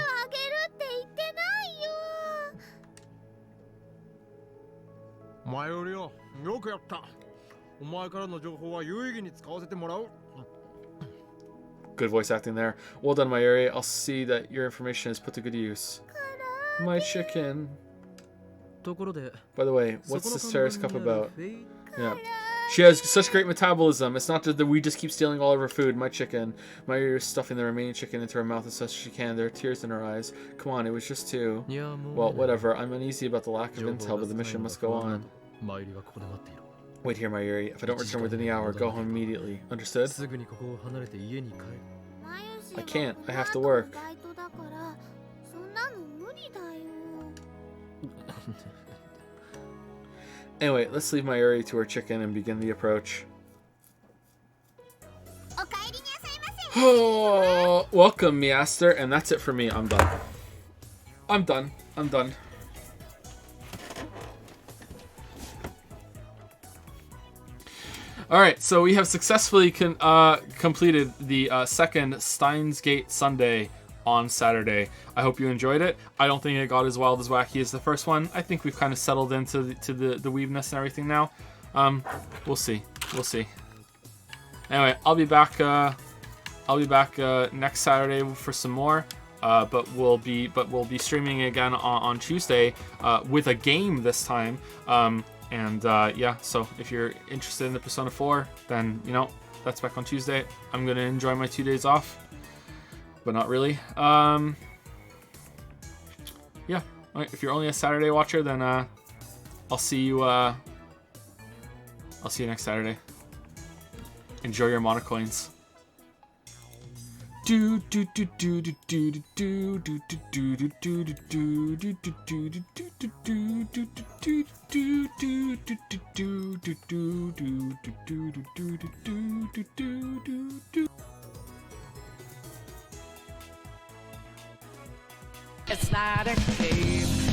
Good voice acting there. Well done, Mayuri. I'll see that your information is put to good use. My chicken. By the way, what's this Ferris Cup about? Yeah. She has such great metabolism. It's not that we just keep stealing all of her food. My chicken. My ear is stuffing the remaining chicken into her mouth as best as she can. There are tears in her eyes. Come on, it was just 2. Well, whatever. I'm uneasy about the lack of intel, but the mission must go on. Wait here, Mayuri. If I don't return within the hour, go home immediately. Understood? I can't. I have to work. Anyway, let's leave Mayuri to her chicken and begin the approach. Oh, welcome, Miaster, and that's it for me. I'm done. I'm done. I'm done. Alright, so we have successfully completed the second Steins Gate Sunday on Saturday. I hope you enjoyed it. I don't think it got as wild as wacky as the first one. I think we've kind of settled into the weaveness and everything now. We'll see. We'll see. Anyway, I'll be back next Saturday for some more. But we'll be streaming again on Tuesday with a game this time. Yeah, so if you're interested in the Persona 4, then, you know, that's back on Tuesday. I'm going to enjoy my 2 days off, but not really. Yeah, if you're only a Saturday watcher, then I'll see you next Saturday. Enjoy your monocoins. It's not a game.